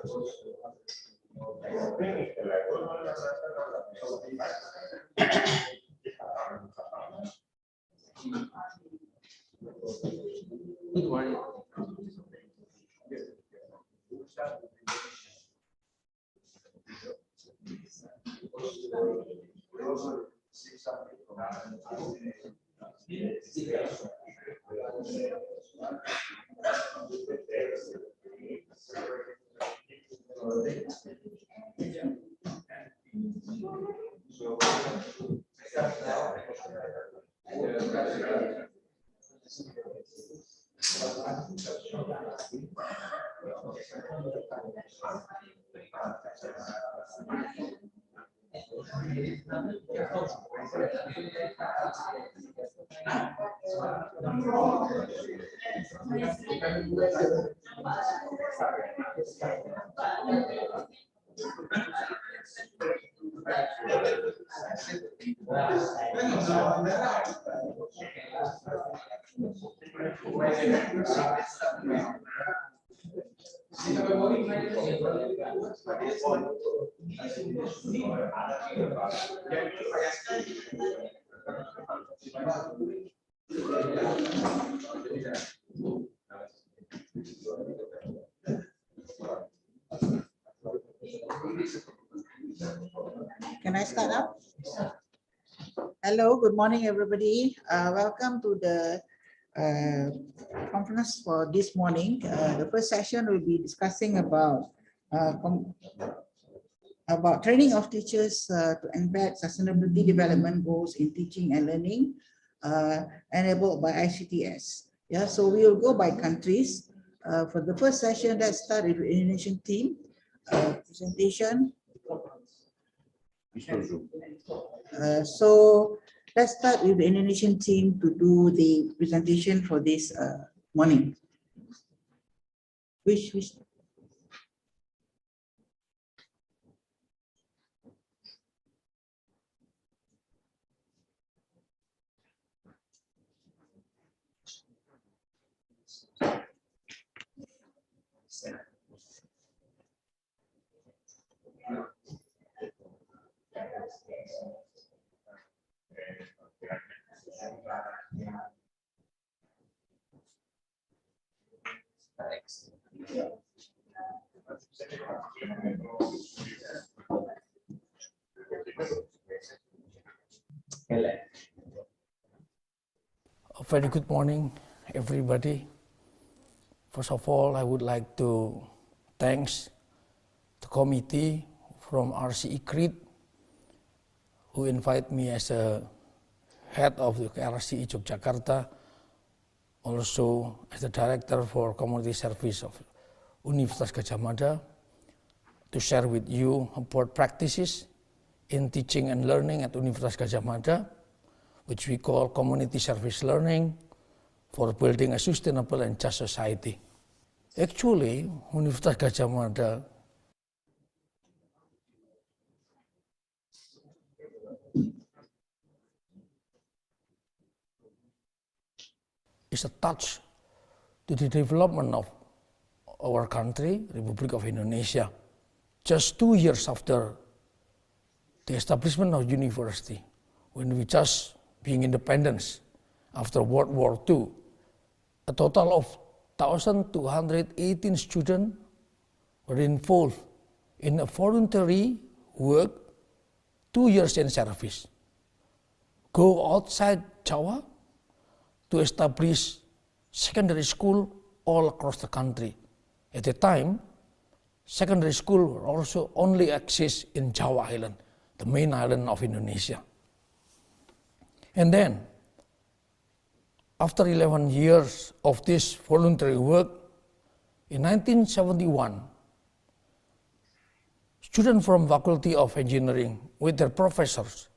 Good morning. Can I start up? Hello, good morning, everybody. Welcome to the conference for this morning. The first session will be discussing about training of teachers to embed sustainability development goals in teaching and learning enabled by ICTS. Yeah, so we will go by countries. For the first session, let's start with the Indonesian team presentation. So let's start with the Indonesian team to do the presentation for this morning. Which A very good morning, everybody. First of all, I would like to thank the committee from RCE CRIT who invited me as a head of the RCE Yogyakarta, also as the director for community service of Universitas Gadjah Mada, to share with you about practices in teaching and learning at Universitas Gadjah Mada, which we call community service learning for building a sustainable and just society. Actually, Universitas Gadjah Mada is a touch to the development of our country, Republic of Indonesia. Just 2 years after the establishment of university, when we just being independence after World War II, a total of 1,218 students were involved in a voluntary work, 2 years in service. Go outside Java to establish secondary school all across the country. At the time, secondary school also only exists in Java Island, the main island of Indonesia. And then, after 11 years of this voluntary work, in 1971, students from Faculty of Engineering with their professors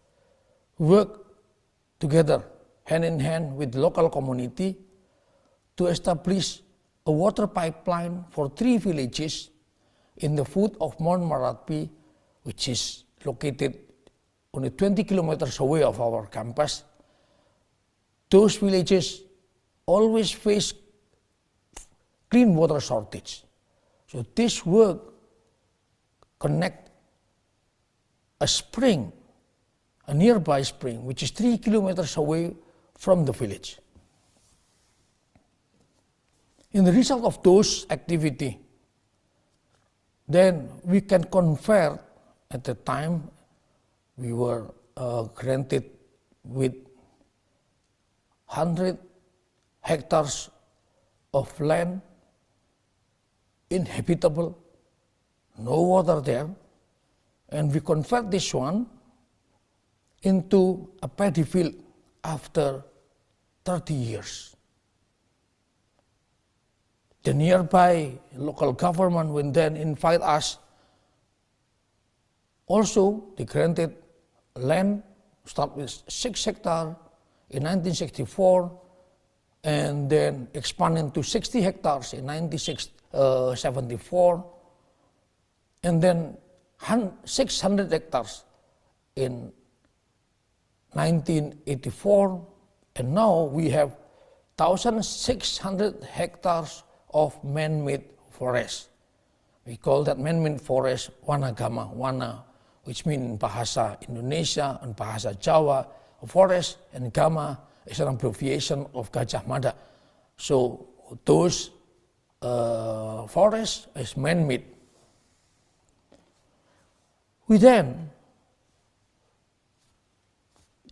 worked together hand in hand with the local community to establish a water pipeline for 3 villages in the foot of Mount Merapi, which is located only 20 kilometers away of our campus. Those villages always face clean water shortage. So this work connect a spring, a nearby spring, which is 3 kilometers away from the village. In the result of those activities, then we can convert, at the time we were granted with 100 hectares of land, inhabitable, no water there, and we convert this one into a paddy field after 30 years. The nearby local government will then invite us. Also, they granted land, start with 6 hectares in 1964, and then expanded to 60 hectares in 1974, and then 600 hectares in 1984, and now we have 1,600 hectares of man-made forest. We call that man-made forest Wanagama, Wana, which means in Bahasa Indonesia and Bahasa Jawa, forest, and Gama is an abbreviation of Gajah Mada. So those forests is man-made. We then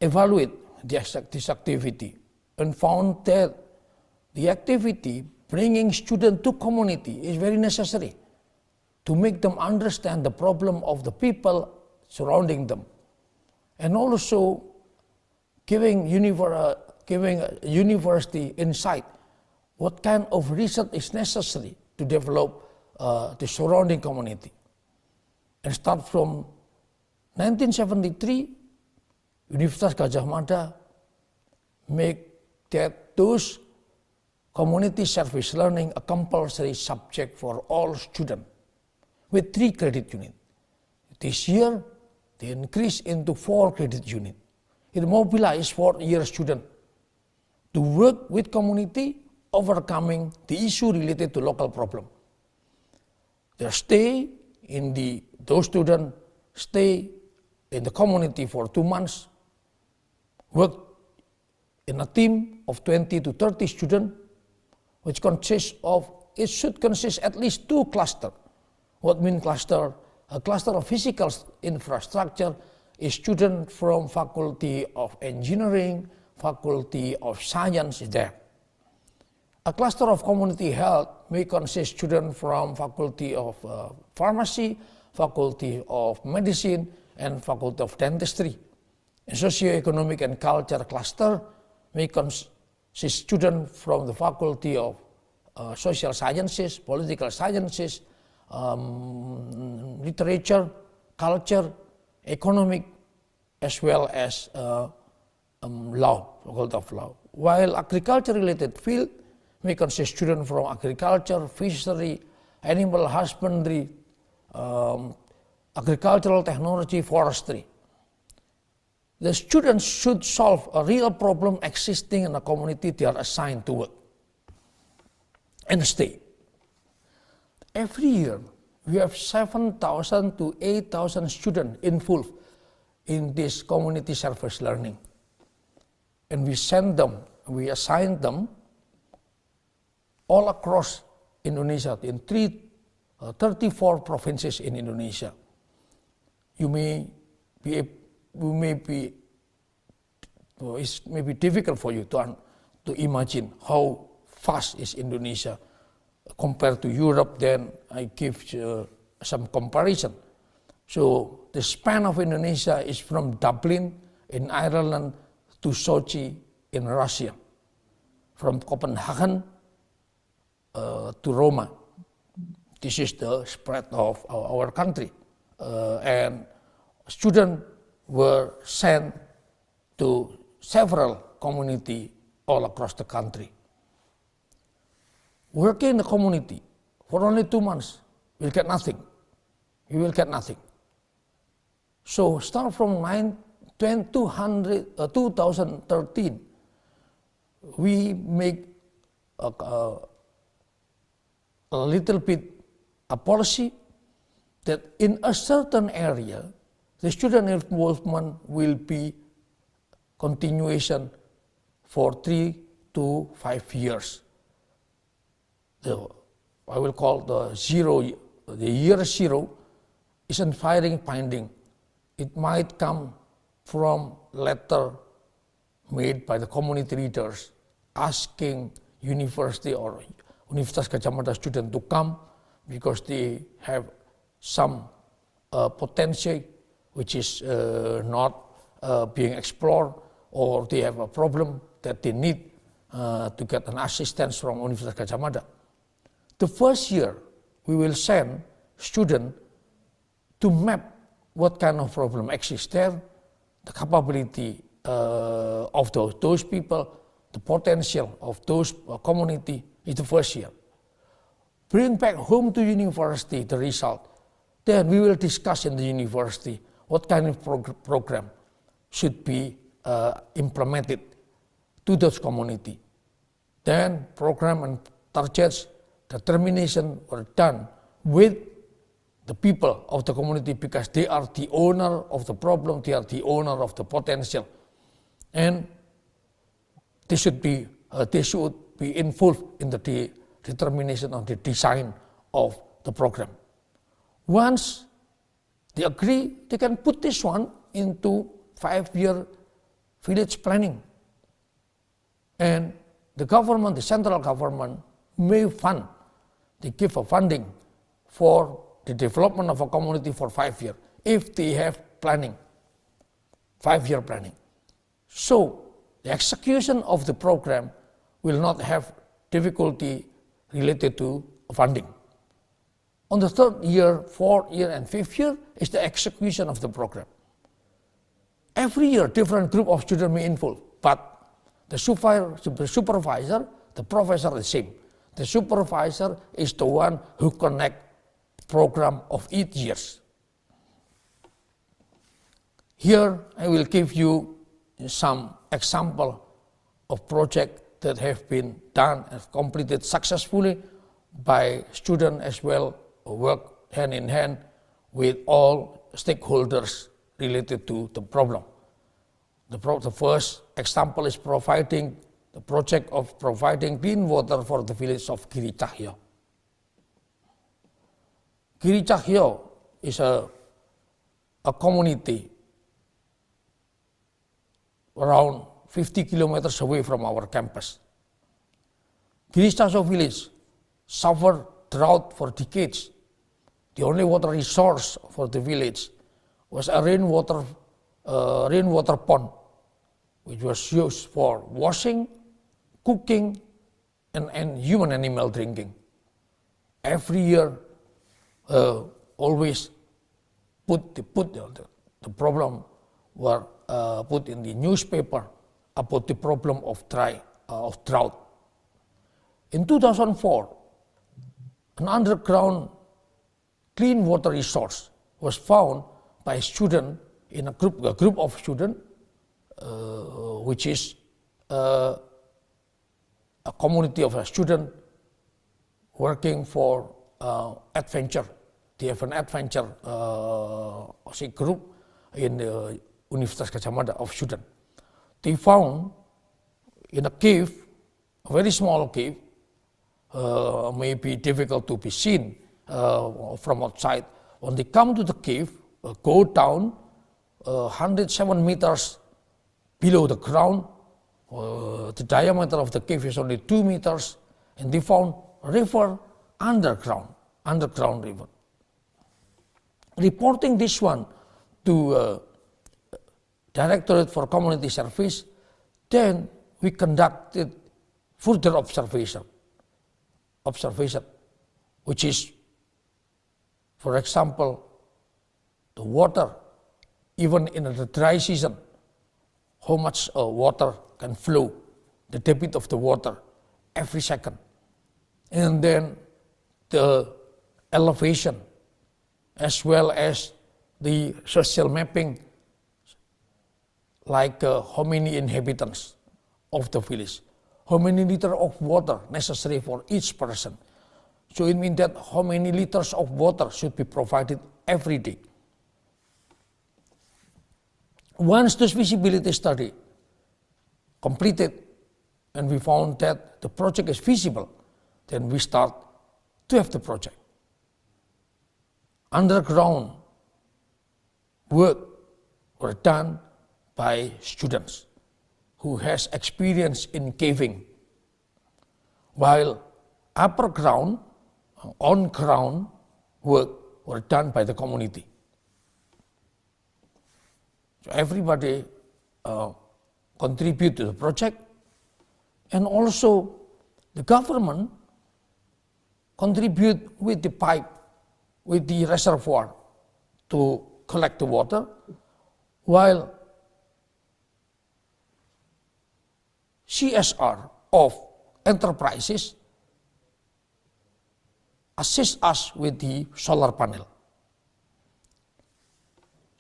evaluate this activity and found that the activity bringing students to community is very necessary to make them understand the problem of the people surrounding them, and also giving university insight what kind of research is necessary to develop the surrounding community. And start from 1973, Universitas Gajah Mada make that those community service learning a compulsory subject for all students with 3 credit units. This year, they increase into 4 credit units. It mobilized 4-year students to work with community overcoming the issue related to local problem. Those students stay in the community for 2 months, work in a team of 20 to 30 students, which should consist at least 2 clusters. What means cluster? A cluster of physical infrastructure is students from Faculty of Engineering, Faculty of Science is there. A cluster of community health may consist students from Faculty of Pharmacy, Faculty of Medicine, and Faculty of Dentistry. A socio-economic and culture cluster may consist students from the Faculty of Social Sciences, Political Sciences, Literature, Culture, Economic, as well as Law, Faculty of Law. While agriculture-related field may consist students from agriculture, fishery, animal husbandry, agricultural technology, forestry. The students should solve a real problem existing in a community they are assigned to work and stay. Every year, we have 7,000 to 8,000 students involved in this community service learning. And we we assign them all across Indonesia in 34 provinces in Indonesia. It may be difficult for you to imagine how fast is Indonesia compared to Europe. Then I give some comparison. So the span of Indonesia is from Dublin in Ireland to Sochi in Russia, from Copenhagen to Roma. This is the spread of our country. And students were sent to several communities all across the country. Working in the community for only 2 months, you'll get nothing. You will get nothing. So start from 2013, we make a little bit a policy that in a certain area, the student involvement will be continuation for 3 to 5 years. I will call the year zero is inspiring finding. It might come from letter made by the community leaders asking university or Universitas Gadjah Mada student to come because they have some potential which is not being explored, or they have a problem that they need to get an assistance from Universitas Gadjah Mada. The first year, we will send students to map what kind of problem exists there, the capability of those people, the potential of those community is the first year. Bring back home to university the result. Then we will discuss in the university what kind of program should be implemented to those community. Then program and targets determination were done with the people of the community because they are the owner of the problem, they are the owner of the potential. And they should be involved in the determination of the design of the program. Once they agree, they can put this one into 5-year village planning. And the government, the central government, may fund, they give a funding for the development of a community for 5 years, if they have planning, 5-year planning. So the execution of the program will not have difficulty related to funding. On the 3rd year, 4th year, and 5th year is the execution of the program. Every year, different group of students may involve, but the supervisor, the professor is the same. The supervisor is the one who connects program of each years. Here, I will give you some example of projects that have been done and completed successfully by students as well, work hand in hand with all stakeholders related to the problem. The first example is the project of providing clean water for the village of Giri Cahyo. Giri Cahyo is a community around 50 kilometers away from our campus. Giri Cahyo village suffered drought for decades. The only water resource for the village was a rainwater pond, which was used for washing, cooking, and human animal drinking. Every year, always the problem were put in the newspaper about the problem of drought. In 2004, an underground clean water resource was found by a student in a group of students, which is a community of a student working for adventure. They have an adventure group in the Universitas Gadjah Mada of students. They found in a cave, a very small cave, may be difficult to be seen from outside. When they come to the cave, go down 107 meters below the ground, the diameter of the cave is only 2 meters, and they found a river underground river. Reporting this one to Directorate for Community Service, then we conducted further observation, which is, for example, the water, even in the dry season, how much water can flow, the debit of the water every second. And then the elevation, as well as the social mapping, like how many inhabitants of the village, how many liters of water necessary for each person. So it means that how many liters of water should be provided every day. Once this feasibility study completed and we found that the project is feasible, then we start to have the project. Underground work were done by students who has experience in caving, while upper ground, on ground work were done by the community. So everybody contribute to the project, and also the government contribute with the pipe, with the reservoir to collect the water, while CSR of enterprises assist us with the solar panel.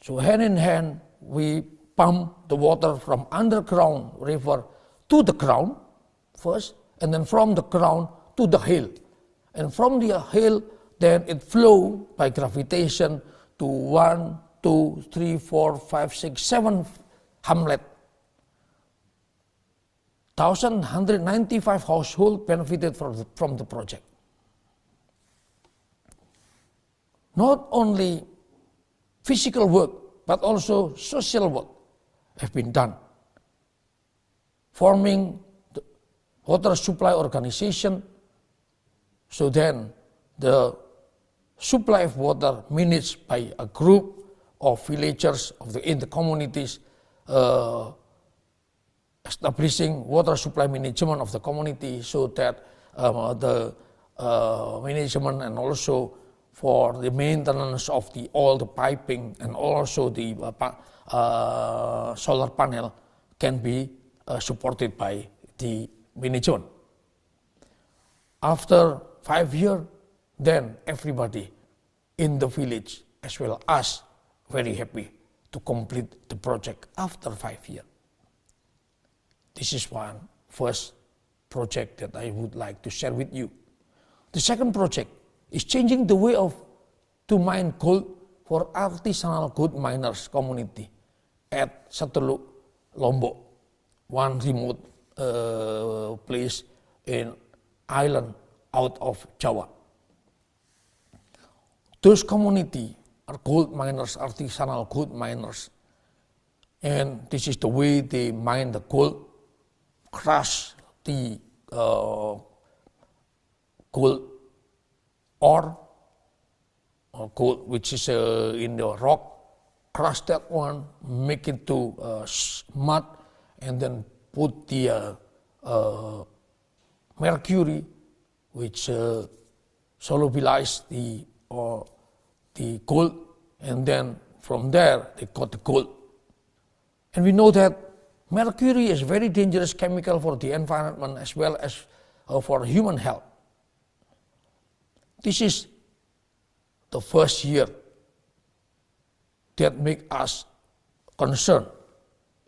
So hand in hand, we pump the water from underground river to the ground first, and then from the ground to the hill. And from the hill, then it flow by gravitation to 1, 2, 3, 4, 5, 6, 7 hamlet. 1,195 households benefited from the project. Not only physical work, but also social work have been done, forming the water supply organization. So then the supply of water managed by a group of villagers in the communities, establishing water supply management of the community, so that the management and also for the maintenance of all the piping and also the solar panel can be supported by the management. After 5 years, then everybody in the village as well as very happy to complete the project after 5 years. This is one first project that I would like to share with you. The second project is changing the way to mine gold for artisanal gold miners community at Seteluk, Lombok, one remote place in island out of Java. Those community are gold miners, artisanal gold miners, and this is the way they mine the gold, crush the gold ore or gold which is in the rock, crush that one, make it to mud, and then put the mercury which solubilize the gold, and then from there they got the gold. And we know that mercury is a very dangerous chemical for the environment as well as for human health. This is the first year that make us concerned.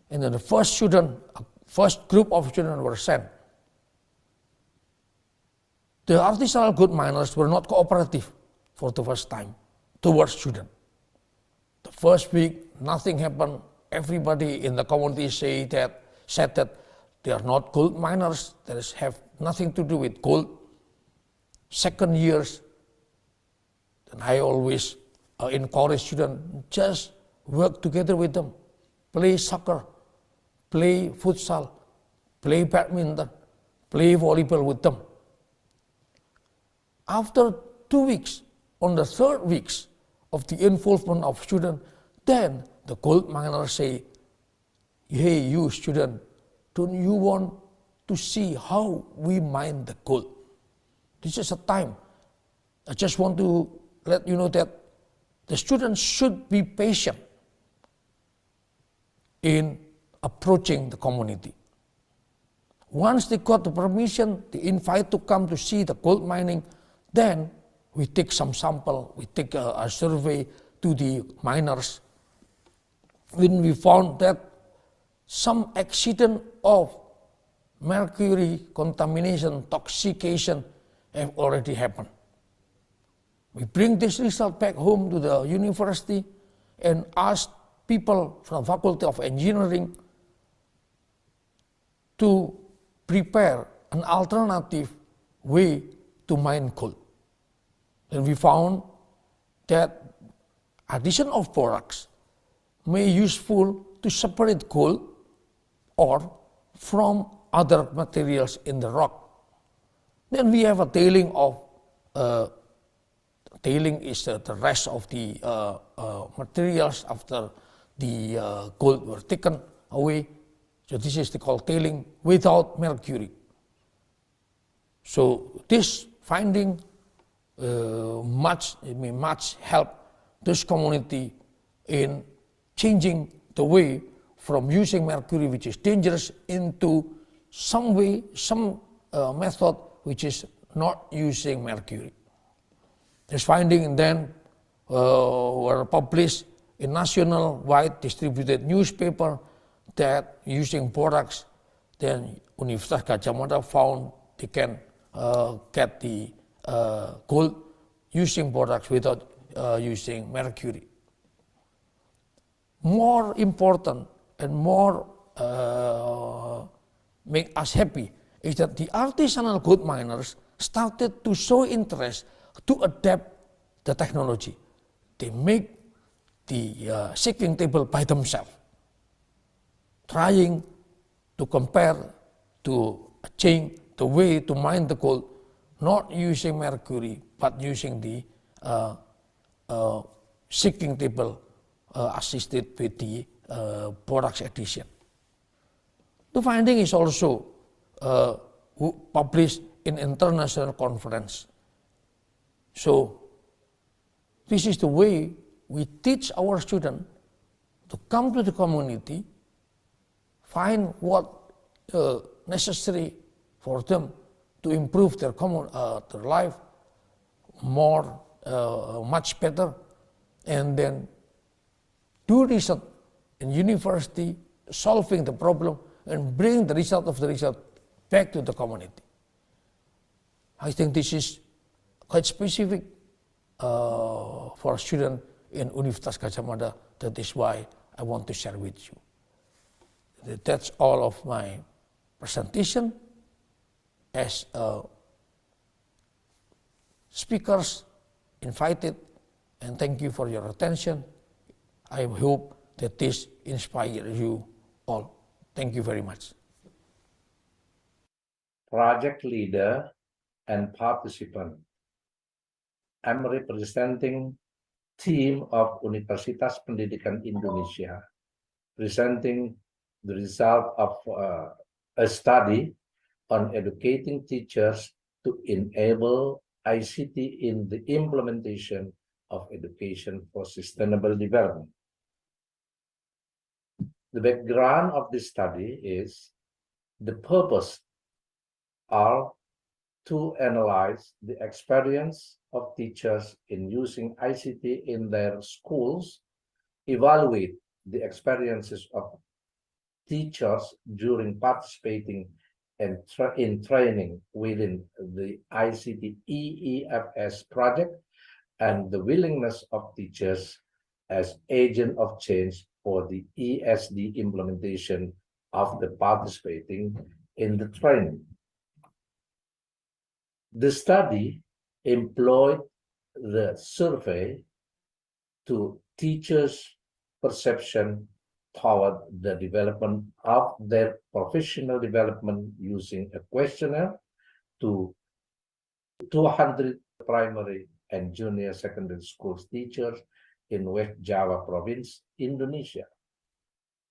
And then the first group of students were sent. The artisanal gold miners were not cooperative for the first time towards students. The first week, nothing happened. Everybody in the community said that they are not gold miners, that have nothing to do with gold. Second years, then I always encourage students, just work together with them, play soccer, play futsal, play badminton, play volleyball with them. After 2 weeks, on the third weeks of the involvement of students, then the gold miners say, hey, you student, don't you want to see how we mine the gold? This is a time. I just want to let you know that the students should be patient in approaching the community. Once they got the permission, the invite to come to see the gold mining, then we take some sample, we take a survey to the miners. When we found that some accident of mercury contamination, toxication have already happened. We bring this result back home to the university and ask people from Faculty of Engineering to prepare an alternative way to mine coal. And we found that addition of borax may be useful to separate coal or from other materials in the rock. Then we have a tailing of tailing is the rest of the materials after the gold were taken away. So this is called tailing without mercury. So this finding much help this community in changing the way from using mercury, which is dangerous, into some way, some method which is not using mercury. This finding then were published in national-wide distributed newspaper that using borax, then Universitas Gadjah Mada found they can get the gold using borax without using mercury. More important and more make us happy is that the artisanal gold miners started to show interest to adapt the technology. They make the shaking table by themselves, trying to compare, to change the way to mine the gold, not using mercury, but using the shaking table assisted with the borax addition. The finding is also published in international conference. So this is the way we teach our students to come to the community, find what necessary for them to improve their life more, much better, and then do research in university, solving the problem, and bring the result of the research back to the community. I think this is quite specific for a student in Universitas Gadjah Mada. That is why I want to share with you. That's all of my presentation. As speakers invited, and thank you for your attention. I hope that this inspires you all. Thank you very much. Project leader and participant. I'm representing team of Universitas Pendidikan Indonesia, presenting the result of a study on educating teachers to enable ICT in the implementation of education for sustainable development. The background of this study is the purpose are to analyze the experience of teachers in using ICT in their schools, evaluate the experiences of teachers during participating in training within the ICT EEFS project, and the willingness of teachers as agent of change for the ESD implementation of the participating in the training. The study employed the survey to teachers' perception toward the development of their professional development using a questionnaire to 200 primary and junior secondary school teachers in West Java province, Indonesia.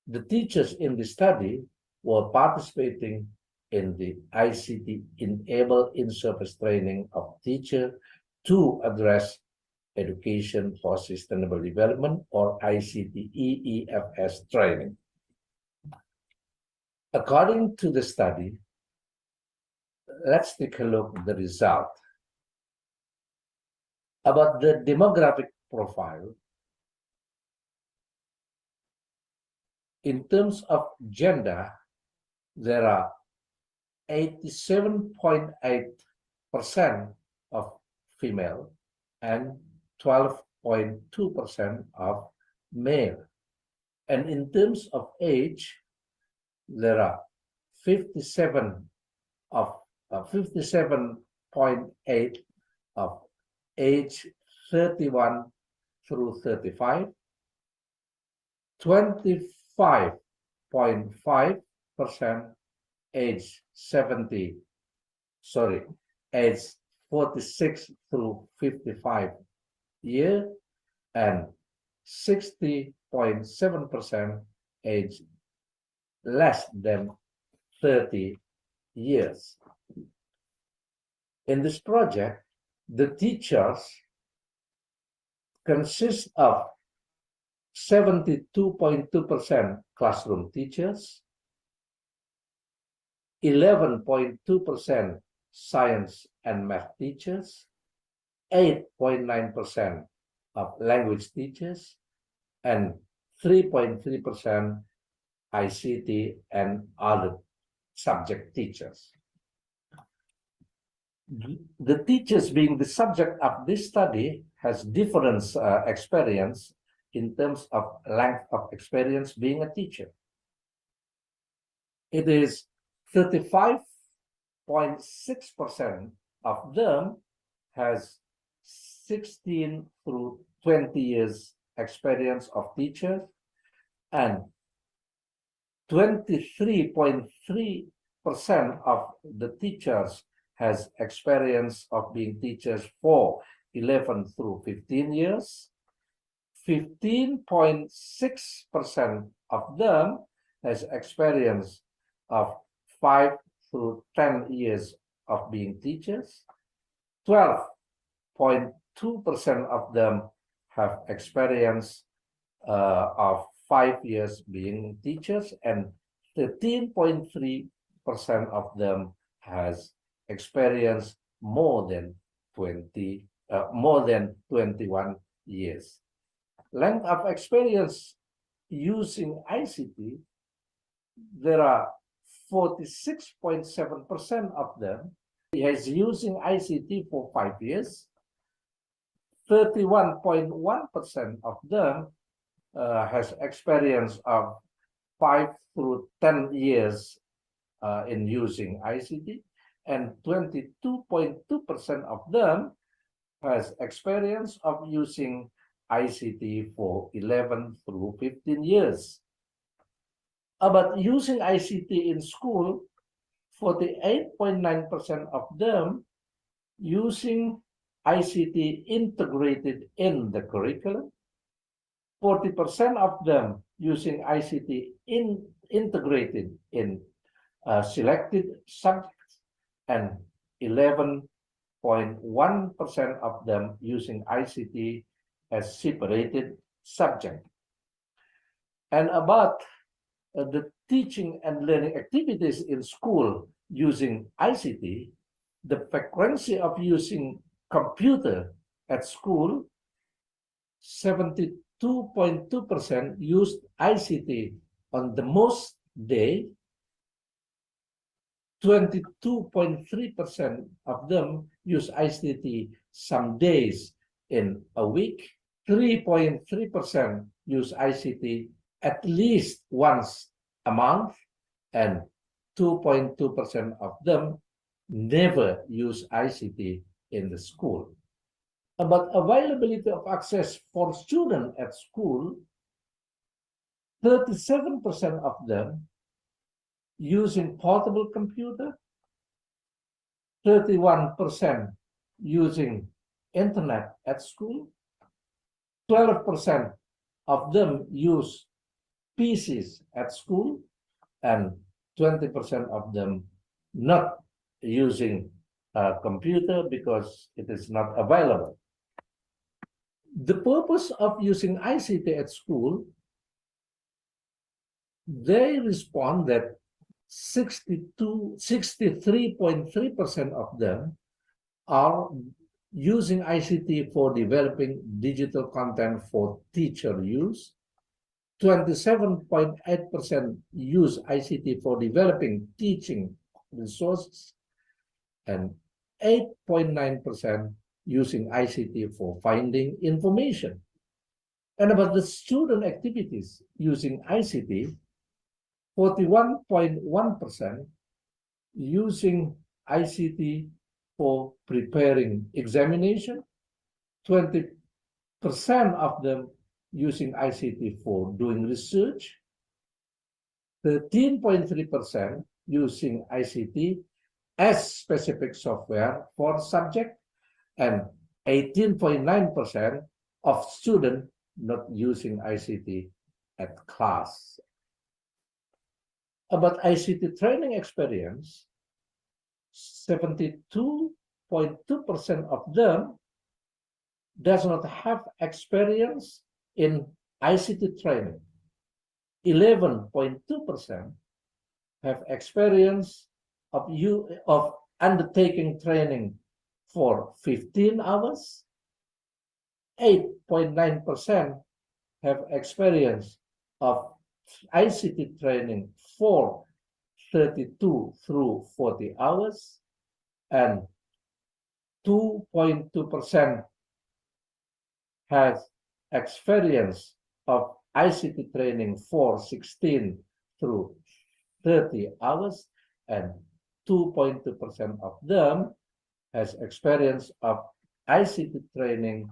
The teachers in the study were participating in the ICT Enable in-service training of teachers to address Education for Sustainable Development, or ICT EEFS training. According to the study, let's take a look at the result. About the demographic profile, in terms of gender, there are 87.8% of female and 12.2% of male. And in terms of age, there are 57.8 of age 31 through 35, 25.5% age 46 through 55 year, and 60.7% age less than 30 years. In this project, the teachers consist of 72.2% classroom teachers, 11.2% science and math teachers, 8.9% of language teachers, and 3.3% ICT and other subject teachers. The teachers being the subject of this study has different experience in terms of length of experience being a teacher. It is 35.6% of them has 16 through 20 years experience of teachers, and 23.3% of the teachers has experience of being teachers for 11 through 15 years. 15.6% of them has experience of 5 through 10 years of being teachers. 12.2% of them have experience of 5 years being teachers, and 13.3% of them has experience more than 21 years. Length of experience using ICT, there are 46.7% of them has using ICT for 5 years. 31.1% of them has experience of 5 through 10 years in using ICT, and 22.2% of them has experience of using ICT for 11 through 15 years. About using ICT in school, 48.9% of them using ICT integrated in the curriculum. 40% of them using ICT integrated in selected subjects, and 11.1% of them using ICT as separated subject. And about the teaching and learning activities in school using ICT, the frequency of using computer at school, 72.2% used ICT on the most day. 22.3% of them use ICT some days in a week. 3.3% use ICT at least once a month, and 2.2% of them never use ICT in the school. About availability of access for students at school, 37% of them using portable computer, 31% using internet at school, 12% of them use PCs at school, and 20% of them not using a computer because it is not available. The purpose of using ICT at school, they respond that 63.3% of them are using ICT for developing digital content for teacher use. 27.8% use ICT for developing teaching resources, and 8.9% using ICT for finding information. And about the student activities using ICT, 41.1% using ICT for preparing examination, 20% of them using ICT for doing research, 13.3% using ICT as specific software for subject, and 18.9% of students not using ICT at class. About ICT training experience, 72.2% of them does not have experience in ICT training. 11.2% have experience of undertaking training for 15 hours. 8.9% have experience of ICT training for 32 through 40 hours, and 2.2% has experience of ICT training for 16 through 30 hours, and 2.2% of them has experience of ICT training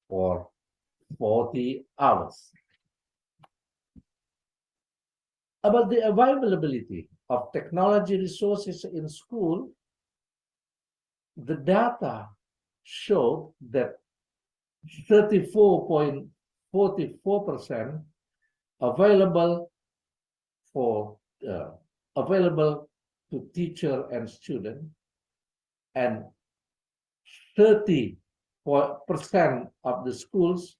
for 40 hours. About the availability of technology resources in school, the data showed that 34.44% available to teacher and student, and 30% of the schools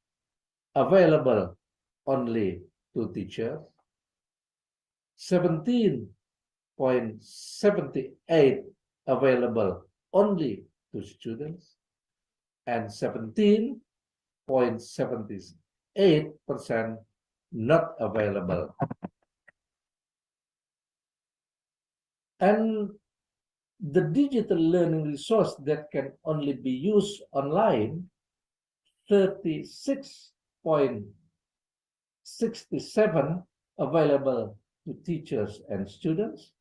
available only to teachers, 17.78% available only to students, and 17.78% not available. And the digital learning resource that can only be used online, 36.67% available to teachers and students,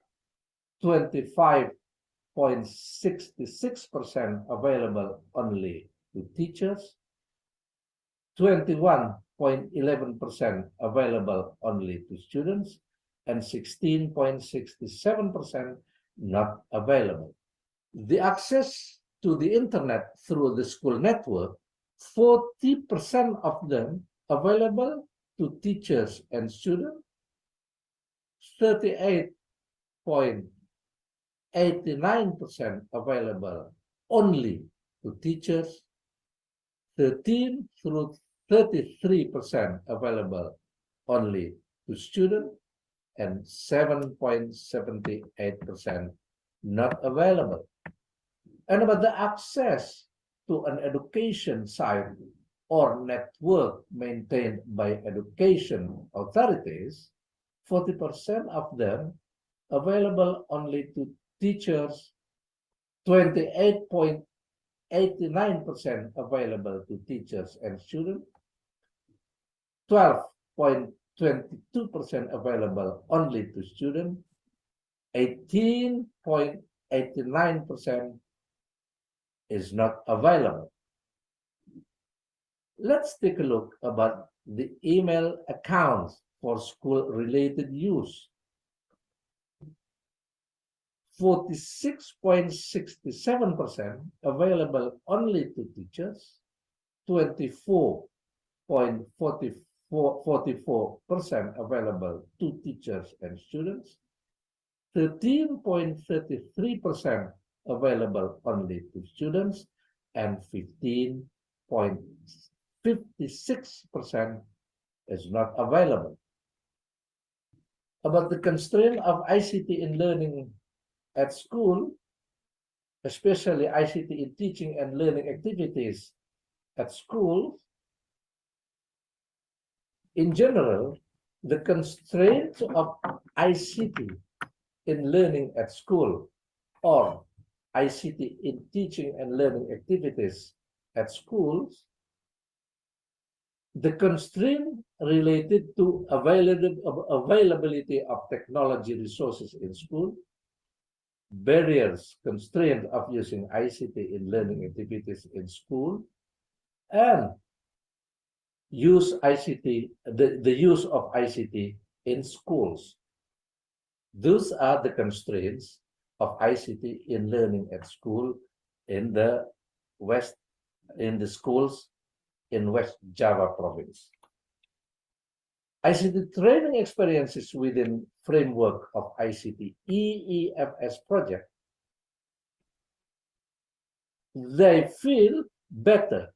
25.66% available only to teachers, 21.11% available only to students, and 16.67% not available. The access to the internet through the school network, 40% of them available to teachers and students, 38.89% available only to teachers, 13 through 33% available only to students, and 7.78% not available. And about the access to an education site or network maintained by education authorities, 40% of them available only to teachers, 28.89% available to teachers and students, 12.22% available only to students, 18.89% is not available. Let's take a look about the email accounts for school-related use. 46.67% available only to teachers, 24.44% available to teachers and students, 13.33% available only to students, and 15.56% is not available. About the constraint of ICT in learning at school, especially ICT in teaching and learning activities at school, in general, the constraints of ICT in learning at school, or ICT in teaching and learning activities at schools, the constraint related to availability of technology resources in school, barriers, constraint of using ICT in learning activities in school, and the use of ICT in schools. Those are the constraints of ICT in learning at school in the schools in West Java province. ICT training experiences within framework of ICT EEFS project, they feel better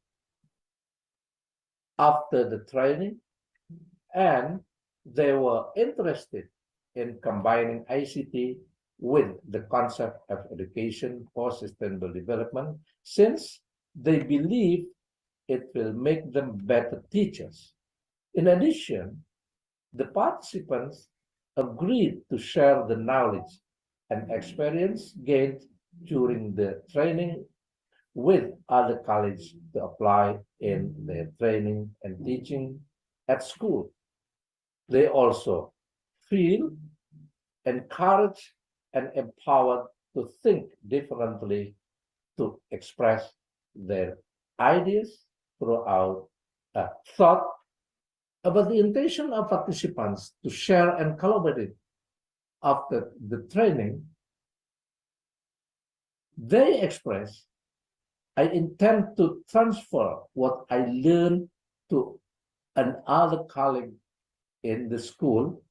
after the training, and they were interested in combining ICT with the concept of education for sustainable development, since they believe it will make them better teachers. In addition, the participants agreed to share the knowledge and experience gained during the training with other colleagues to apply in their training and teaching at school. They also feel encouraged and empowered to think differently, to express their ideas throughout thought about the intention of participants to share and collaborate after the training. They express, I intend to transfer what I learned to another colleague in the school.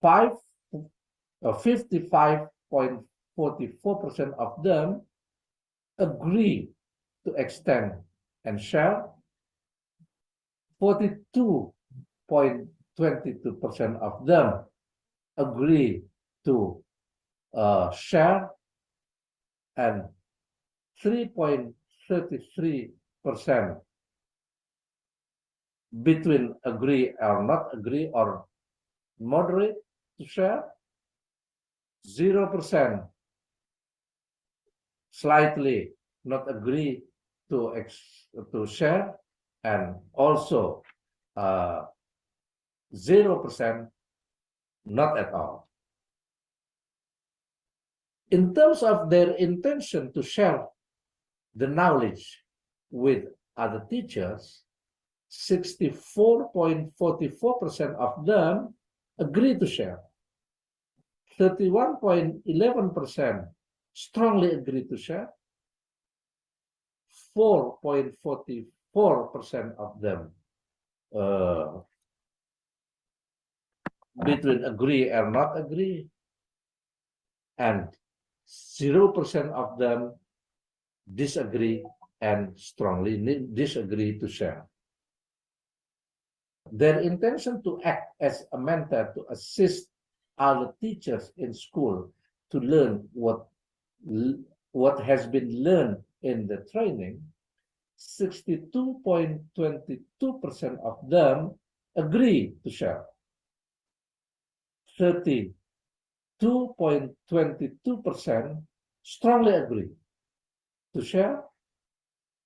55.44% of them agree to extend and share. 42.22% of them agree to share, and 3.33% between agree or not agree or moderate to share. 0% slightly not agree to share, and also 0% not at all. In terms of their intention to share the knowledge with other teachers, 64.44% of them agree to share. 31.11% strongly agree to share. 4.44% of them between agree or not agree, and 0% of them disagree and strongly disagree to share. Their intention to act as a mentor to assist other teachers in school to learn what has been learned in the training, 62.22% of them agree to share. 32.22% strongly agree to share.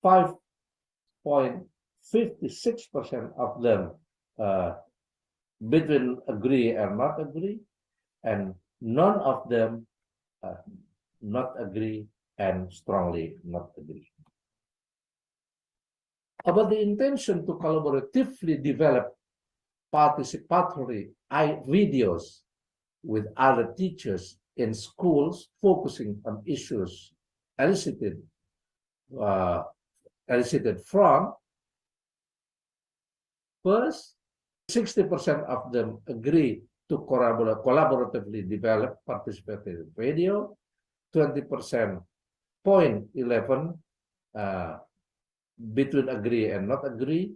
5.56% of them between agree and not agree, and none of them not agree and strongly not agree. About the intention to collaboratively develop participatory videos with other teachers in schools, focusing on issues elicited from, first, 60% of them agree to collaboratively develop participative video. 20%, 0.11 between agree and not agree.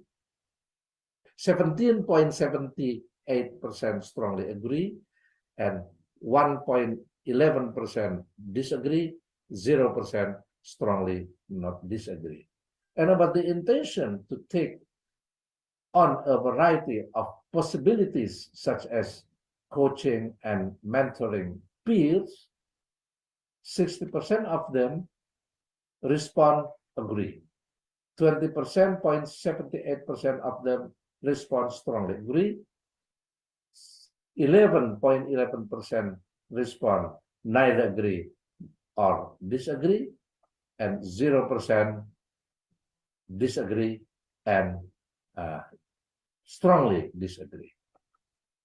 17.78% strongly agree, and 1.11% disagree. 0% strongly not disagree. And about the intention to take on a variety of possibilities such as coaching and mentoring peers, 60% of them respond agree. 20.78% of them respond strongly agree. 11.11% respond neither agree or disagree, and 0% disagree and strongly disagree.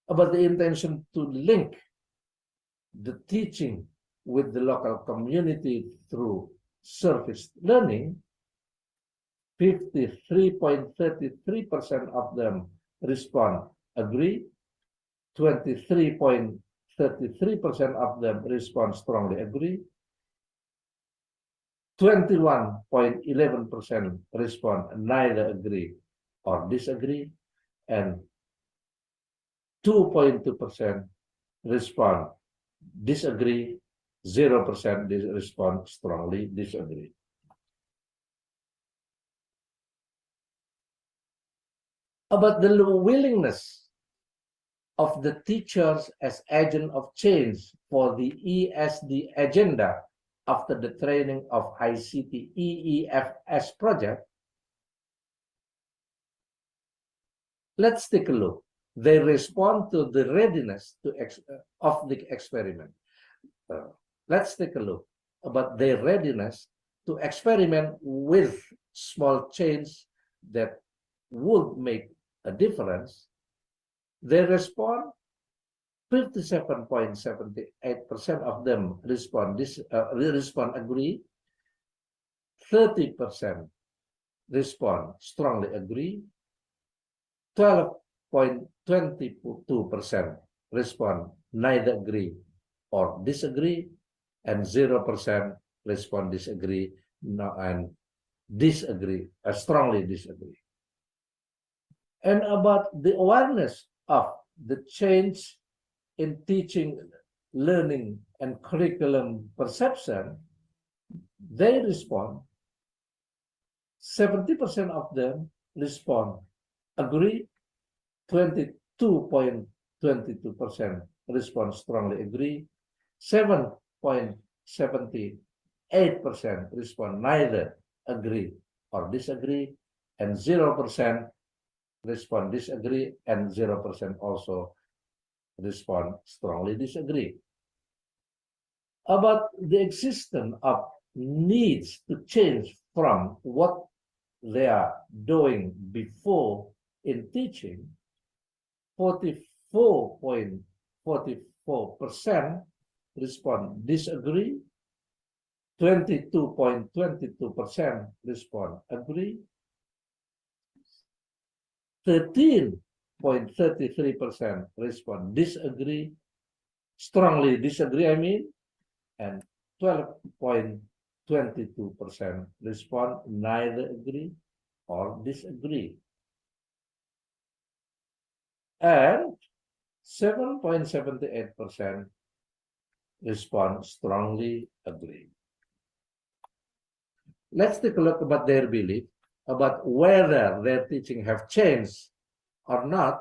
About the intention to link the teaching with the local community through service learning, 53.33% of them respond agree, 23.33% of them respond strongly agree, 21.11% respond neither agree or disagree, and 2.2% respond disagree, 0% respond strongly disagree. About the willingness of the teachers as agent of change for the ESD agenda after the training of ICT EEFS project, let's take a look. They respond to the readiness of the experiment. Let's take a look about their readiness to experiment with small change that would make a difference. They respond, 57.78% of them respond agree, 30% respond strongly agree, 12.22% respond neither agree or disagree, and 0% respond disagree and disagree, strongly disagree. And about the awareness of the change in teaching, learning, and curriculum perception, they respond, 70% of them respond agree, 22.22% respond strongly agree, 7.78% respond neither agree or disagree, and 0% respond disagree, and 0% also respond strongly disagree. About the existence of needs to change from what they are doing before in teaching, 44.44% respond disagree, 22.22% respond agree, 13.33% respond disagree, strongly disagree, and 12.22% respond neither agree or disagree. And 7.78% respond strongly agree. Let's take a look about their belief about whether their teaching have changed or not.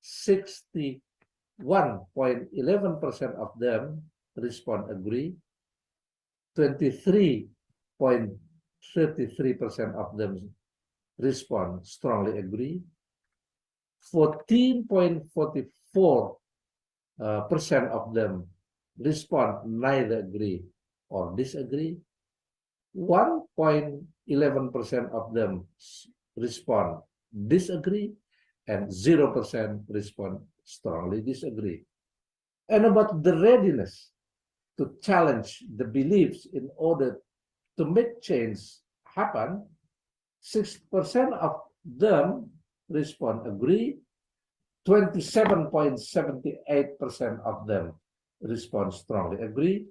61.11% of them respond agree, 23.33% of them respond strongly agree, 14.44% of them respond neither agree or disagree, 1.11% of them respond disagree, and 0% respond strongly disagree. And about the readiness to challenge the beliefs in order to make change happen, 6% of them respond agree, 27.78% of them respond strongly agree,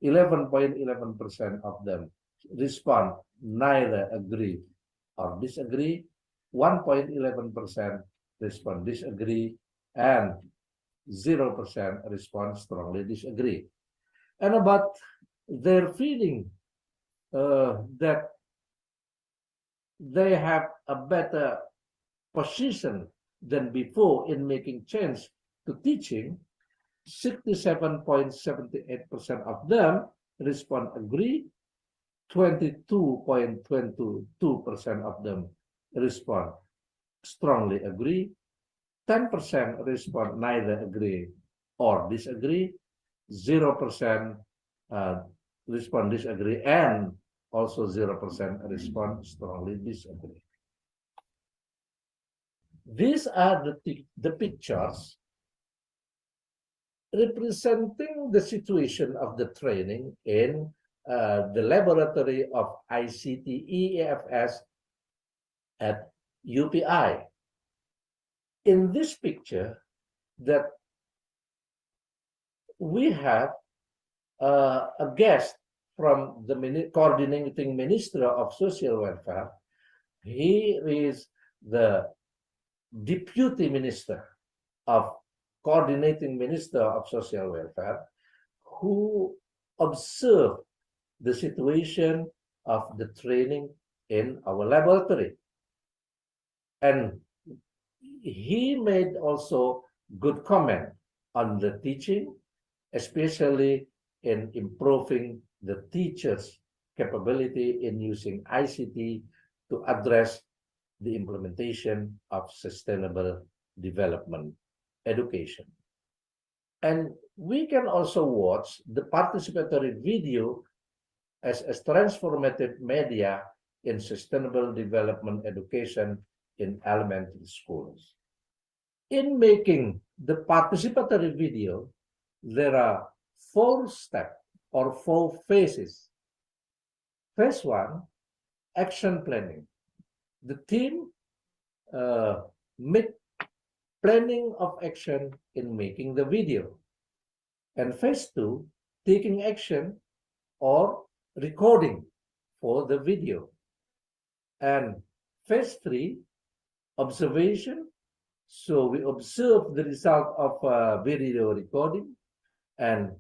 11.11% of them respond neither agree or disagree, 1.11% respond disagree, and 0% respond strongly disagree. And about their feeling that they have a better position than before in making change to teaching, 67.78% of them respond agree, 22.22% of them respond strongly agree, 10% respond neither agree or disagree, 0% respond disagree, and also 0% respond strongly disagree. These are the pictures representing the situation of the training in the laboratory of ICT EFS at UPI. In this picture, that we have a guest from the coordinating Minister of Social Welfare. He is the Deputy Minister of Coordinating Minister of Social Welfare, who observed the situation of the training in our laboratory. And he made also good comment on the teaching, especially in improving the teachers' capability in using ICT to address the implementation of sustainable development education. And we can also watch the participatory video as a transformative media in sustainable development education in elementary schools. In making the participatory video, there are 4 steps or 4 phases. Phase 1, action planning. The team make planning of action in making the video. And phase 2, taking action or recording for the video. And phase 3, observation. So we observe the result of video recording. And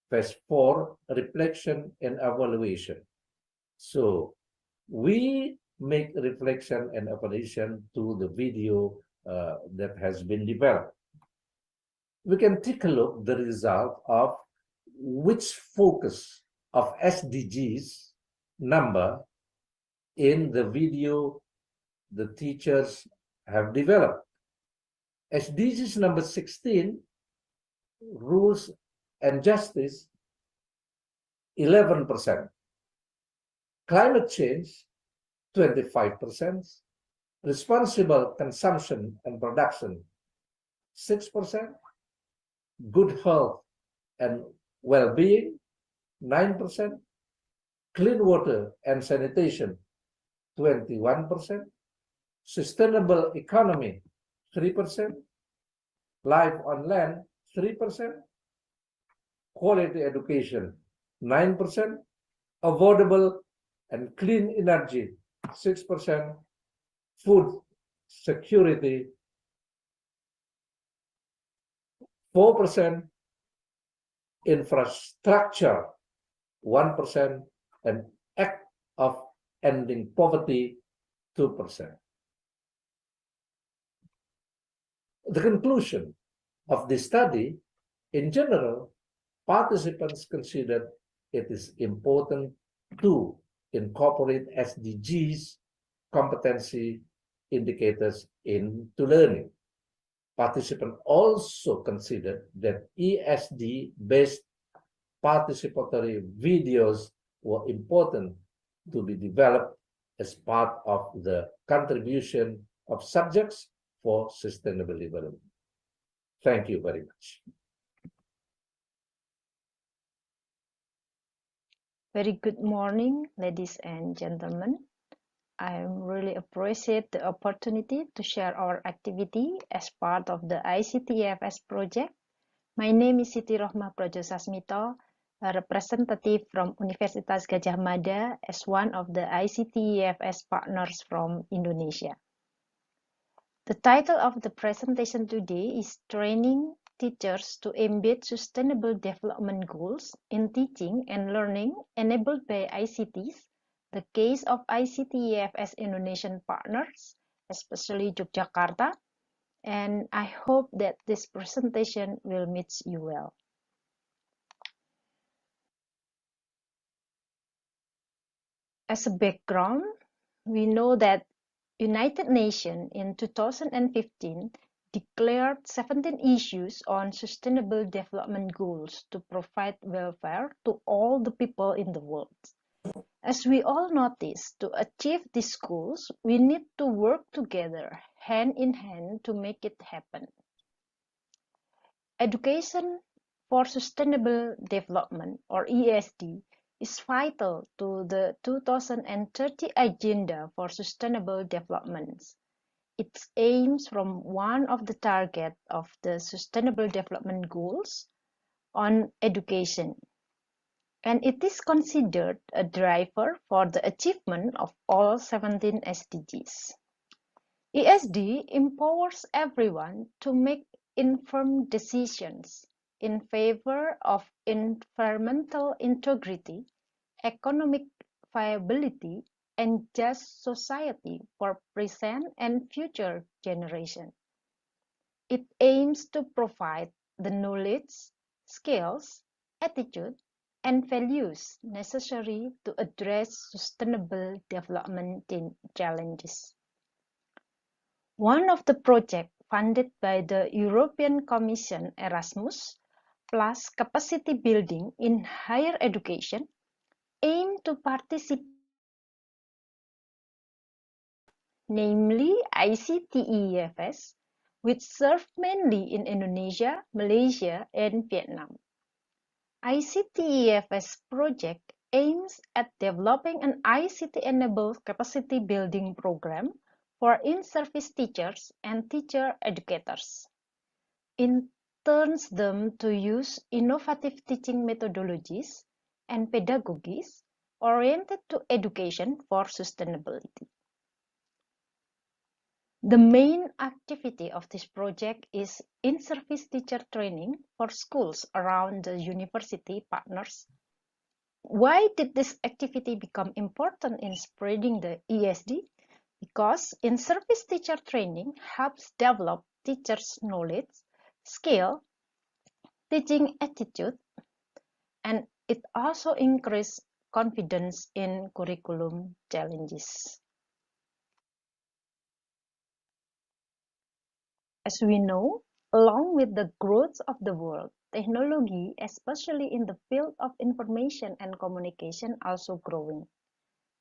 phase 4, reflection and evaluation. So we make reflection and evaluation to the video that has been developed. We can take a look the result of which focus of SDGs number in the video the teachers have developed. SDGs number 16, rules and justice, 11%. Climate change, 25%. Responsible consumption and production, 6%. Good health and well-being, 9%. Clean water and sanitation, 21%. Sustainable economy, 3%. Life on land, 3%. Quality education, 9%. Affordable and clean energy, 6%. Food security, 4%. Infrastructure, 1%. And act of ending poverty, 2%. The conclusion of this study, in general, participants considered it is important to incorporate SDGs competency indicators into learning. Participants also considered that ESD-based participatory videos were important to be developed as part of the contribution of subjects for sustainable development. Thank you very much. Very good morning, ladies and gentlemen. I really appreciate the opportunity to share our activity as part of the ICT-EFS project. My name is Siti Rohmah Projosasmito, a representative from Universitas Gadjah Mada as one of the ICT-EFS partners from Indonesia. The title of the presentation today is Training Teachers to Embed Sustainable Development Goals in Teaching and Learning Enabled by ICTs, the case of ICT-EFS Indonesian partners, especially Yogyakarta, and I hope that this presentation will meet you well. As a background, we know that United Nations in 2015 declared 17 issues on sustainable development goals to provide welfare to all the people in the world. As we all notice, to achieve these goals, we need to work together, hand in hand, to make it happen. Education for Sustainable Development, or ESD, is vital to the 2030 Agenda for Sustainable Development. It aims from one of the targets of the Sustainable Development Goals on education, and it is considered a driver for the achievement of all 17 SDGs. ESD empowers everyone to make informed decisions in favor of environmental integrity, economic viability, and just society for present and future generations. It aims to provide the knowledge, skills, attitude, and values necessary to address sustainable development challenges. One of the projects funded by the European Commission Erasmus plus capacity building in higher education aim to participate, namely ICTEFS, which serve mainly in Indonesia, Malaysia, and Vietnam. ICTEFS project aims at developing an ICT-enabled capacity building program for in-service teachers and teacher educators. It turns them to use innovative teaching methodologies and pedagogies oriented to education for sustainability. The main activity of this project is in-service teacher training for schools around the university partners. Why did this activity become important in spreading the ESD? Because in-service teacher training helps develop teachers' knowledge, skill, teaching attitude, and it also increases confidence in curriculum challenges. As we know, along with the growth of the world, technology, especially in the field of information and communication, also growing.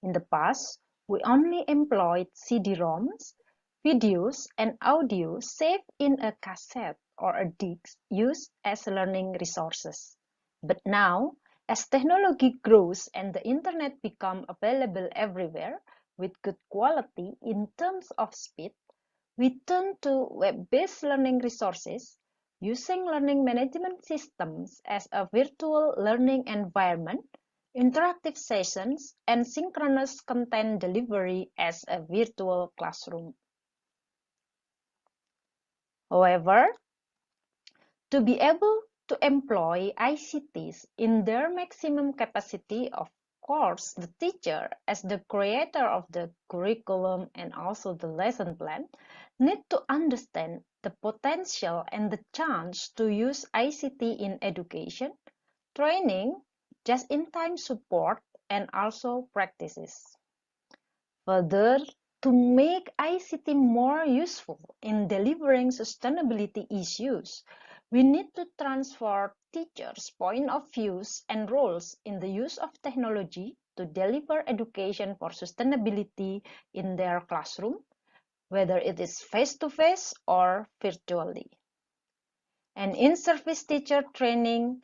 In the past, we only employed CD-ROMs, videos, and audio saved in a cassette or a disc used as learning resources. But now, as technology grows and the internet becomes available everywhere with good quality in terms of speed, we turn to web-based learning resources using learning management systems as a virtual learning environment, interactive sessions, and synchronous content delivery as a virtual classroom. However, to be able to employ ICTs in their maximum capacity, of course, the teacher, as the creator of the curriculum and also the lesson plan, need to understand the potential and the chance to use ICT in education, training, just-in-time support, and also practices. Further, to make ICT more useful in delivering sustainability issues, we need to transfer teachers' point of views and roles in the use of technology to deliver education for sustainability in their classroom, whether it is face-to-face or virtually. And in-service teacher training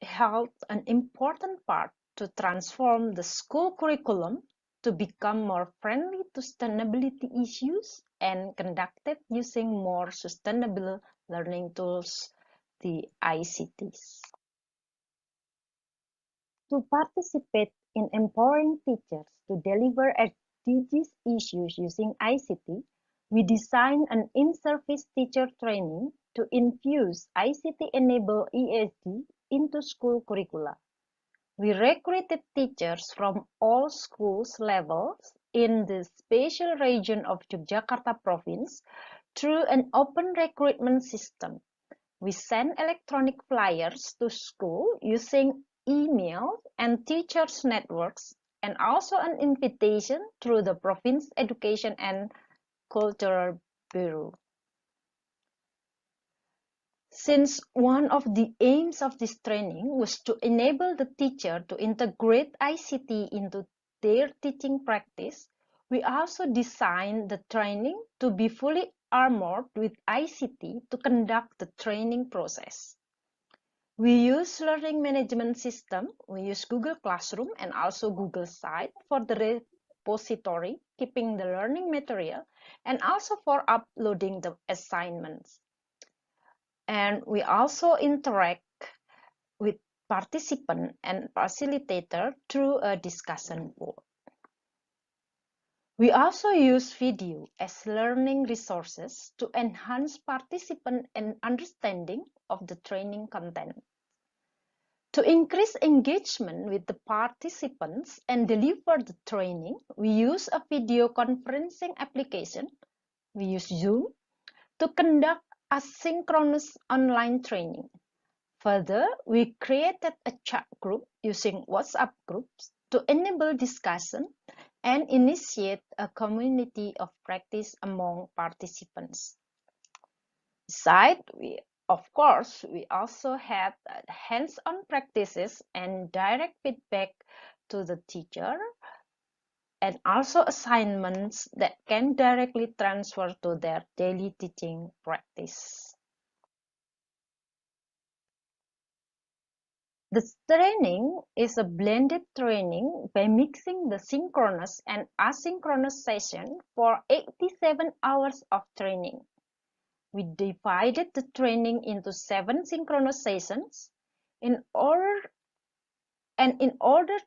held an important part to transform the school curriculum to become more friendly to sustainability issues and conducted using more sustainable learning tools, the ICTs. To participate in empowering teachers to deliver SDGs issues using ICT, we designed an in-service teacher training to infuse ICT-enabled ESD into school curricula. We recruited teachers from all schools levels in the special region of Yogyakarta province through an open recruitment system. We sent electronic flyers to school using email and teachers' networks and also an invitation through the Province Education and Cultural Bureau. Since one of the aims of this training was to enable the teacher to integrate ICT into their teaching practice, we also designed the training to be fully armored with ICT to conduct the training process. We use learning management system, we use Google Classroom and also Google Site for the repository, keeping the learning material, and also for uploading the assignments. And we also interact with participant and facilitator through a discussion board. We also use video as learning resources to enhance participant and understanding of the training content. To increase engagement with the participants and deliver the training, we use a video conferencing application, we use Zoom, to conduct asynchronous online training. Further, we created a chat group using WhatsApp groups to enable discussion and initiate a community of practice among participants. Besides, we also had hands-on practices and direct feedback to the teacher, and also assignments that can directly transfer to their daily teaching practice. This training is a blended training by mixing the synchronous and asynchronous session for 87 hours of training. We divided the training into 7 synchronous sessions in order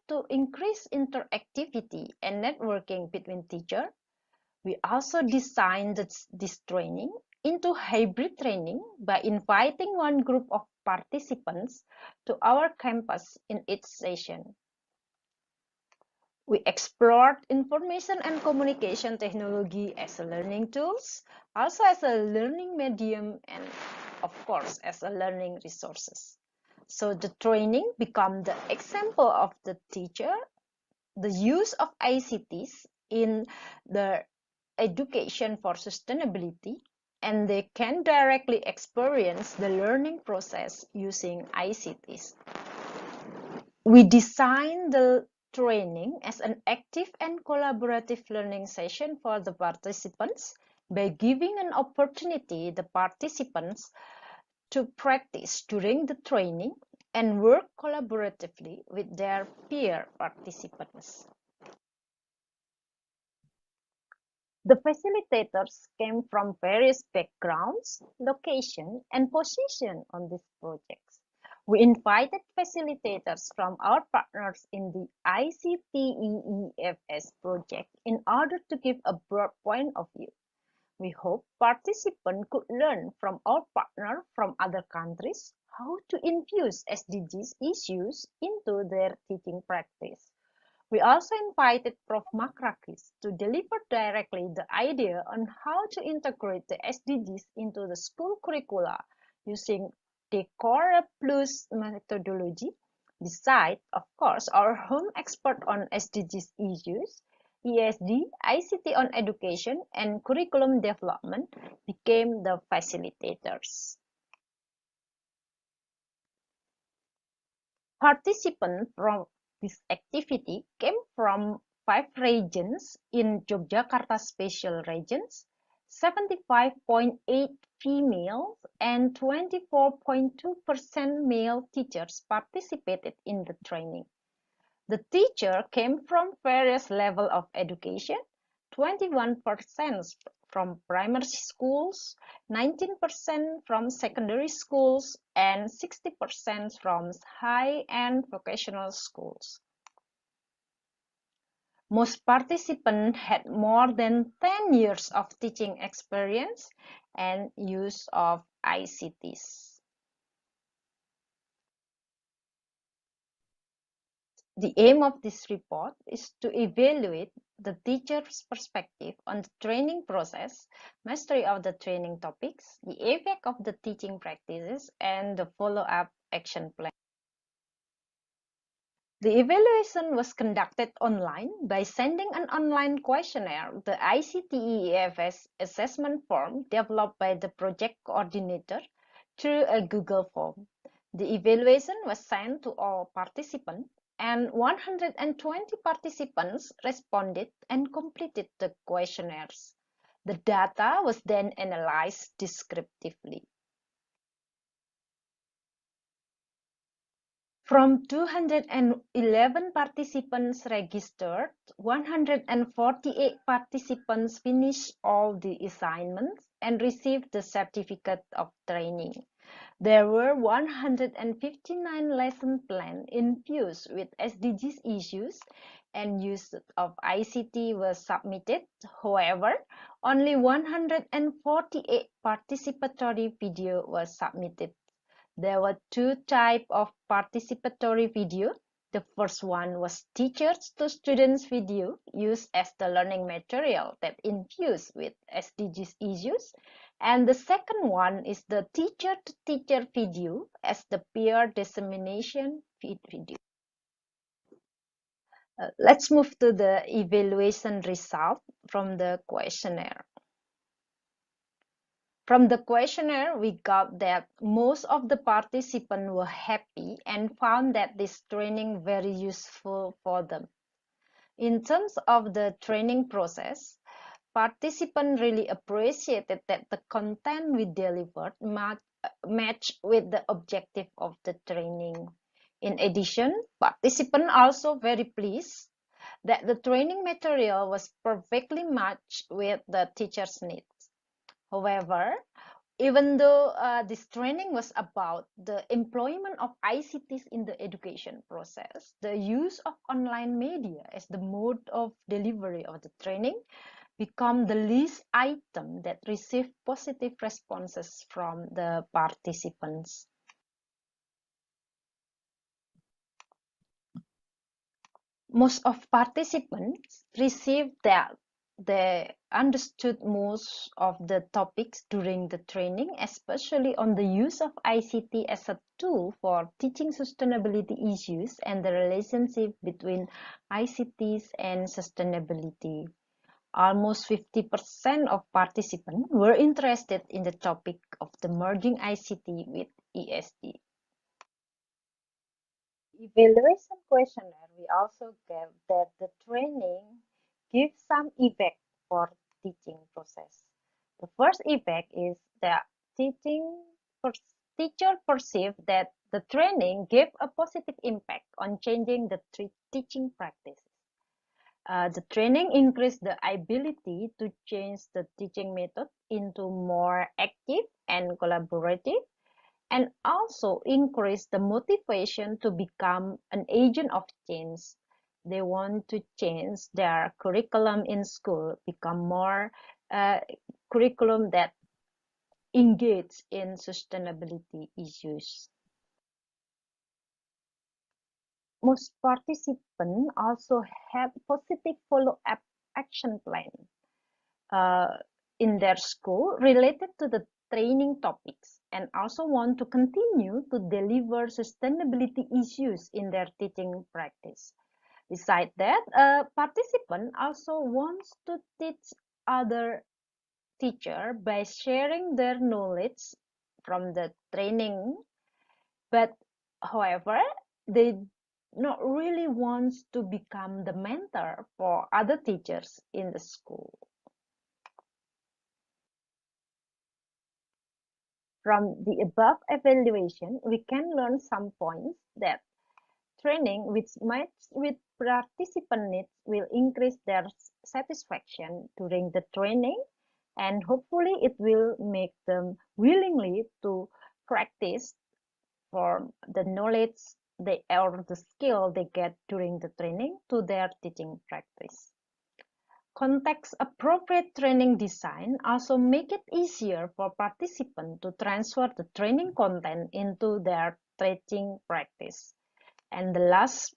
to increase interactivity and networking between teachers. We also designed this training into hybrid training by inviting one group of participants to our campus in each session. We explored information and communication technology as a learning tools, also as a learning medium, and of course as a learning resources. So the training became the example of the teacher, the use of ICTs in the education for sustainability, and they can directly experience the learning process using ICTs. We designed the training as an active and collaborative learning session for the participants by giving an opportunity the participants to practice during the training and work collaboratively with their peer participants. The facilitators came from various backgrounds, location, and position on these projects. We invited facilitators from our partners in the ICT-EFS project in order to give a broad point of view. We hope participants could learn from our partners from other countries how to infuse SDGs issues into their teaching practice. We also invited Prof. Makrakis to deliver directly the idea on how to integrate the SDGs into the school curricula using Decora Plus methodology. Besides, of course, our home expert on SDGs issues, ESD, ICT on education, and curriculum development became the facilitators. Participants from this activity came from 5 regions in Yogyakarta Special Regions, 75.8 females and 24.2% male teachers participated in the training. The teacher came from various levels of education, 21% from primary schools, 19% from secondary schools, and 60% from high-end vocational schools. Most participants had more than 10 years of teaching experience and use of ICTs. The aim of this report is to evaluate the teacher's perspective on the training process, mastery of the training topics, the effect of the teaching practices, and the follow-up action plan. The evaluation was conducted online by sending an online questionnaire, the ICT-EFS assessment form developed by the project coordinator, through a Google form. The evaluation was sent to all participants, and 120 participants responded and completed the questionnaires. The data was then analyzed descriptively. From 211 participants registered, 148 participants finished all the assignments and received the certificate of training. There were 159 lesson plans infused with SDGs issues, and use of ICT was submitted. However, only 148 participatory video was submitted. There were two types of participatory video. The first one was teachers to students video used as the learning material that infused with SDGs issues. And the second one is the teacher to teacher video as the peer dissemination video. Let's move to the evaluation result from the questionnaire. From the questionnaire, we got that most of the participants were happy and found that this training very useful for them. In terms of the training process, participants really appreciated that the content we delivered matched with the objective of the training. In addition, participants also very pleased that the training material was perfectly matched with the teacher's needs. However, even though this training was about the employment of ICTs in the education process, the use of online media as the mode of delivery of the training become the least item that received positive responses from the participants. Most of participants received that they understood most of the topics during the training, especially on the use of ICT as a tool for teaching sustainability issues and the relationship between ICTs and sustainability. Almost 50% of participants were interested in the topic of the merging ICT with ESG. Evaluation questionnaire, we also get that the training gives some effect for teaching process. The first effect is that teacher perceived that the training gave a positive impact on changing the teaching practices. The training increased the ability to change the teaching method into more active and collaborative, and also increase the motivation to become an agent of change. They want to change their curriculum in school, become more curriculum that engage in sustainability issues. Most participants also have positive follow-up action plan in their school related to the training topics, and also want to continue to deliver sustainability issues in their teaching practice. Besides that, a participant also wants to teach other teacher by sharing their knowledge from the training, but however, they not really wants to become the mentor for other teachers in the school. From the above evaluation, we can learn some points that training which matches with participant needs will increase their satisfaction during the training, and hopefully it will make them willingly to practice for the knowledge they or the skill they get during the training to their teaching practice. Context-appropriate training design also make it easier for participants to transfer the training content into their teaching practice. And the last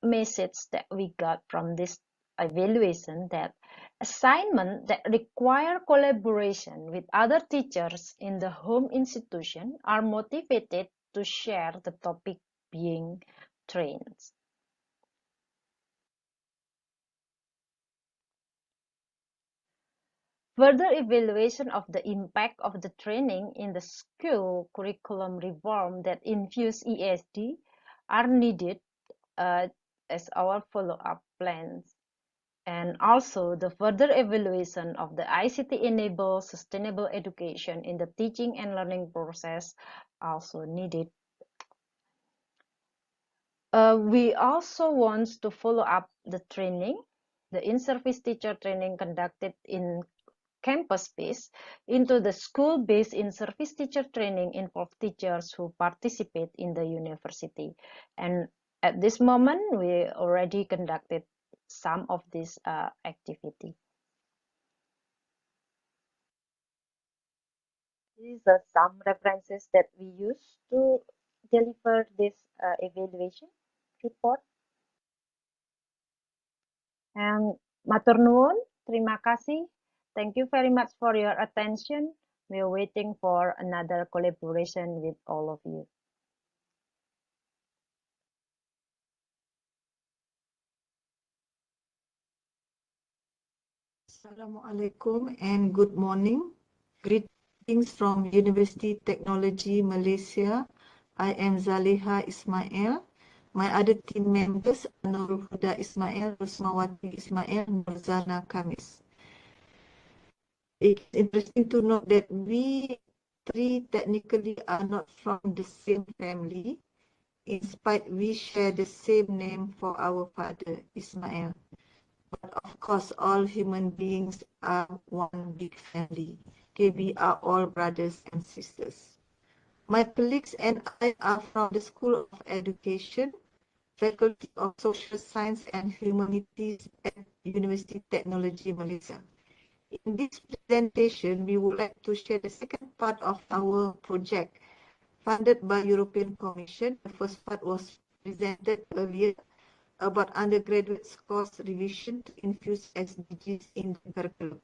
message that we got from this evaluation, that assignments that require collaboration with other teachers in the home institution are motivated to share the topic being trained. Further evaluation of the impact of the training in the school curriculum reform that infuse ESD are needed as our follow-up plans. And also the further evaluation of the ICT-enabled sustainable education in the teaching and learning process also needed. We also want to follow up the training, the in-service teacher training conducted in campus space into the school-based in-service teacher training involve teachers who participate in the university. And at this moment, we already conducted some of this activity. These are some references that we use to deliver this evaluation report. And matur nuwun, terima kasih. Thank you very much for your attention. We are waiting for another collaboration with all of you. Assalamualaikum and good morning. Greetings from University Technology Malaysia. I am Zaliha Ismail. My other team members are Nurul Huda Ismail, Rusmawati Ismail, and Nurzana Kamis. It's interesting to note that we three technically are not from the same family, in spite we share the same name for our father, Ismail. But of course, all human beings are one big family. Okay, we are all brothers and sisters. My colleagues and I are from the School of Education, Faculty of Social Science and Humanities at University Technology Malaysia. In this presentation, we would like to share the second part of our project funded by European Commission. The first part was presented earlier about undergraduate course revision to infuse SDGs in the curriculum.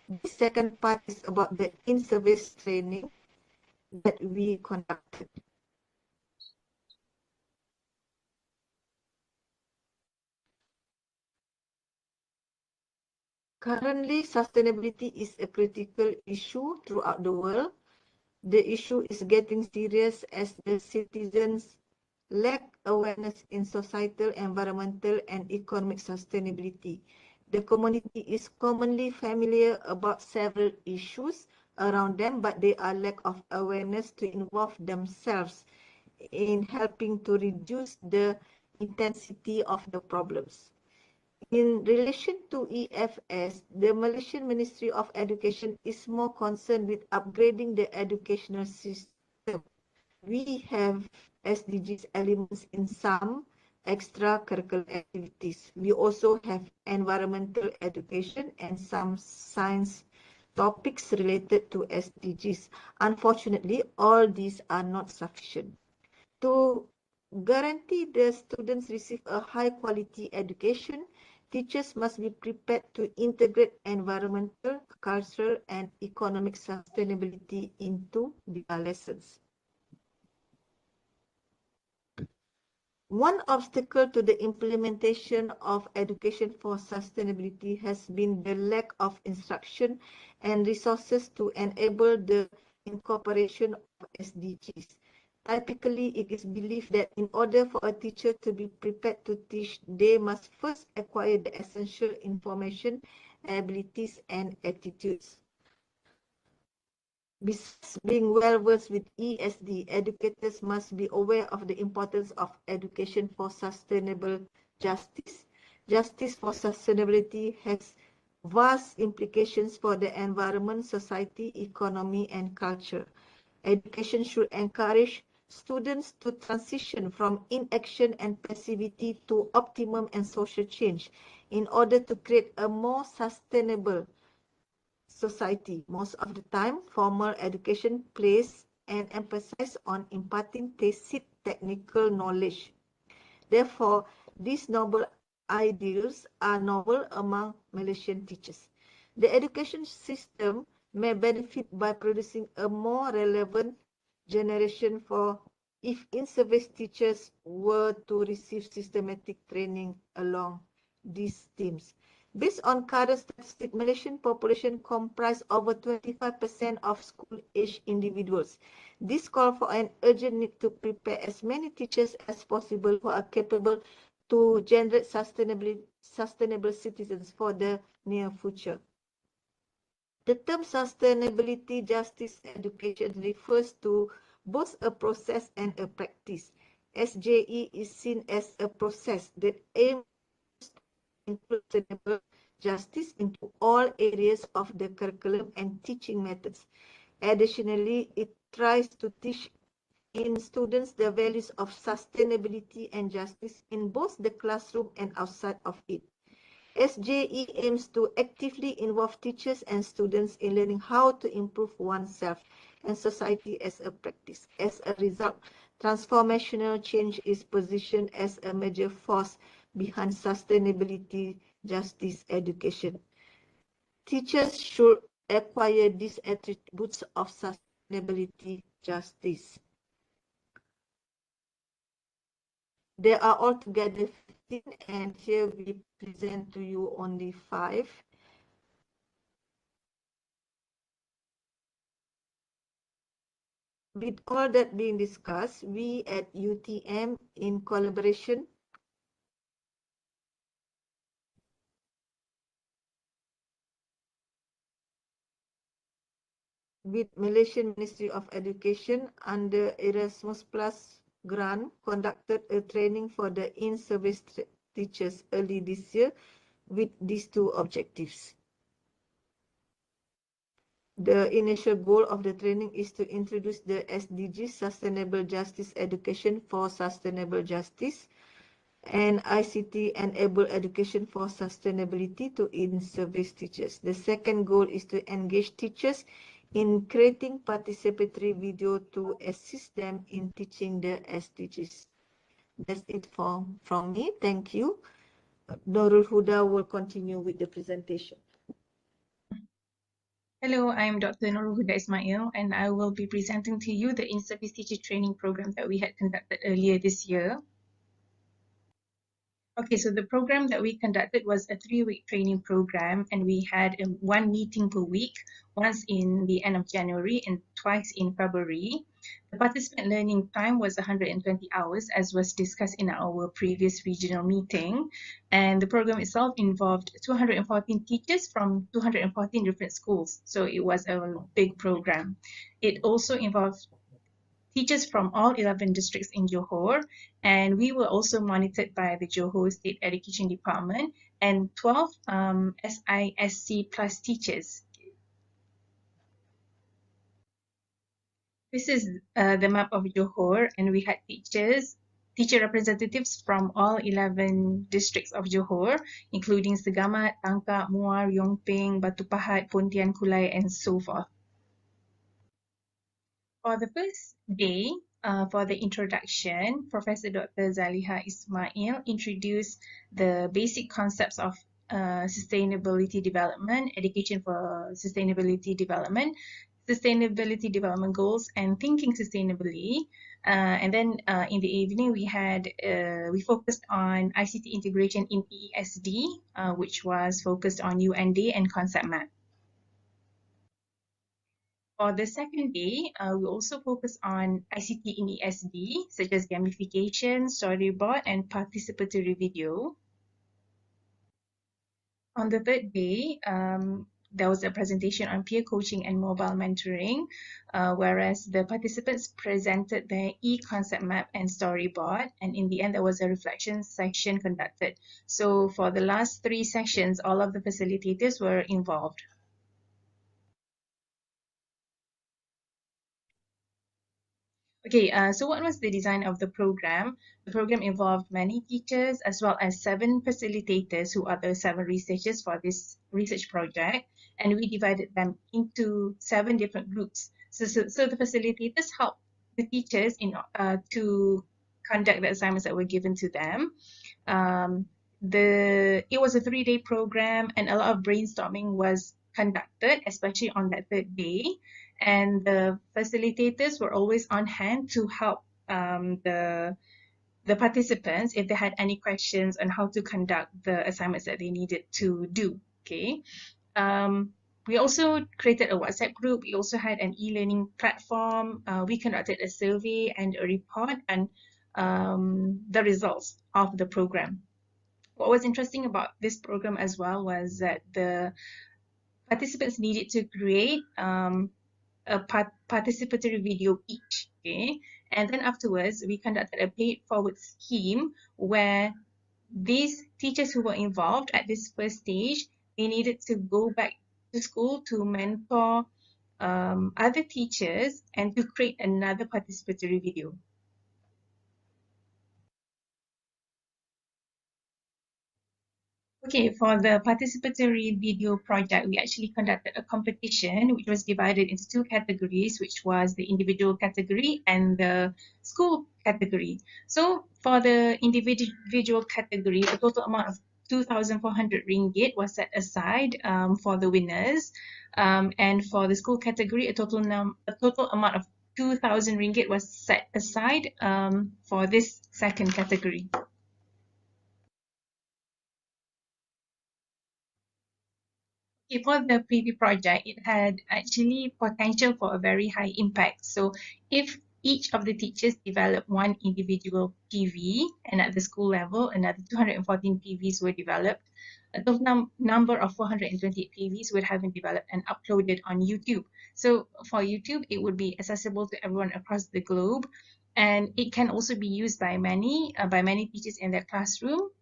The second part is about the in-service training that we conducted. Currently, sustainability is a critical issue throughout the world. The issue is getting serious as the citizens lack awareness in societal, environmental, and economic sustainability. The community is commonly familiar about several issues around them, but they are lack of awareness to involve themselves in helping to reduce the intensity of the problems. In relation to EFS, the Malaysian Ministry of Education is more concerned with upgrading the educational system. We have SDGs elements in some extracurricular activities. We also have environmental education and some science topics related to SDGs. Unfortunately, all these are not sufficient. To guarantee the students receive a high quality education, teachers must be prepared to integrate environmental, cultural, and economic sustainability into their lessons. One obstacle to the implementation of education for sustainability has been the lack of instruction and resources to enable the incorporation of SDGs. Typically, it is believed that in order for a teacher to be prepared to teach, they must first acquire the essential information, abilities, and attitudes. Besides being well versed with ESD, educators must be aware of the importance of education for sustainable justice. Justice for sustainability has vast implications for the environment, society, economy, and culture. Education should encourage students to transition from inaction and passivity to optimum and social change in order to create a more sustainable society. Most of the time, formal education places an emphasis on imparting tacit technical knowledge. Therefore, these noble ideals are novel among Malaysian teachers. The education system may benefit by producing a more relevant generation for if in-service teachers were to receive systematic training along these themes. Based on current statistics, Malaysian population comprise over 25% of school-age individuals. This calls for an urgent need to prepare as many teachers as possible who are capable to generate sustainable citizens for the near future. The term sustainability justice education refers to both a process and a practice. SJE is seen as a process that aims to include sustainable justice into all areas of the curriculum and teaching methods. Additionally, it tries to teach in students the values of sustainability and justice in both the classroom and outside of it. SJE aims to actively involve teachers and students in learning how to improve oneself and society as a practice. As a result, transformational change is positioned as a major force behind sustainability justice education. Teachers should acquire these attributes of sustainability justice. There are altogether 15, and here we present to you only 5. With all that being discussed, we at UTM, in collaboration with Malaysian Ministry of Education under Erasmus Plus grant, conducted a training for the in-service teachers early this year with these 2 objectives. The initial goal of the training is to introduce the SDG, Sustainable Justice Education for Sustainable Justice, and ICT-enabled education for sustainability to in-service teachers. The second goal is to engage teachers in creating participatory video to assist them in teaching the SDGs. That's it from me. Thank you. Nurul Huda will continue with the presentation. Hello, I'm Dr. Nurul Huda Ismail, and I will be presenting to you the in-service teacher training program that we had conducted earlier this year. Okay, so the program that we conducted was a 3-week training program, and we had 1 meeting per week, once in the end of January and twice in February. The participant learning time was 120 hours, as was discussed in our previous regional meeting. And the program itself involved 214 teachers from 214 different schools. So it was a big program. It also involved teachers from all 11 districts in Johor, and we were also monitored by the Johor State Education Department and 12 SISC plus teachers. This is the map of Johor, and we had teacher representatives from all 11 districts of Johor, including Segamat, Tangkak, Muar, Yong Ping, Batu Pahat, Pontian Kulai, and so forth. For the first day, for the introduction, Professor Dr. Zaliha Ismail introduced the basic concepts of sustainability development, education for sustainability development goals, and thinking sustainably. And then in the evening, we focused on ICT integration in ESD, which was focused on UN Day and concept map. For the second day, we also focus on ICT in ESD, such as gamification, storyboard, and participatory video. On the third day, there was a presentation on peer coaching and mobile mentoring, whereas the participants presented their e-concept map and storyboard, and in the end, there was a reflection section conducted. So for the last 3 sessions, all of the facilitators were involved. Okay, so what was the design of the program? The program involved many teachers as well as 7 facilitators who are the 7 researchers for this research project, and we divided them into 7 different groups. So the facilitators helped the teachers to conduct the assignments that were given to them. It was a 3-day program, and a lot of brainstorming was conducted, especially on that 3rd day. And the facilitators were always on hand to help the the participants if they had any questions on how to conduct the assignments that they needed to do. Okay. We also created a WhatsApp group. We also had an e-learning platform. We conducted a survey and a report on the results of the program. What was interesting about this program as well was that the participants needed to create a participatory video each, okay? And then afterwards, we conducted a paid forward scheme where these teachers who were involved at this first stage, they needed to go back to school to mentor other teachers and to create another participatory video. Okay, for the participatory video project, we actually conducted a competition which was divided into two categories, which was the individual category and the school category. So for the individual category, a total amount of 2,400 ringgit was set aside for the winners. And for the school category, a total amount of 2,000 ringgit was set aside for this second category. For the PV project, it had actually potential for a very high impact. So if each of the teachers developed one individual PV, and at the school level, another 214 PVs were developed, a total number of 428 PVs would have been developed and uploaded on YouTube. So for YouTube, it would be accessible to everyone across the globe, and it can also be used by many teachers in their classroom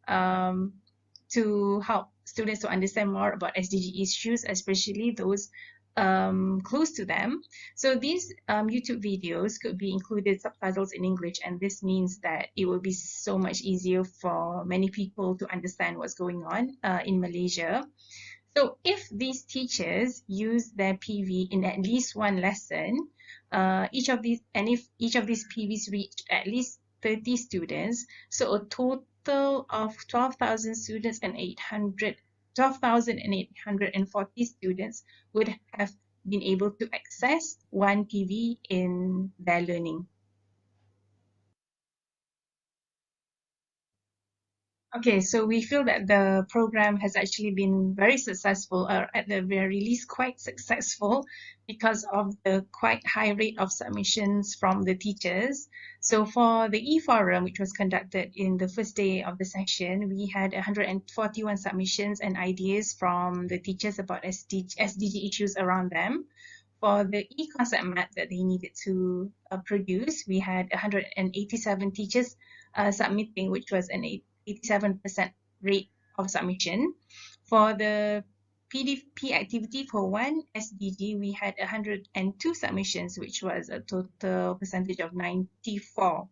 to help students to understand more about SDG issues, especially those close to them. So these YouTube videos could be included subtitles in English, and this means that it will be so much easier for many people to understand what's going on in Malaysia. So if these teachers use their PV in at least one lesson, if each of these PVs reach at least 30 students, so a total of 12,840 students would have been able to access one PV in their learning. Okay, so we feel that the program has actually been very successful, or at the very least quite successful, because of the quite high rate of submissions from the teachers. So for the e-forum, which was conducted in the first day of the session, we had 141 submissions and ideas from the teachers about SDG issues around them. For the e-concept map that they needed to produce, we had 187 teachers submitting, which was an 87% rate of submission. For the PDP activity for one SDG, we had 102 submissions, which was a total percentage of 94.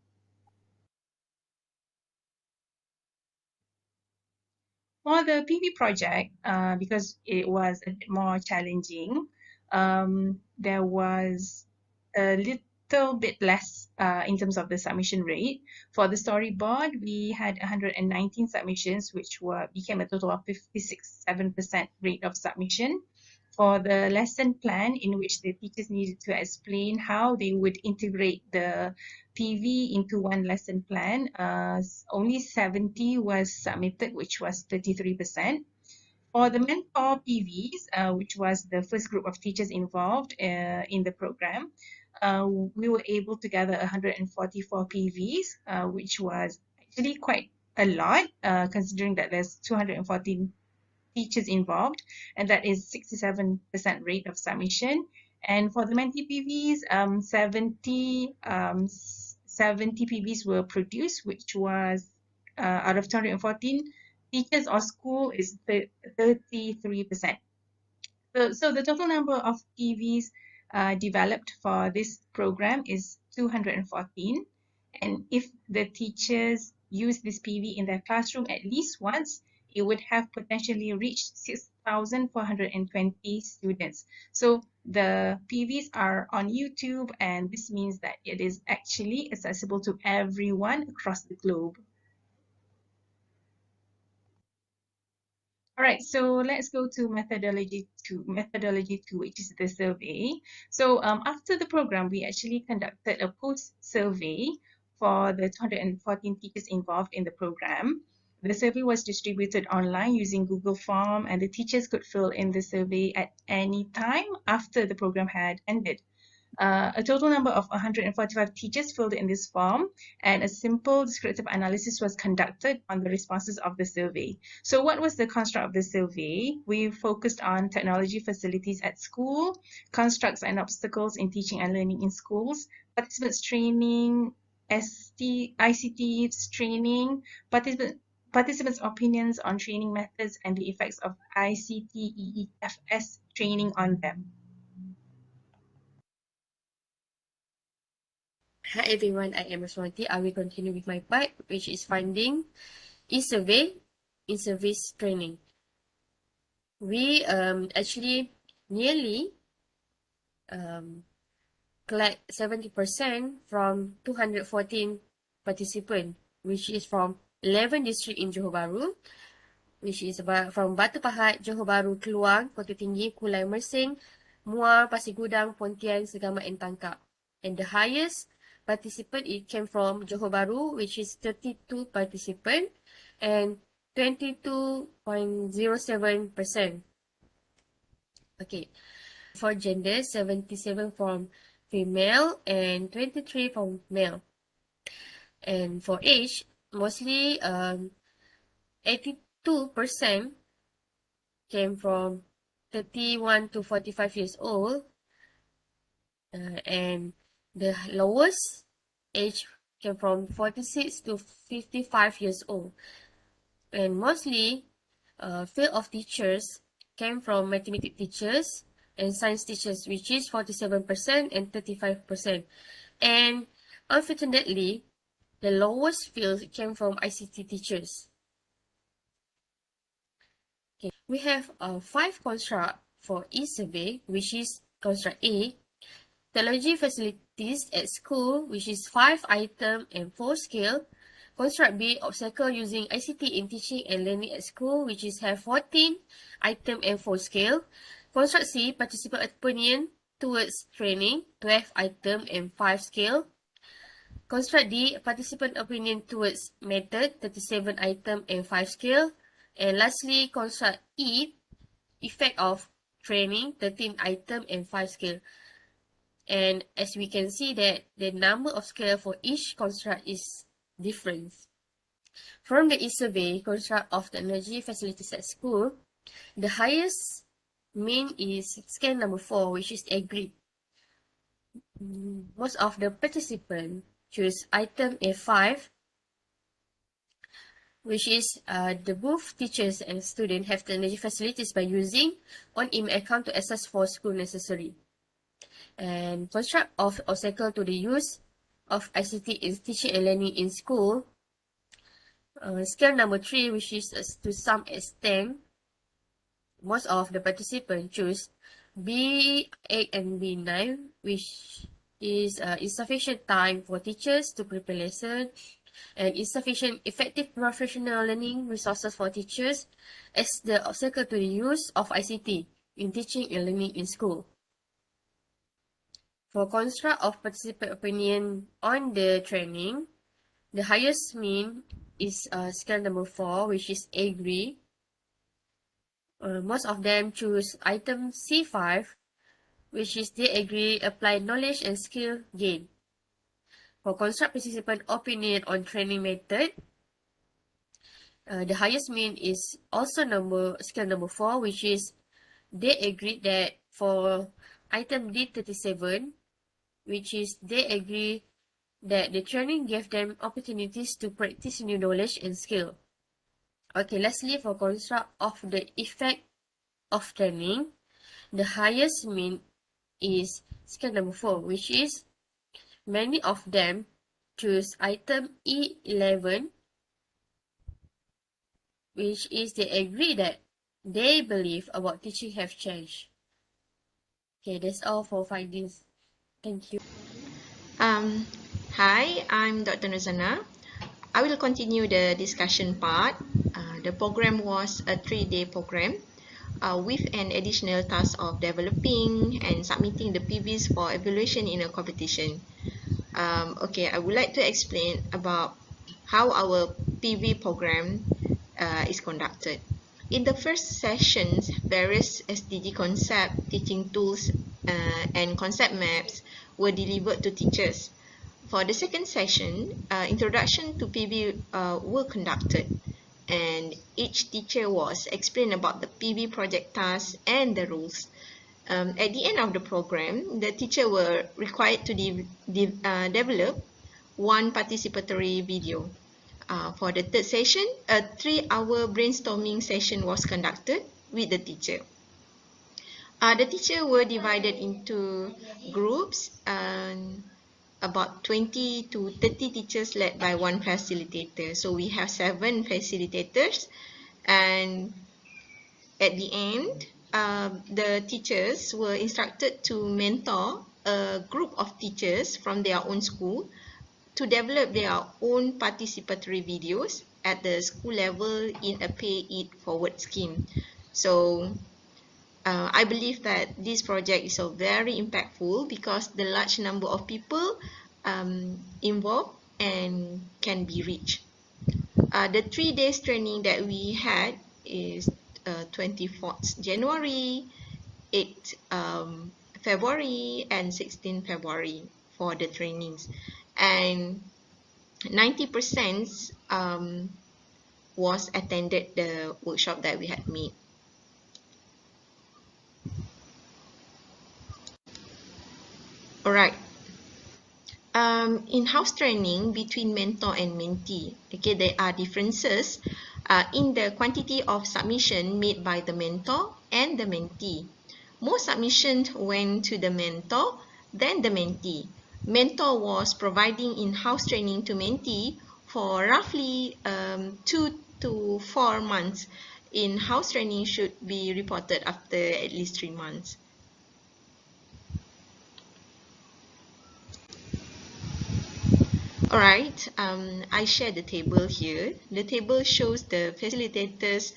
For the PV project, because it was a bit more challenging, there was a little bit less in terms of the submission rate. For the storyboard, we had 119 submissions, which became a total of 56.7% rate of submission. For the lesson plan, in which the teachers needed to explain how they would integrate the PV into one lesson plan, only 70 was submitted, which was 33%. For the mentor PVs, which was the first group of teachers involved in the program, we were able to gather 144 PVs, which was actually quite a lot, considering that there's 214 teachers involved, and that is 67% rate of submission. And for the mentee PVs, 70 PVs were produced, which was out of 214 teachers or school is 33%. So the total number of PVs developed for this program is 214. And if the teachers use this PV in their classroom at least once, it would have potentially reached 6,420 students. So the PVs are on YouTube, and this means that it is actually accessible to everyone across the globe. All right, so let's go to methodology two, which is the survey. So after the program, we actually conducted a post-survey for the 214 teachers involved in the program. The survey was distributed online using Google Form, and the teachers could fill in the survey at any time after the program had ended. A total number of 145 teachers filled in this form, and a simple descriptive analysis was conducted on the responses of the survey. So what was the construct of the survey? We focused on technology facilities at school, constructs and obstacles in teaching and learning in schools, participants training, ICT training, participants' opinions on training methods, and the effects of ICT EEFS training on them. Hi everyone, I am Roswanti. I will continue with my part, which is finding e-survey in service training. We actually nearly collect 70% from 214 participants, which is from 11 district in Johor Bahru, which is from Batu Pahat, Johor Bahru, Keluang, Kota Tinggi, Kulai Mersing, Muar, Pasir Gudang, Pontian, Segamat and Tangkap. And the highest participant, it came from Johor Bahru, which is 32 participants and 22.07%. Okay, for gender, 77 from female and 23 from male. And for age, mostly 82% came from 31 to 45 years old, and the lowest age came from 46 to 55 years old. And mostly field of teachers came from mathematics teachers and science teachers, which is 47% and 35%. And unfortunately, the lowest field came from ICT teachers. Okay, we have 5 constructs for e-survey, which is construct A, technology facilities at school, which is 5 item and 4 scale. Construct B, obstacle using ICT in teaching and learning at school, which is have 14 item and 4 scale. Construct C, participant opinion towards training, 12 item and 5 scale. Construct D, participant opinion towards method, 37 item and 5 scale. And lastly, construct E, effect of training, 13 item and 5 scale. And as we can see that the number of scale for each construct is different. From the e-survey construct of technology facilities at school, the highest mean is scale number 4, which is agreed. Most of the participants choose item A5, which is the both teachers and students have technology facilities by using on email account to access for school necessary. And construct of obstacle to the use of ICT in teaching and learning in school. Scale number 3, which is to some extent, most of the participants choose B8 and B9, which is insufficient time for teachers to prepare lesson and insufficient effective professional learning resources for teachers as the obstacle to the use of ICT in teaching and learning in school. For construct of participant opinion on the training, the highest mean is scale number 4, which is agree. Most of them choose item C5, which is they agree apply knowledge and skill gain. For construct participant opinion on training method, the highest mean is also scale number 4, which is they agree that for item D37, which is they agree that the training gave them opportunities to practice new knowledge and skill. Okay, lastly, for construct of the effect of training, the highest mean is scale number 4, which is many of them choose item E11, which is they agree that they believe about teaching have changed. Okay, that's all for findings. Thank you. Hi, I'm Dr. Nuzana. I will continue the discussion part. The program was a 3-day program with an additional task of developing and submitting the PVs for evaluation in a competition. Okay, I would like to explain about how our PV program is conducted. In the first sessions, various SDG concept, teaching tools, and concept maps were delivered to teachers. For the second session, introduction to PV were conducted, and each teacher was explained about the PV project tasks and the rules. At the end of the program, the teacher were required to develop one participatory video. For the third session, a 3-hour brainstorming session was conducted with the teacher. The teacher were divided into groups, and about 20 to 30 teachers led by one facilitator. So we have 7 facilitators, and at the end, the teachers were instructed to mentor a group of teachers from their own school to develop their own participatory videos at the school level in a pay it forward scheme. So I believe that this project is so very impactful because the large number of people involved and can be reached. The 3 days training that we had is 24th January, 8 February, and 16 February for the trainings. And 90% was attended the workshop that we had made. Alright. In-house training between mentor and mentee. Okay, there are differences in the quantity of submission made by the mentor and the mentee. More submissions went to the mentor than the mentee. Mentor was providing in-house training to mentee for roughly 2 to 4 months. In-house training should be reported after at least 3 months. Alright, I share the table here. The table shows the facilitators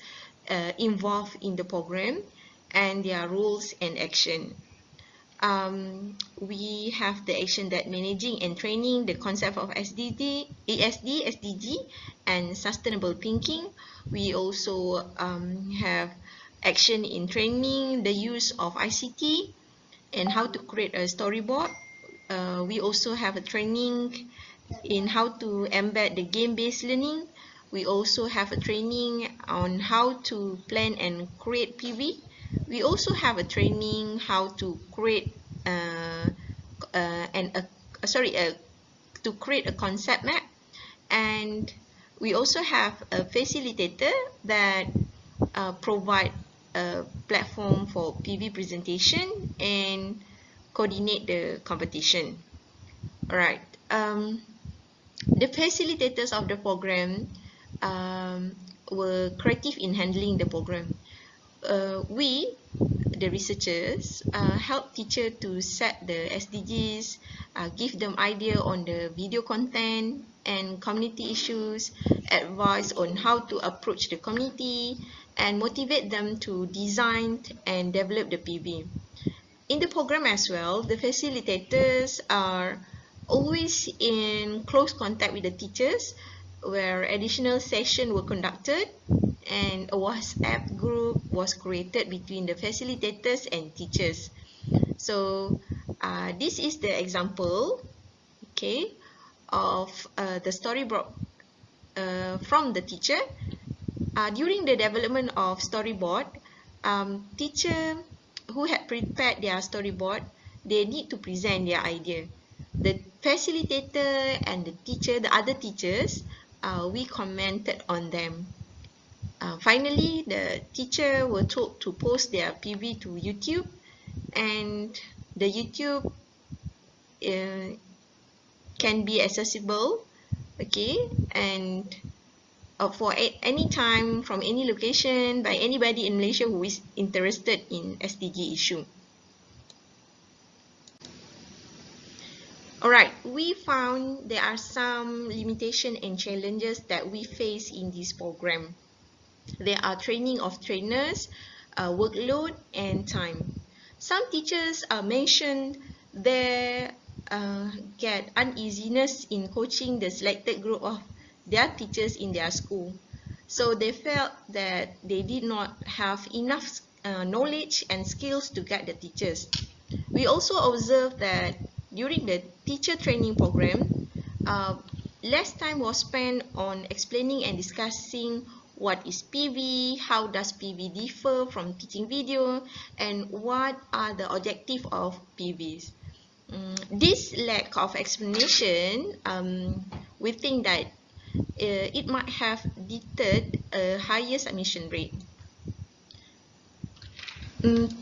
involved in the program and their roles and action. We have the action that managing and training the concept of ESD, SDG, and sustainable thinking. We also have action in training the use of ICT and how to create a storyboard. We also have a training in how to embed the game-based learning. We also have a training on how to plan and create PV. We also have a training how to create to create a concept map, and we also have a facilitator that provide a platform for PV presentation and coordinate the competition. Alright. The facilitators of the program were creative in handling the program. We, the researchers, help teachers to set the SDGs, give them idea on the video content and community issues, advice on how to approach the community, and motivate them to design and develop the PV. In the program as well, the facilitators are always in close contact with the teachers, where additional sessions were conducted and a WhatsApp group was created between the facilitators and teachers. So this is the example, okay, of the storyboard from the teacher. During the development of storyboard, teacher who had prepared their storyboard, they need to present their idea. The facilitator and the teacher, the other teachers, we commented on them. Finally, the teacher were told to post their PV to YouTube, and the YouTube can be accessible, okay, and for any time, from any location, by anybody in Malaysia who is interested in SDG issue. Alright, we found there are some limitations and challenges that we face in this program. There are training of trainers, workload, and time. Some teachers mentioned there get uneasiness in coaching the selected group of their teachers in their school. So they felt that they did not have enough knowledge and skills to guide the teachers. We also observed that during the teacher training program, less time was spent on explaining and discussing what is PV, how does PV differ from teaching video, and what are the objectives of PVs. This lack of explanation, we think that it might have deterred a higher submission rate.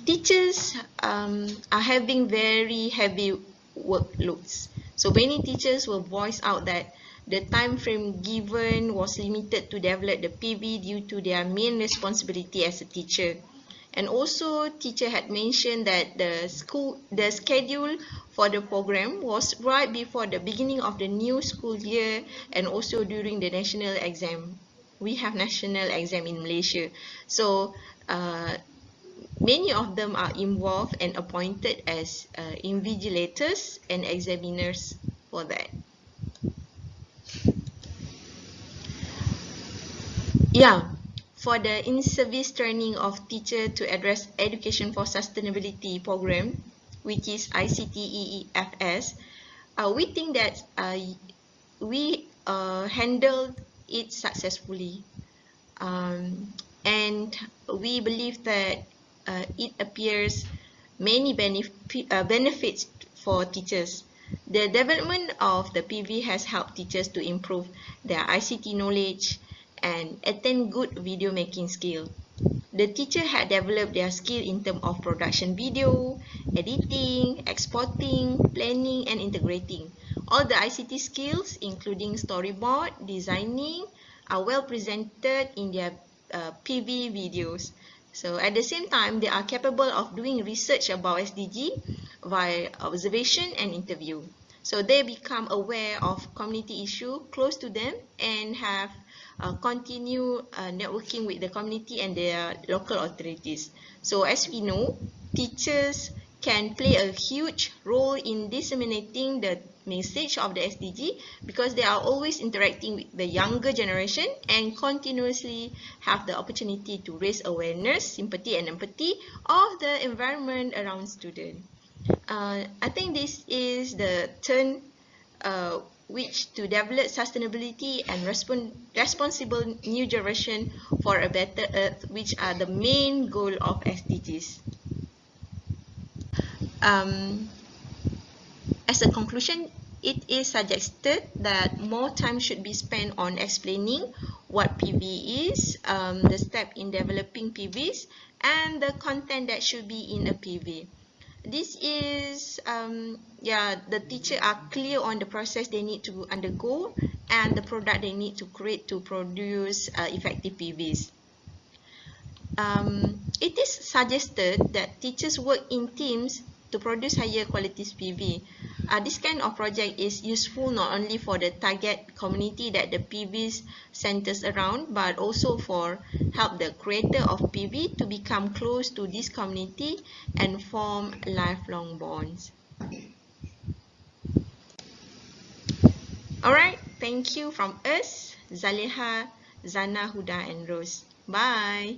Teachers are having very heavy workloads. So many teachers will voice out that the time frame given was limited to develop the PV due to their main responsibility as a teacher. And also, teacher had mentioned that the schedule for the program was right before the beginning of the new school year and also during the national exam. We have national exam in Malaysia. So, many of them are involved and appointed as invigilators and examiners for that. Yeah, for the in-service training of teacher to address education for sustainability program, which is ICTEFS, we think that we handled it successfully. And we believe that it appears many benefits for teachers. The development of the PV has helped teachers to improve their ICT knowledge and attain good video making skill. The teacher had developed their skill in terms of production video, editing, exporting, planning, and integrating. All the ICT skills, including storyboard, designing, are well presented in their PV videos. So at the same time, they are capable of doing research about SDG via observation and interview. So they become aware of community issue close to them and have continue networking with the community and their local authorities. So as we know, teachers can play a huge role in disseminating the message of the SDG because they are always interacting with the younger generation and continuously have the opportunity to raise awareness, sympathy and empathy of the environment around students. I think this is the turn which to develop sustainability and responsible new generation for a better earth, which are the main goal of SDGs. As a conclusion, it is suggested that more time should be spent on explaining what PV is, the step in developing PVs, and the content that should be in a PV. This is, the teacher are clear on the process they need to undergo and the product they need to create to produce effective PVs. It is suggested that teachers work in teams to produce higher quality PV. This kind of project is useful not only for the target community that the PVs centers around, but also for help the creator of PV to become close to this community and form lifelong bonds. Alright, thank you from us, Zaleha, Zana, Huda, and Rose. Bye.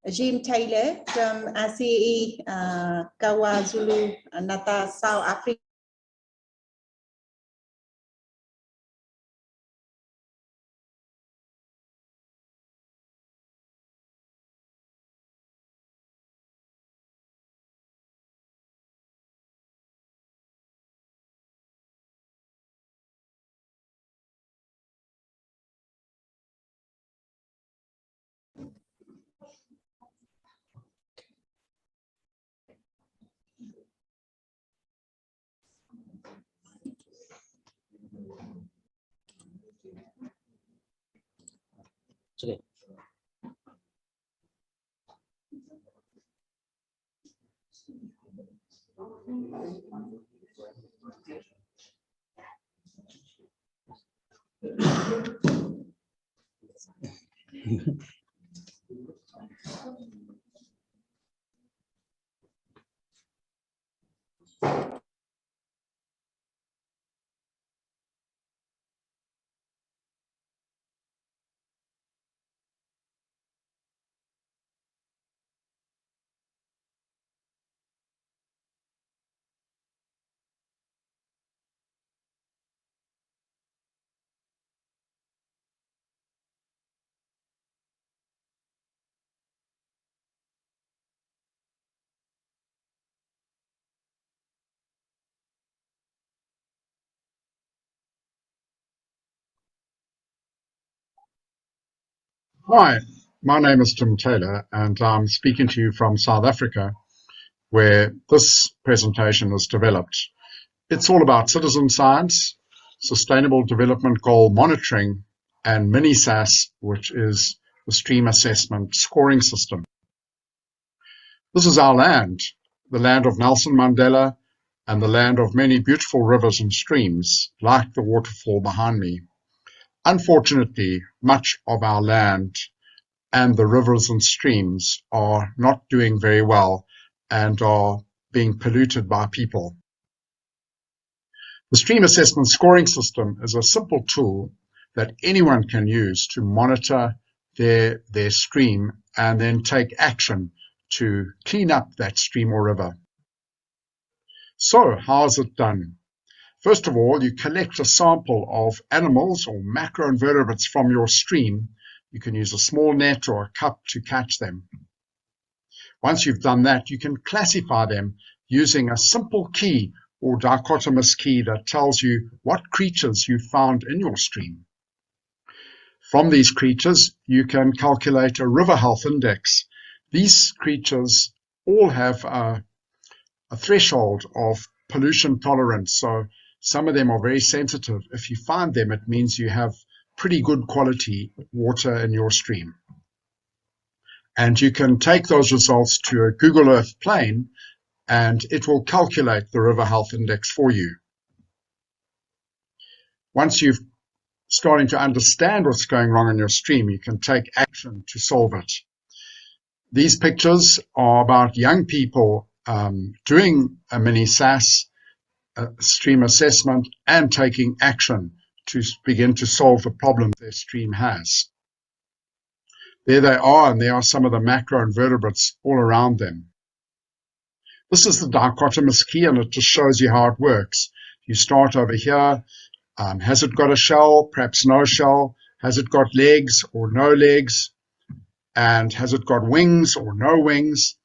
Jim Taylor from RCE KwaZulu Natal, South Africa. Okay. Hi, my name is Tim Taylor and I'm speaking to you from South Africa, where this presentation was developed. It's all about citizen science, sustainable development goal monitoring, and MiniSAS, which is the stream assessment scoring system. This is our land, the land of Nelson Mandela and the land of many beautiful rivers and streams, like the waterfall behind me. Unfortunately, much of our land and the rivers and streams are not doing very well and are being polluted by people. The stream assessment scoring system is a simple tool that anyone can use to monitor their stream and then take action to clean up that stream or river. So how is it done? First of all, you collect a sample of animals or macroinvertebrates from your stream. You can use a small net or a cup to catch them. Once you've done that, you can classify them using a simple key or dichotomous key that tells you what creatures you found in your stream. From these creatures, you can calculate a river health index. These creatures all have a threshold of pollution tolerance, so some of them are very sensitive. If you find them, it means you have pretty good quality water in your stream. And you can take those results to a Google Earth plane and it will calculate the river health index for you. Once you've starting to understand what's going wrong in your stream, you can take action to solve it. These pictures are about young people doing a MiniSAS stream assessment and taking action to begin to solve the problem their stream has. There they are, and there are some of the macroinvertebrates all around them. This is the dichotomous key, and it just shows you how it works. You start over here. Has it got a shell? Perhaps no shell. Has it got legs or no legs? And has it got wings or no wings?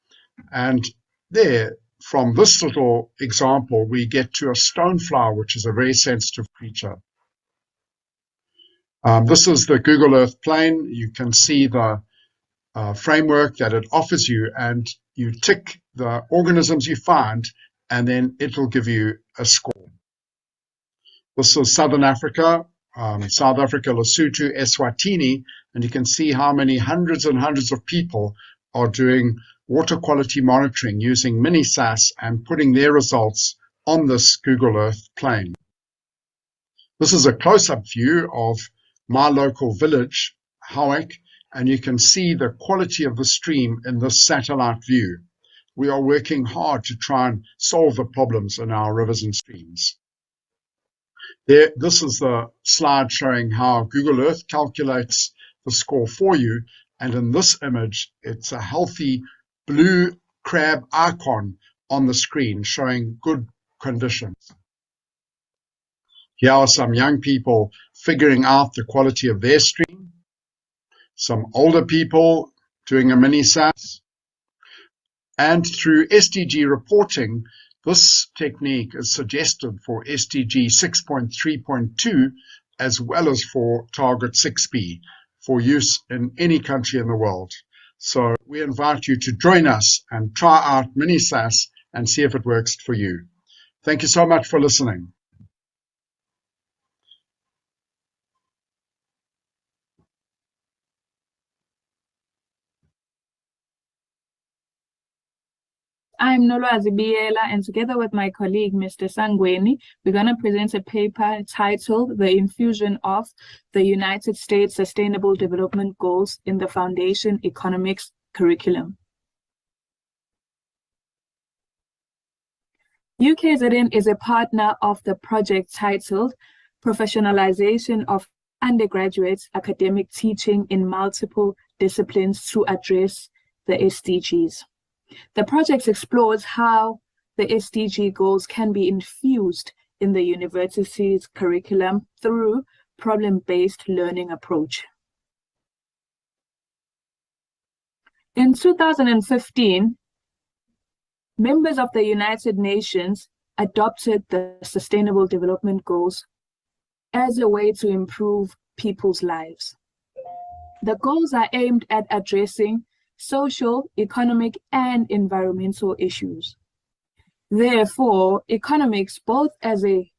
And there, from this little example, we get to a stoneflower, which is a very sensitive creature. This is the Google Earth plane. You can see the framework that it offers you, and you tick the organisms you find, and then it will give you a score. This is Southern Africa, South Africa, Lesotho, Eswatini, and you can see how many hundreds and hundreds of people are doing water quality monitoring using MiniSAS and putting their results on this Google Earth plane. This is a close-up view of my local village, Howick, and you can see the quality of the stream in this satellite view. We are working hard to try and solve the problems in our rivers and streams. This is the slide showing how Google Earth calculates the score for you, And in this image, it's a healthy blue crab icon on the screen showing good conditions. Here are some young people figuring out the quality of their stream, some older people doing a mini SAS, and through SDG reporting, this technique is suggested for SDG 6.3.2 as well as for Target 6B for use in any country in the world. So we invite you to join us and try out mini SAS and see if it works for you. Thank you so much for listening. I'm Nolo Azibiela, and together with my colleague, Mr. Sangweni, we're going to present a paper titled The Infusion of the United States Sustainable Development Goals in the Foundation Economics Curriculum. UKZN is a partner of the project titled Professionalization of Undergraduate Academic Teaching in Multiple Disciplines to Address the SDGs. The project explores how the SDG goals can be infused in the university's curriculum through problem-based learning approach. In 2015, members of the United Nations adopted the Sustainable Development Goals as a way to improve people's lives. The goals are aimed at addressing social, economic, and environmental issues. Therefore, economics, both as a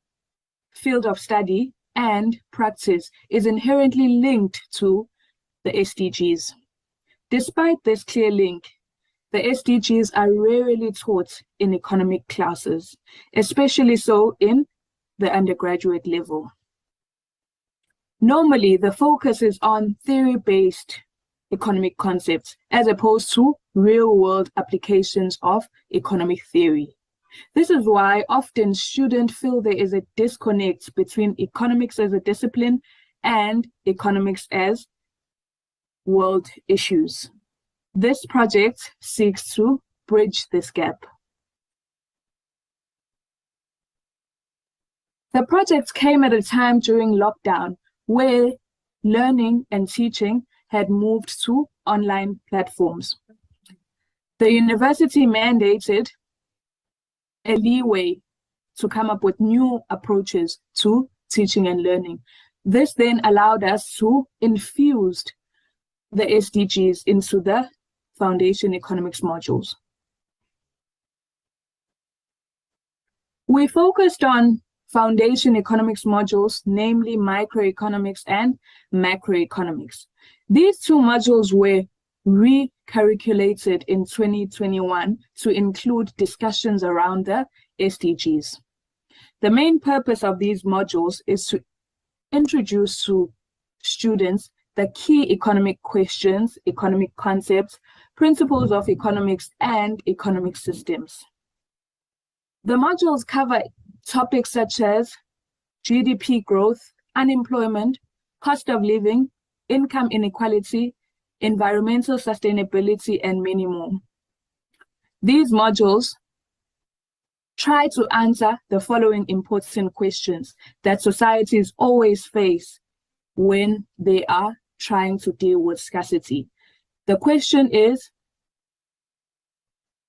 field of study and practice, is inherently linked to the SDGs. Despite this clear link, the SDGs are rarely taught in economic classes, especially so in the undergraduate level. Normally, the focus is on theory-based economic concepts as opposed to real-world applications of economic theory. This is why often students feel there is a disconnect between economics as a discipline and economics as world issues. This project seeks to bridge this gap. The project came at a time during lockdown where learning and teaching had moved to online platforms. The university mandated a leeway to come up with new approaches to teaching and learning. This then allowed us to infuse the SDGs into the Foundation Economics modules. We focused on Foundation Economics modules, namely microeconomics and macroeconomics. These two modules were recurriculated in 2021 to include discussions around the SDGs. The main purpose of these modules is to introduce to students the key economic questions, economic concepts, principles of economics, and economic systems. The modules cover topics such as GDP growth, unemployment, cost of living, income inequality, environmental sustainability, and many more. These modules try to answer the following important questions that societies always face when they are trying to deal with scarcity. The question is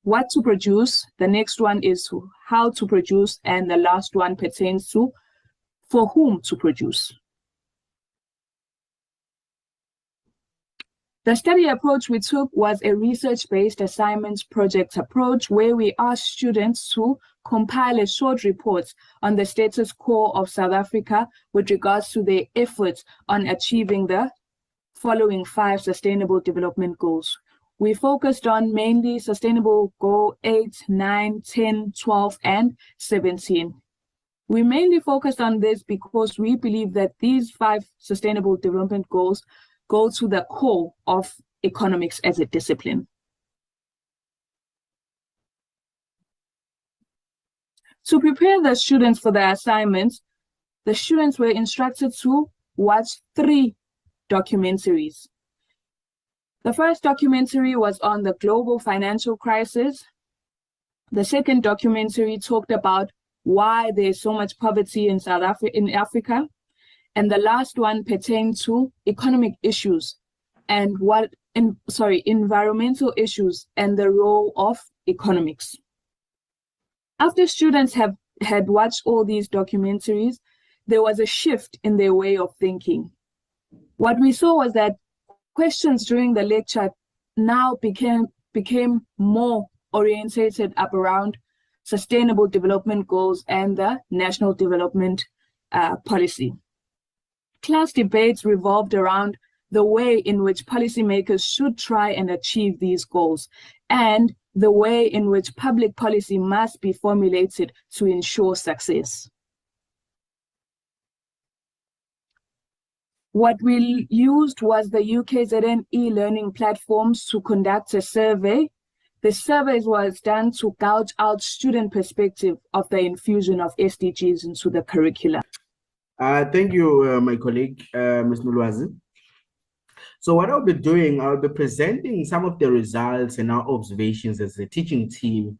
what to produce, the next one is how to produce, and the last one pertains to for whom to produce. The study approach we took was a research-based assignments project approach where we asked students to compile a short report on the status quo of South Africa with regards to their efforts on achieving the following 5 Sustainable Development Goals. We focused on mainly Sustainable Goal 8, 9, 10, 12, and 17. We mainly focused on this because we believe that these 5 Sustainable Development Goals go to the core of economics as a discipline. To prepare the students for the assignments, the students were instructed to watch 3 documentaries. The first documentary was on the global financial crisis. The second documentary talked about why there's so much poverty in Africa. And the last one pertained to economic issues and environmental issues and the role of economics. After students had watched all these documentaries, there was a shift in their way of thinking. What we saw was that questions during the lecture now became more orientated up around sustainable development goals and the national development policy. Class debates revolved around the way in which policymakers should try and achieve these goals and the way in which public policy must be formulated to ensure success. What we used was the UKZN e-learning platforms to conduct a survey. The survey was done to gauge out student perspective of the infusion of SDGs into the curriculum. Thank you, my colleague, Ms. Nolwazi. So what I'll be doing, I'll be presenting some of the results and our observations as a teaching team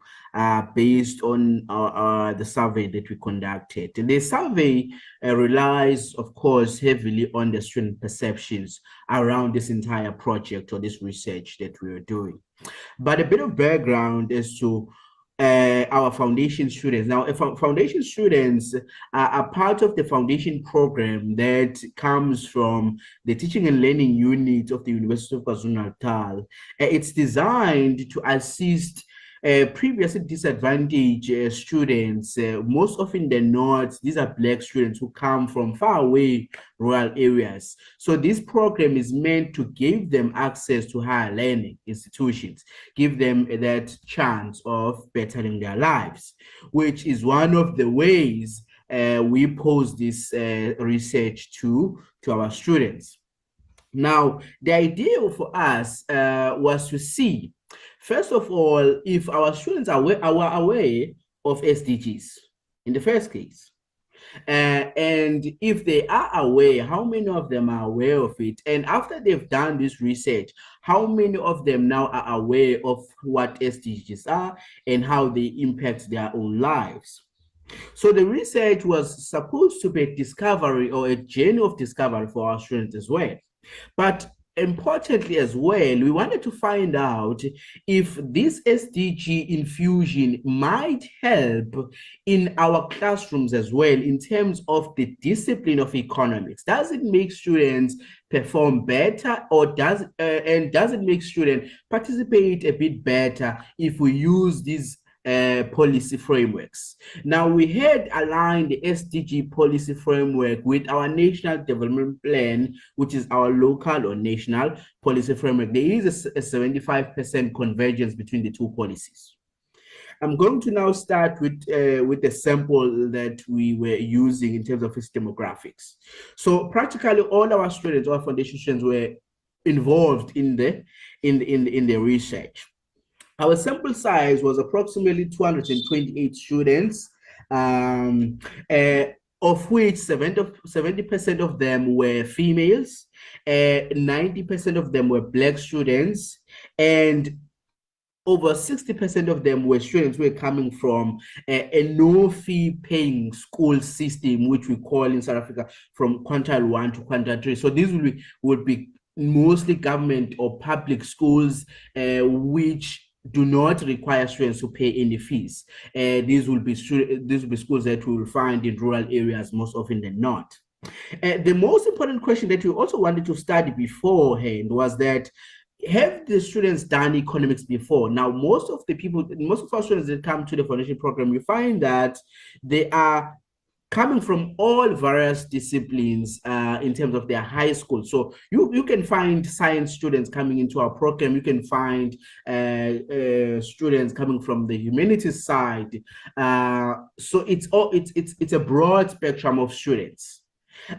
based on the survey that we conducted. The survey relies, of course, heavily on the student perceptions around this entire project or this research that we are doing. But a bit of background as to our foundation students. Now, foundation students are part of the foundation program that comes from the Teaching and Learning Unit of the University of KwaZulu-Natal. It's designed to assist previously disadvantaged students, most often than not, these are Black students who come from far away rural areas. So this program is meant to give them access to higher learning institutions, give them that chance of bettering their lives, which is one of the ways we pose this research to our students. Now, the idea for us was to see, first of all, if our students are aware of SDGs in the first case. And if they are aware, how many of them are aware of it? And after they've done this research, how many of them now are aware of what SDGs are and how they impact their own lives? So the research was supposed to be a discovery or a journey of discovery for our students as well. But importantly as well, we wanted to find out if this SDG infusion might help in our classrooms as well in terms of the discipline of economics. Does it make students perform better, or does it make students participate a bit better if we use these policy frameworks? Now, we had aligned the SDG policy framework with our National Development Plan, which is our local or national policy framework. There is a 75% convergence between the two policies. I'm going to now start with the sample that we were using in terms of its demographics. So practically all our students, our foundation students, were involved in the research. Our sample size was approximately 228 students, of which 70% of them were females, 90% of them were Black students, and over 60% of them were students who were coming from a no-fee paying school system, which we call in South Africa from quintile 1 to quintile 3. So these would be mostly government or public schools, which do not require students to pay any fees. These will be schools that we will find in rural areas most often than not. The most important question that we also wanted to study beforehand was that, have the students done economics before? Now, most of our students that come to the foundation program, we find that they are coming from all various disciplines in terms of their high school. So you can find science students coming into our program. You can find students coming from the humanities side. So it's a broad spectrum of students.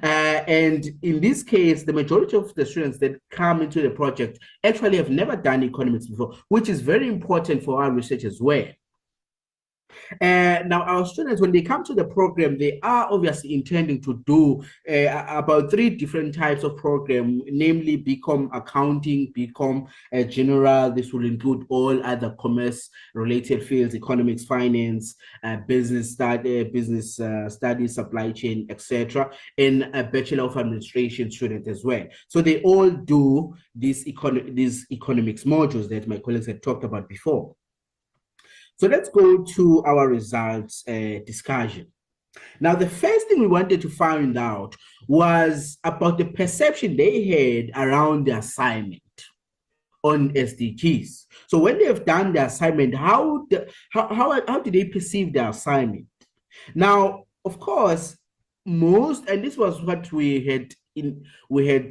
And in this case, the majority of the students that come into the project actually have never done economics before, which is very important for our research as well. Now, our students, when they come to the program, they are obviously intending to do about 3 different types of program, namely BCom Accounting, BCom General. This will include all other commerce-related fields, economics, finance, business studies, supply chain, etc., and a Bachelor of Administration student as well. So they all do these economics modules that my colleagues had talked about before. So let's go to our results discussion. Now, the first thing we wanted to find out was about the perception they had around the assignment on SDGs. So when they have done the assignment, how do they perceive the assignment? Now, of course, and this was what we had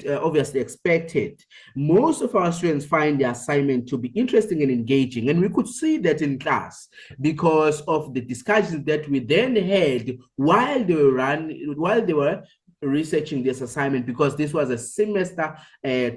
obviously expected, most of our students find the assignment to be interesting and engaging, and we could see that in class because of the discussions that we then had while they were researching this assignment, because this was a semester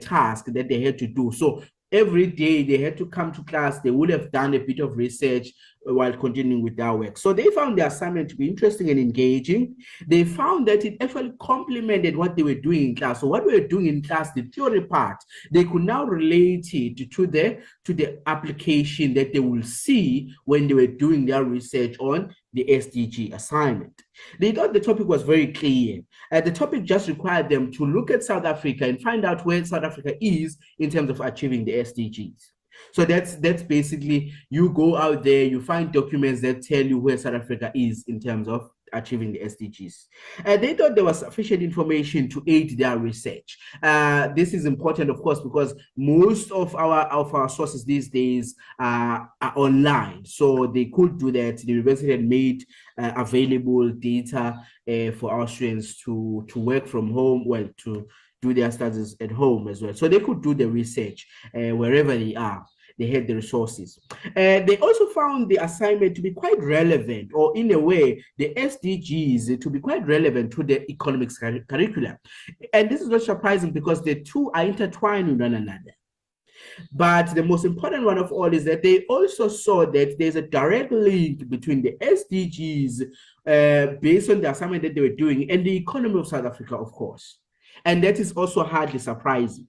task that they had to do. So every day they had to come to class, they would have done a bit of research while continuing with their work. So they found the assignment to be interesting and engaging. They found that it actually complemented what they were doing in class. So what we were doing in class, the theory part, they could now relate it to the application that they will see when they were doing their research on the SDG assignment. They thought the topic was very clear. The topic just required them to look at South Africa and find out where South Africa is in terms of achieving the SDGs. So that's basically, you go out there, you find documents that tell you where South Africa is in terms of achieving the SDGs. They thought there was sufficient information to aid their research. This is important, of course, because most of our sources these days are online, so they could do that. The university had made available data for our students to work from home, well, to do their studies at home as well. So they could do the research wherever they are. They had the resources. They also found the assignment to be quite relevant, or in a way, the SDGs to be quite relevant to the economics curriculum. And this is not surprising because the two are intertwined with one another. But the most important one of all is that they also saw that there's a direct link between the SDGs based on the assignment that they were doing and the economy of South Africa, of course. And that is also hardly surprising.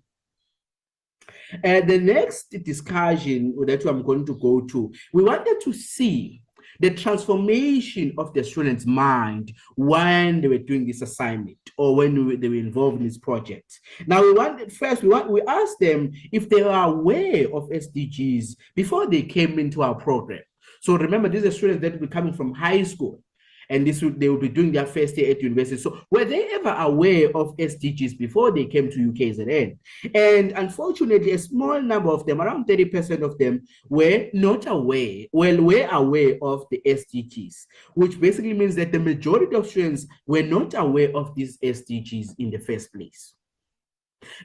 The next discussion that I'm going to go to, we wanted to see the transformation of the students' mind when they were doing this assignment or when they were involved in this project. Now, we asked them if they were aware of SDGs before they came into our program. So remember, these are students that will be coming from high school, and they will be doing their first year at university. So were they ever aware of SDGs before they came to UKZN? And unfortunately, a small number of them, around 30% of them, were not aware, were aware of the SDGs, which basically means that the majority of students were not aware of these SDGs in the first place.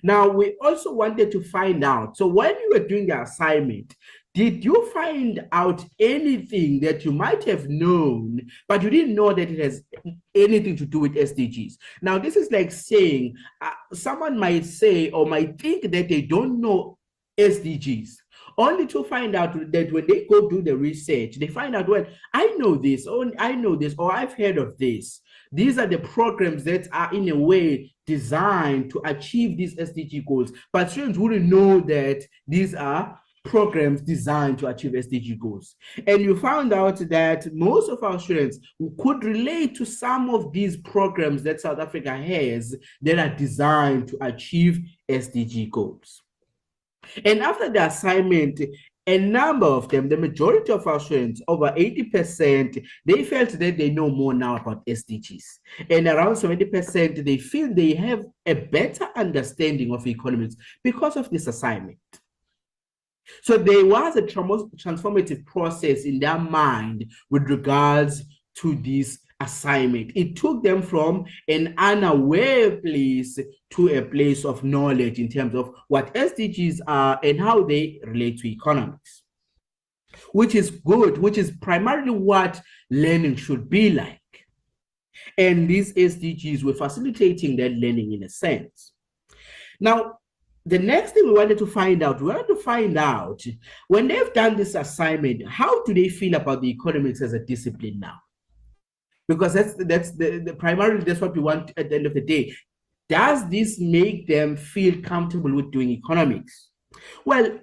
Now, we also wanted to find out, so when you were doing the assignment, did you find out anything that you might have known, but you didn't know that it has anything to do with SDGs? Now, this is like saying, someone might say or might think that they don't know SDGs, only to find out that when they go do the research, they find out, well, I know this, or I know this, or I've heard of this. These are the programs that are in a way designed to achieve these SDG goals, but students wouldn't know that these are programs designed to achieve SDG goals. And you found out that most of our students could relate to some of these programs that South Africa has that are designed to achieve SDG goals. And after the assignment, a number of them, the majority of our students, over 80%, they felt that they know more now about SDGs. And around 70%, they feel they have a better understanding of economics because of this assignment. So there was a transformative process in their mind with regards to this assignment. It took them from an unaware place to a place of knowledge in terms of what SDGs are and how they relate to economics, which is good, which is primarily what learning should be like. And these SDGs were facilitating that learning in a sense. Now, the next thing we wanted to find out, when they've done this assignment, how do they feel about the economics as a discipline now? Because that's the primarily that's what we want at the end of the day. Does this make them feel comfortable with doing economics? Well,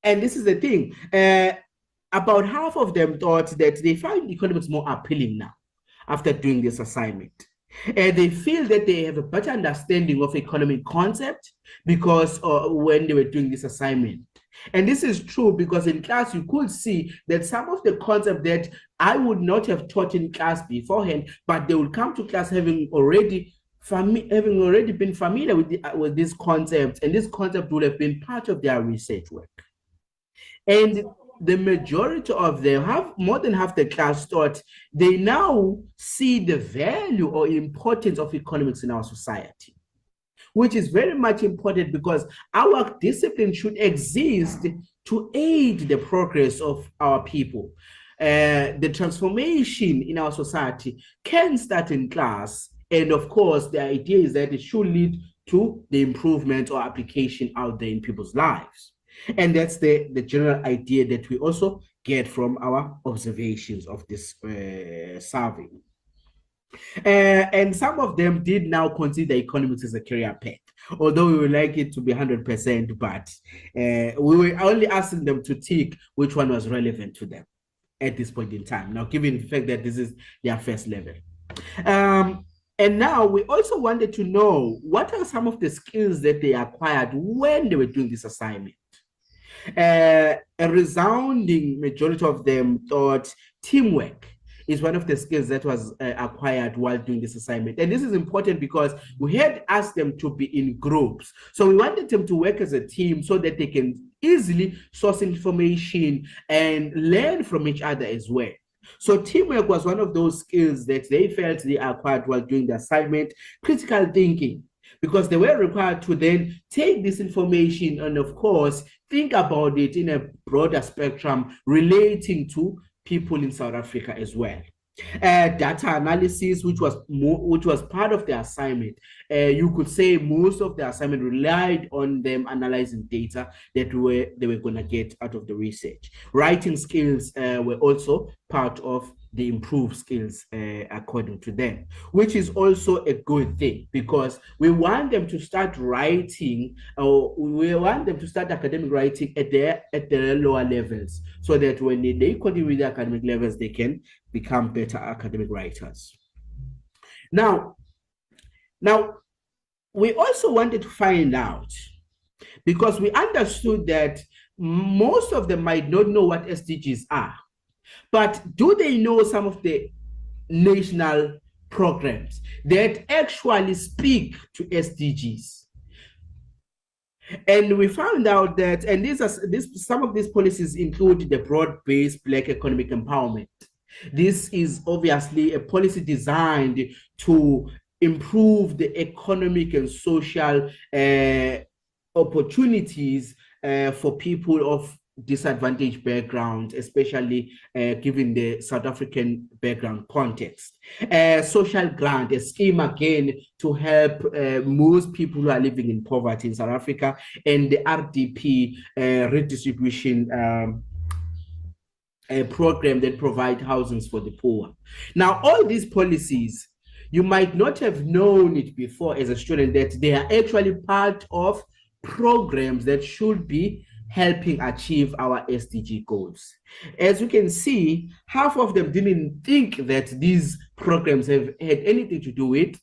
and this is the thing, about half of them thought that they find economics more appealing now after doing this assignment. They feel that they have a better understanding of economic concept because when they were doing this assignment. And this is true because in class you could see that some of the concepts that I would not have taught in class beforehand, but they would come to class having already been familiar with these concepts, and this concept would have been part of their research work. And the majority of them, more than half the class thought they now see the value or importance of economics in our society, which is very much important because our discipline should exist to aid the progress of our people. The transformation in our society can start in class. And of course, the idea is that it should lead to the improvement or application out there in people's lives. And that's the general idea that we also get from our observations of this survey. And some of them did now consider economics as a career path, although we would like it to be 100%, but we were only asking them to tick which one was relevant to them at this point in time. Now, given the fact that this is their first level. And now we also wanted to know what are some of the skills that they acquired when they were doing this assignment. A resounding majority of them thought teamwork is one of the skills that was acquired while doing this assignment. And this is important because we had asked them to be in groups. So we wanted them to work as a team so that they can easily source information and learn from each other as well. So teamwork was one of those skills that they felt they acquired while doing the assignment. Critical thinking, because they were required to then take this information and, of course, think about it in a broader spectrum relating to people in South Africa as well. Data analysis, which was part of the assignment. You could say most of the assignment relied on them analyzing data that they were going to get out of the research. Writing skills were also part of the improved skills according to them, which is also a good thing because we want them to start writing, or we want them to start academic writing at the lower levels, so that when they continue with the academic levels, they can become better academic writers. Now, we also wanted to find out, because we understood that most of them might not know what SDGs are. But do they know some of the national programs that actually speak to SDGs? And we found out that, and some of these policies include the broad-based Black economic empowerment. This is obviously a policy designed to improve the economic and social opportunities for people of disadvantaged backgrounds, especially given the South African background context. Social grant, a scheme again to help most people who are living in poverty in South Africa, and the RDP redistribution program that provide housings for the poor. Now, all these policies, you might not have known it before as a student that they are actually part of programs that should be helping achieve our SDG goals. As you can see, half of them didn't think that these programs have had anything to do with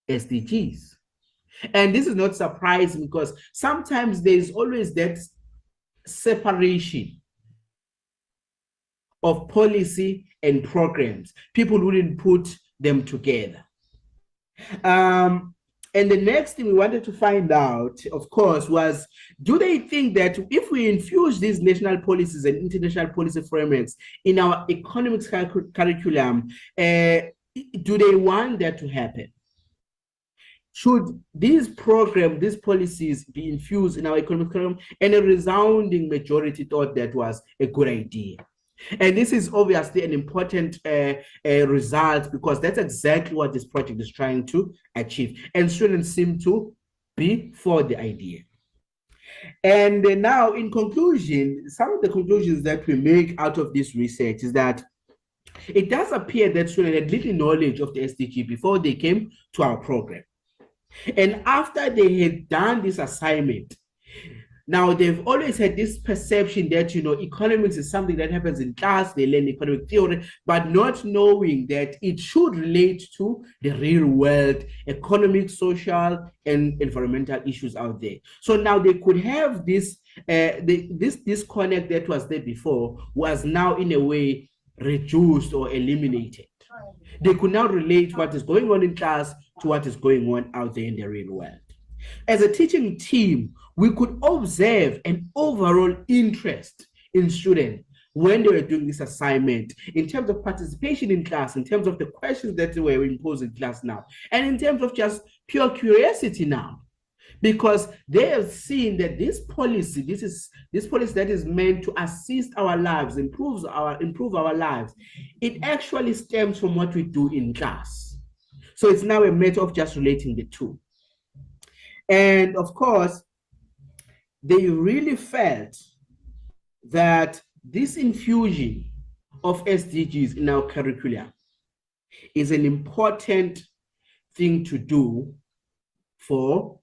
SDGs. And this is not surprising because sometimes there's always that separation of policy and programs. People wouldn't put them together. And the next thing we wanted to find out, of course, was, do they think that if we infuse these national policies and international policy frameworks in our economics curriculum, do they want that to happen? Should these programs, these policies be infused in our economic curriculum? And a resounding majority thought that was a good idea. And this is obviously an important result because that's exactly what this project is trying to achieve. And students seem to be for the idea. And now, in conclusion, some of the conclusions that we make out of this research is that it does appear that students had little knowledge of the SDG before they came to our program. And after they had done this assignment, now they've always had this perception that, economics is something that happens in class, they learn economic theory, but not knowing that it should relate to the real world, economic, social, and environmental issues out there. So now they could have this disconnect that was there before was now in a way reduced or eliminated. They could now relate what is going on in class to what is going on out there in the real world. As a teaching team, we could observe an overall interest in students when they were doing this assignment, in terms of participation in class, in terms of the questions that they were imposed in class now, and in terms of just pure curiosity now. Because they have seen that this policy that is meant to assist our lives, improve our lives, it actually stems from what we do in class. So it's now a matter of just relating the two. And of course, they really felt that this infusion of SDGs in our curricula is an important thing to do for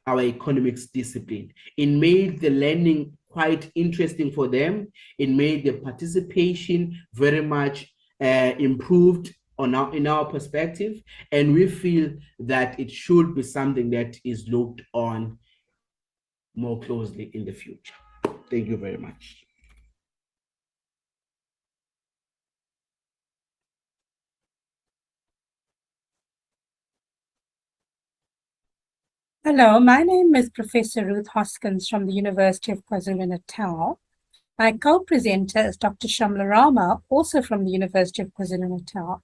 our economics discipline. It made the learning quite interesting for them. It made the participation very much improved in our perspective, and we feel that it should be something that is looked on more closely in the future. Thank you very much. Hello, my name is Professor Ruth Hoskins from the University of KwaZulu-Natal. My co-presenter is Dr. Shamla Rama, also from the University of KwaZulu-Natal.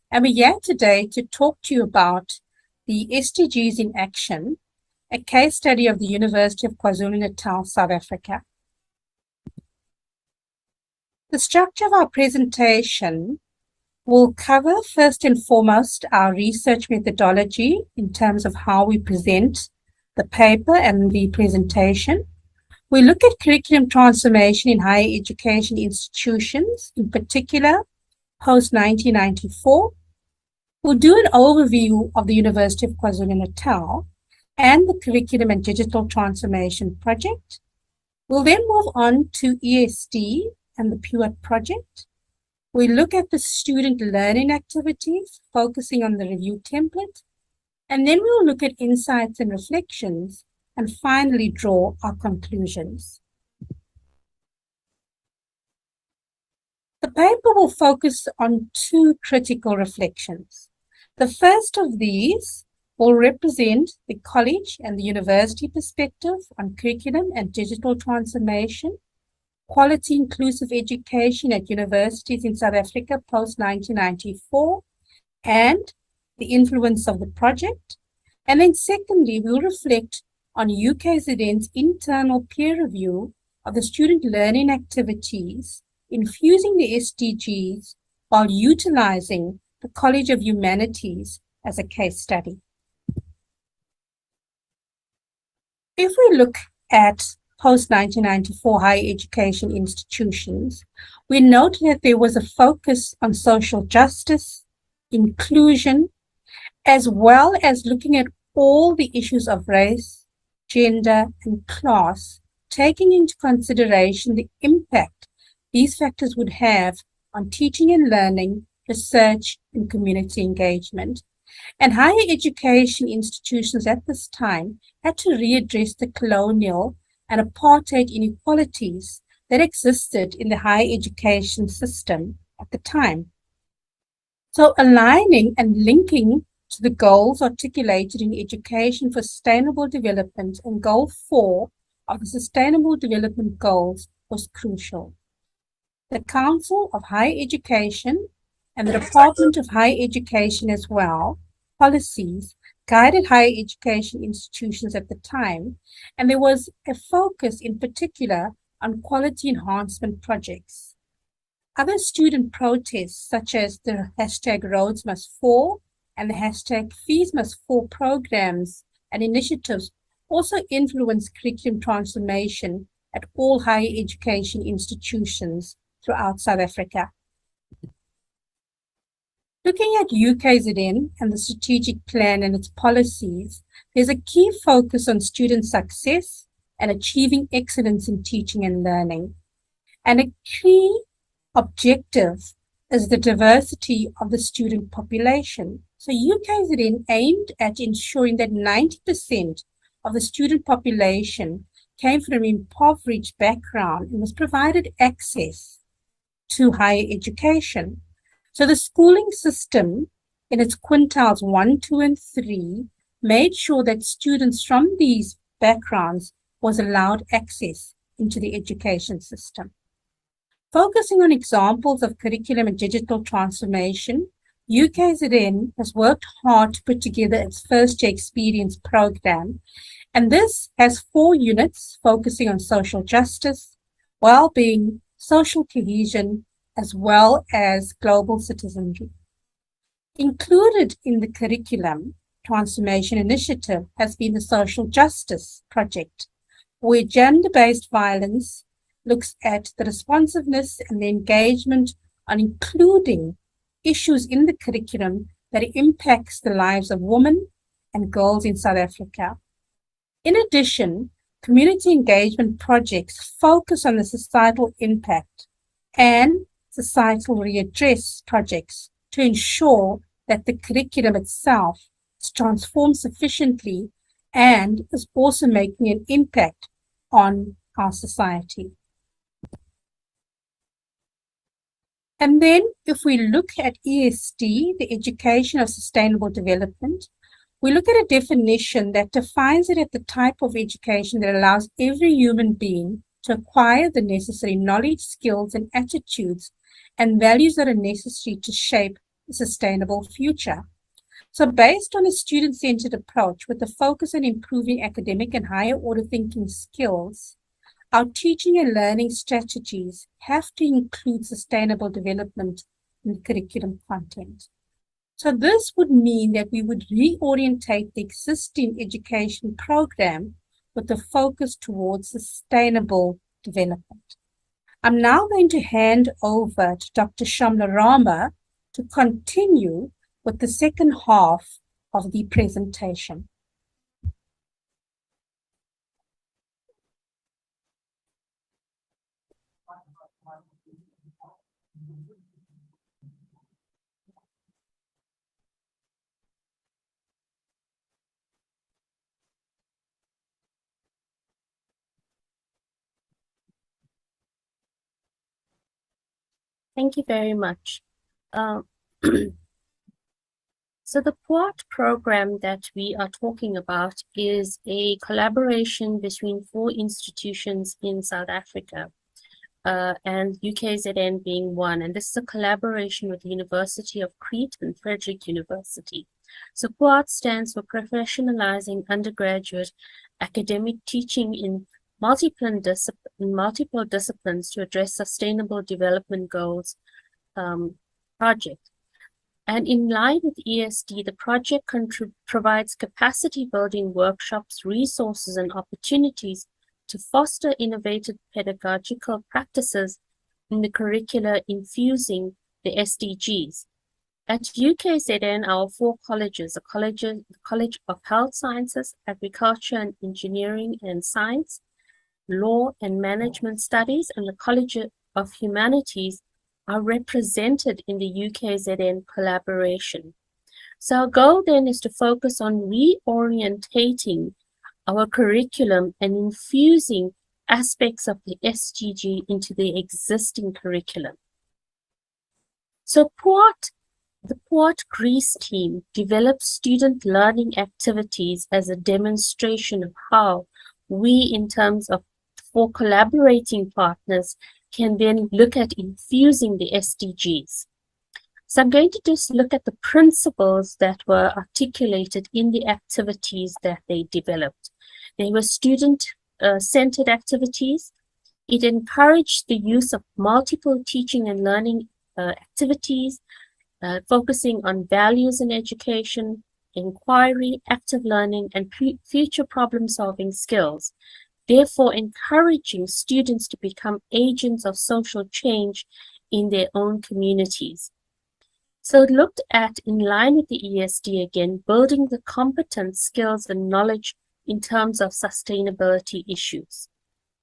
And we're here today to talk to you about the SDGs in Action, a case study of the University of KwaZulu-Natal, South Africa. The structure of our presentation will cover first and foremost our research methodology in terms of how we present the paper and the presentation. We look at curriculum transformation in higher education institutions, in particular post-1994. We'll do an overview of the University of KwaZulu-Natal and the Curriculum and Digital Transformation Project. We'll then move on to ESD and the PUAT project. We look at the student learning activities, focusing on the review template, and then we'll look at insights and reflections, and finally draw our conclusions. The paper will focus on two critical reflections. The first of these will represent the college and the university perspective on curriculum and digital transformation, quality inclusive education at universities in South Africa post-1994, and the influence of the project. And then secondly, we'll reflect on UKZN's internal peer review of the student learning activities, infusing the SDGs while utilizing the College of Humanities as a case study. If we look at post-1994 higher education institutions, we note that there was a focus on social justice, inclusion, as well as looking at all the issues of race, gender, and class, taking into consideration the impact these factors would have on teaching and learning, research, and community engagement. And higher education institutions at this time had to readdress the colonial and apartheid inequalities that existed in the higher education system at the time. So aligning and linking to the goals articulated in Education for Sustainable Development and Goal 4 of the Sustainable Development Goals was crucial. The Council of Higher Education and the Department of Higher Education as well, policies guided higher education institutions at the time, and there was a focus in particular on quality enhancement projects. Other student protests, such as the hashtag Roads Must Fall and the hashtag Fees Must Fall programs and initiatives, also influenced curriculum transformation at all higher education institutions throughout South Africa. Looking at UKZN and the strategic plan and its policies, there's a key focus on student success and achieving excellence in teaching and learning. And a key objective is the diversity of the student population. So UKZN aimed at ensuring that 90% of the student population came from an impoverished background and was provided access to higher education. So the schooling system in its quintiles 1, 2, and 3 made sure that students from these backgrounds was allowed access into the education system. Focusing on examples of curriculum and digital transformation, UKZN has worked hard to put together its First Year Experience program, and this has 4 units focusing on social justice, well-being, social cohesion, as well as global citizenry. Included in the curriculum transformation initiative has been the Social Justice Project, where gender-based violence looks at the responsiveness and the engagement on including issues in the curriculum that impacts the lives of women and girls in South Africa. In addition, community engagement projects focus on the societal impact and societal readdress projects to ensure that the curriculum itself is transformed sufficiently and is also making an impact on our society. And then if we look at ESD, the Education of Sustainable Development, we look at a definition that defines it as the type of education that allows every human being to acquire the necessary knowledge, skills, and attitudes and values that are necessary to shape a sustainable future. So based on a student-centered approach with a focus on improving academic and higher order thinking skills, our teaching and learning strategies have to include sustainable development in the curriculum content. So this would mean that we would reorientate the existing education program with a focus towards sustainable development. I'm now going to hand over to Dr. Shamla Rama to continue with the second half of the presentation. Thank you very much. So the POAT program that we are talking about is a collaboration between 4 institutions in South Africa, and UKZN being one. And this is a collaboration with the University of Crete and Frederick University. So POAT stands for Professionalizing Undergraduate Academic Teaching in Multiple Disciplines to Address Sustainable Development Goals project. And in line with ESD, the project provides capacity building workshops, resources, and opportunities to foster innovative pedagogical practices in the curricula infusing the SDGs. At UKZN, our 4 colleges, the College of Health Sciences, Agriculture and Engineering and Science, Law and Management Studies, and the College of Humanities are represented in the UKZN collaboration. So our goal then is to focus on reorientating our curriculum and infusing aspects of the SDG into the existing curriculum. So the POAT Greece team develops student learning activities as a demonstration of how we, in terms of 4 collaborating partners, can then look at infusing the SDGs. So I'm going to just look at the principles that were articulated in the activities that they developed. They were student-centered activities. It encouraged the use of multiple teaching and learning activities, focusing on values in education, inquiry, active learning, and future problem-solving skills, therefore encouraging students to become agents of social change in their own communities. So it looked at, in line with the ESD again, building the competence, skills, and knowledge in terms of sustainability issues.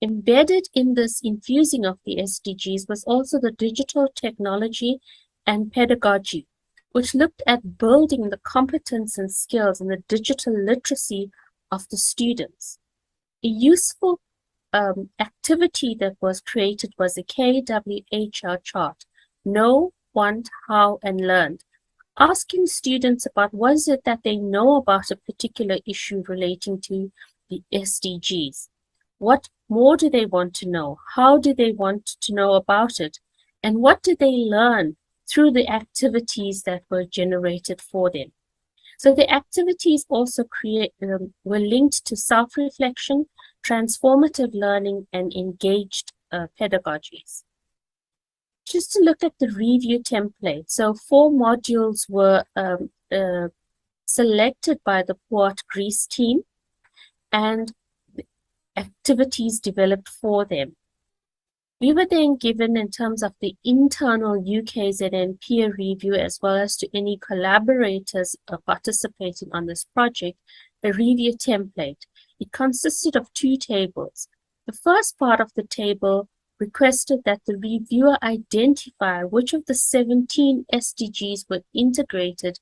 Embedded in this infusing of the SDGs was also the digital technology and pedagogy, which looked at building the competence and skills and the digital literacy of the students. A useful activity that was created was a KWHR chart, Know, Want, How, and Learned, asking students about what is it that they know about a particular issue relating to the SDGs. What more do they want to know? How do they want to know about it? And what did they learn through the activities that were generated for them? So the activities also were linked to self-reflection, transformative learning, and engaged pedagogies. Just to look at the review template, so 4 modules were selected by the PUAT Greece team and activities developed for them. We were then given, in terms of the internal UKZN peer review, as well as to any collaborators participating on this project, a review template. It consisted of 2 tables. The first part of the table requested that the reviewer identify which of the 17 SDGs were integrated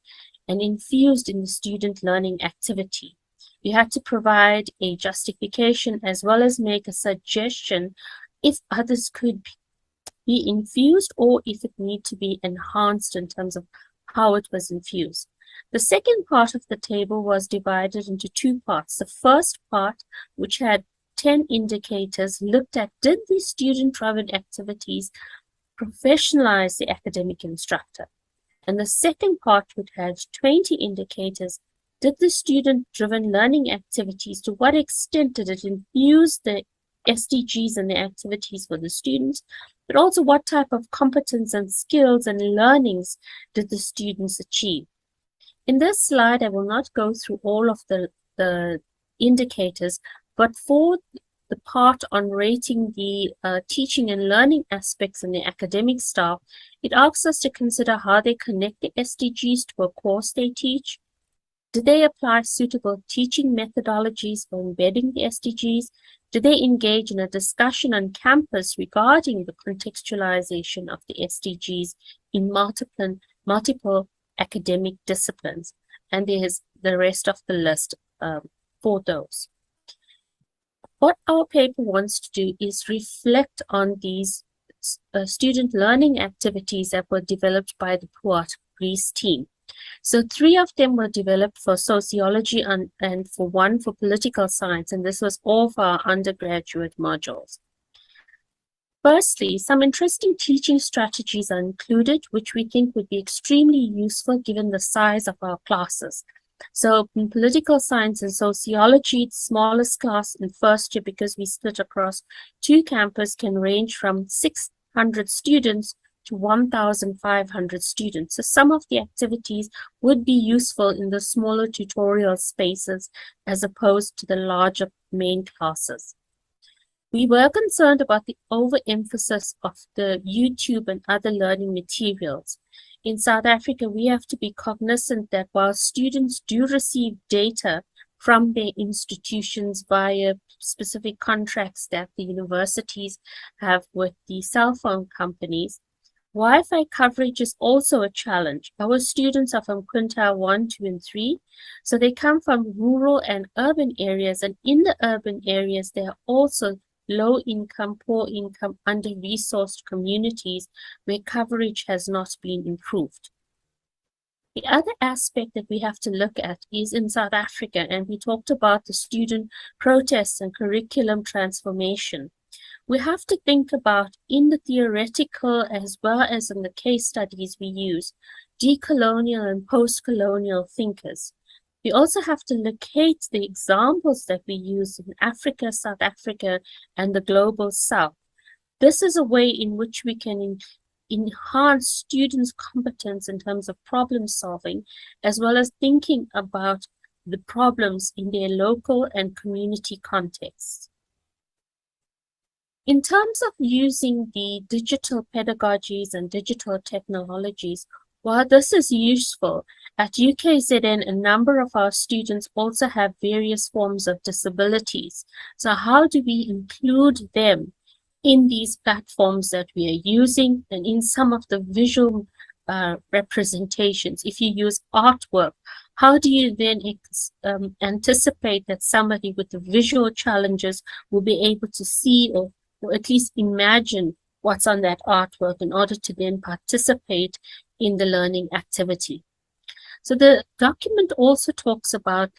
and infused in the student learning activity. You had to provide a justification as well as make a suggestion if others could be infused or if it need to be enhanced in terms of how it was infused. The second part of the table was divided into 2 parts. The first part, which had 10 indicators, looked at, did the student-driven activities professionalize the academic instructor? And the second part, which had 20 indicators, did the student-driven learning activities, to what extent did it infuse the SDGs and the activities for the students, but also what type of competence and skills and learnings did the students achieve? In this slide, I will not go through all of the indicators, but for the part on rating the teaching and learning aspects in the academic staff, it asks us to consider how they connect the SDGs to a course they teach. Do they apply suitable teaching methodologies for embedding the SDGs? Do they engage in a discussion on campus regarding the contextualization of the SDGs in multiple academic disciplines? And there's the rest of the list for those. What our paper wants to do is reflect on these student learning activities that were developed by the PUAT Greece team. So 3 of them were developed for sociology and for 1 for political science, and this was all for our undergraduate modules. Firstly, some interesting teaching strategies are included, which we think would be extremely useful given the size of our classes. So in political science and sociology, the smallest class in first year, because we split across 2 campuses, can range from 600 students to 1,500 students. So some of the activities would be useful in the smaller tutorial spaces as opposed to the larger main classes. We were concerned about the overemphasis of the YouTube and other learning materials. In South Africa, we have to be cognizant that while students do receive data from their institutions via specific contracts that the universities have with the cell phone companies, Wi-Fi coverage is also a challenge. Our students are from quintile 1, 2, and 3, so they come from rural and urban areas, and in the urban areas, there are also low-income, poor-income, under-resourced communities where coverage has not been improved. The other aspect that we have to look at is in South Africa, and we talked about the student protests and curriculum transformation. We have to think about, in the theoretical as well as in the case studies we use, decolonial and post-colonial thinkers. We also have to locate the examples that we use in Africa, South Africa, and the global South. This is a way in which we can enhance students' competence in terms of problem solving, as well as thinking about the problems in their local and community contexts. In terms of using the digital pedagogies and digital technologies, while this is useful, at UKZN, a number of our students also have various forms of disabilities. So how do we include them in these platforms that we are using and in some of the visual representations? If you use artwork, how do you then anticipate that somebody with the visual challenges will be able to see or at least imagine what's on that artwork in order to then participate in the learning activity? So the document also talks about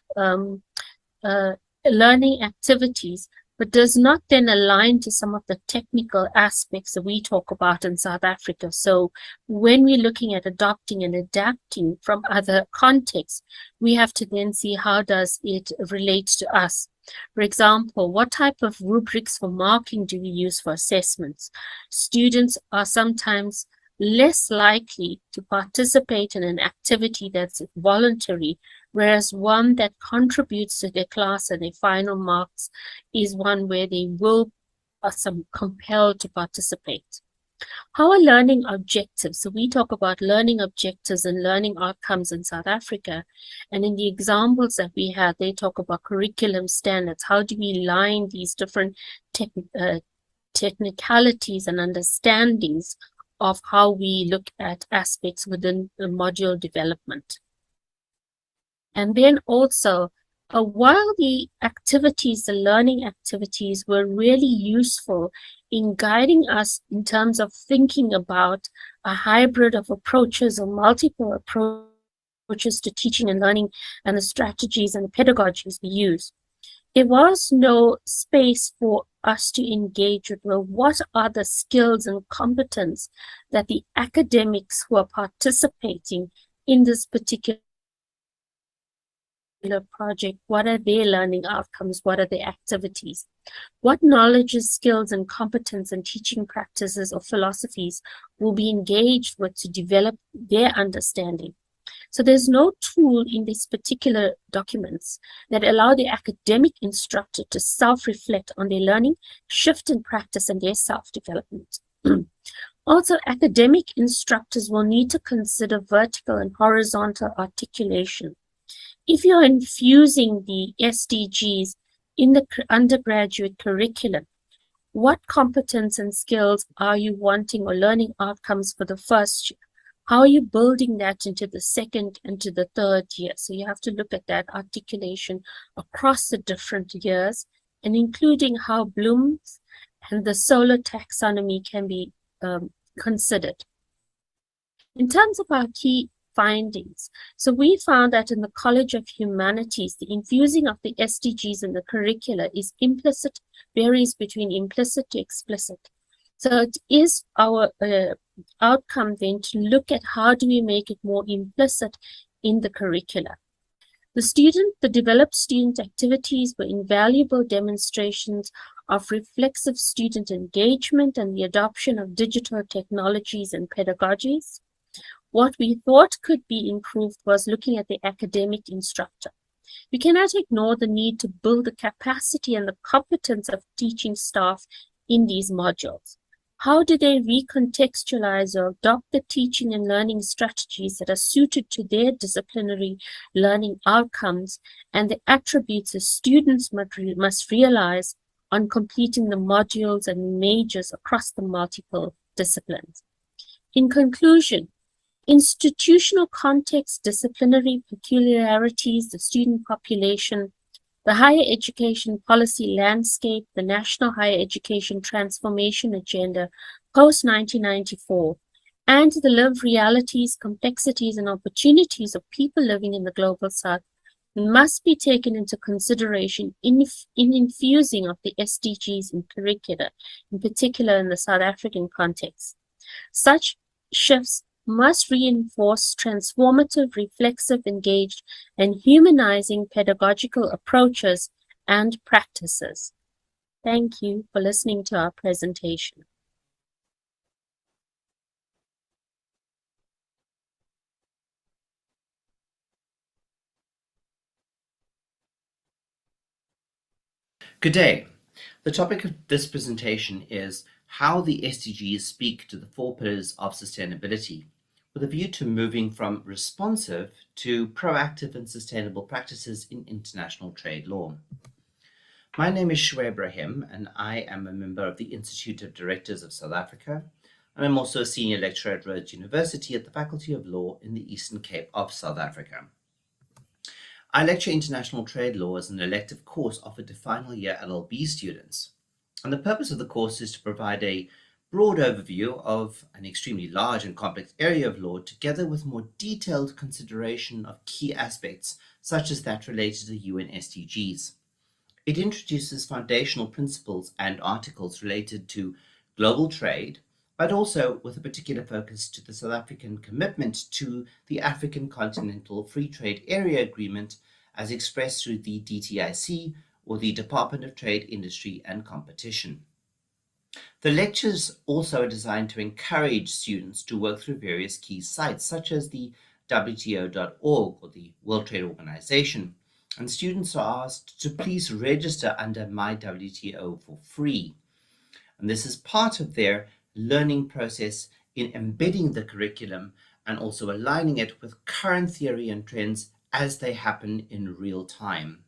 learning activities, but does not then align to some of the technical aspects that we talk about in South Africa. So when we're looking at adopting and adapting from other contexts, we have to then see how does it relate to us. For example, what type of rubrics for marking do we use for assessments? Students are sometimes less likely to participate in an activity that's voluntary, whereas one that contributes to their class and their final marks is one where they will are compelled to participate. How are learning objectives? So we talk about learning objectives and learning outcomes in South Africa. And in the examples that we have, they talk about curriculum standards. How do we align these different technicalities and understandings of how we look at aspects within the module development? And then also, while the activities, the learning activities were really useful in guiding us in terms of thinking about a hybrid of approaches or multiple approaches to teaching and learning and the strategies and the pedagogies we use, there was no space for us to engage with, well, what are the skills and competence that the academics who are participating in this particular project, what are their learning outcomes, what are their activities, what knowledges, skills, and competence and teaching practices or philosophies will be engaged with to develop their understanding. So there's no tool in these particular documents that allow the academic instructor to self-reflect on their learning, shift in practice, and their self-development. Also, academic instructors will need to consider vertical and horizontal articulation. If you're infusing the SDGs in the undergraduate curriculum, what competence and skills are you wanting or learning outcomes for the first year? How are you building that into the second and to the third year? So you have to look at that articulation across the different years and including how Bloom's and the Solow taxonomy can be considered. In terms of our key findings, so we found that in the College of Humanities, the infusing of the SDGs in the curricula is implicit, varies between implicit to explicit. So it is our outcome then to look at how do we make it more implicit in the curricula. The developed student activities were invaluable demonstrations of reflexive student engagement and the adoption of digital technologies and pedagogies. What we thought could be improved was looking at the academic instructor. We cannot ignore the need to build the capacity and the competence of teaching staff in these modules. How do they recontextualize or adopt the teaching and learning strategies that are suited to their disciplinary learning outcomes and the attributes the students must realize on completing the modules and majors across the multiple disciplines? In conclusion, institutional context, disciplinary peculiarities, the student population, the higher education policy landscape, the National Higher Education Transformation Agenda post-1994, and the lived realities, complexities, and opportunities of people living in the Global South must be taken into consideration in infusing of the SDGs in curricula, in particular in the South African context. Such shifts must reinforce transformative, reflexive, engaged, and humanizing pedagogical approaches and practices. Thank you for listening to our presentation. Good day. The topic of this presentation is how the SDGs speak to the 4 pillars of sustainability, with a view to moving from responsive to proactive and sustainable practices in international trade law. My name is Shoaib Rahim, and I am a member of the Institute of Directors of South Africa, and I'm also a senior lecturer at Rhodes University at the Faculty of Law in the Eastern Cape of South Africa. I lecture international trade law as an elective course offered to final year LLB students. And the purpose of the course is to provide a broad overview of an extremely large and complex area of law, together with more detailed consideration of key aspects, such as that related to the UN SDGs. It introduces foundational principles and articles related to global trade, but also with a particular focus to the South African commitment to the African Continental Free Trade Area Agreement as expressed through the DTIC, or the Department of Trade, Industry and Competition. The lectures also are designed to encourage students to work through various key sites, such as the WTO.org, or the World Trade Organization, and students are asked to please register under MyWTO for free. And this is part of their learning process in embedding the curriculum and also aligning it with current theory and trends as they happen in real time.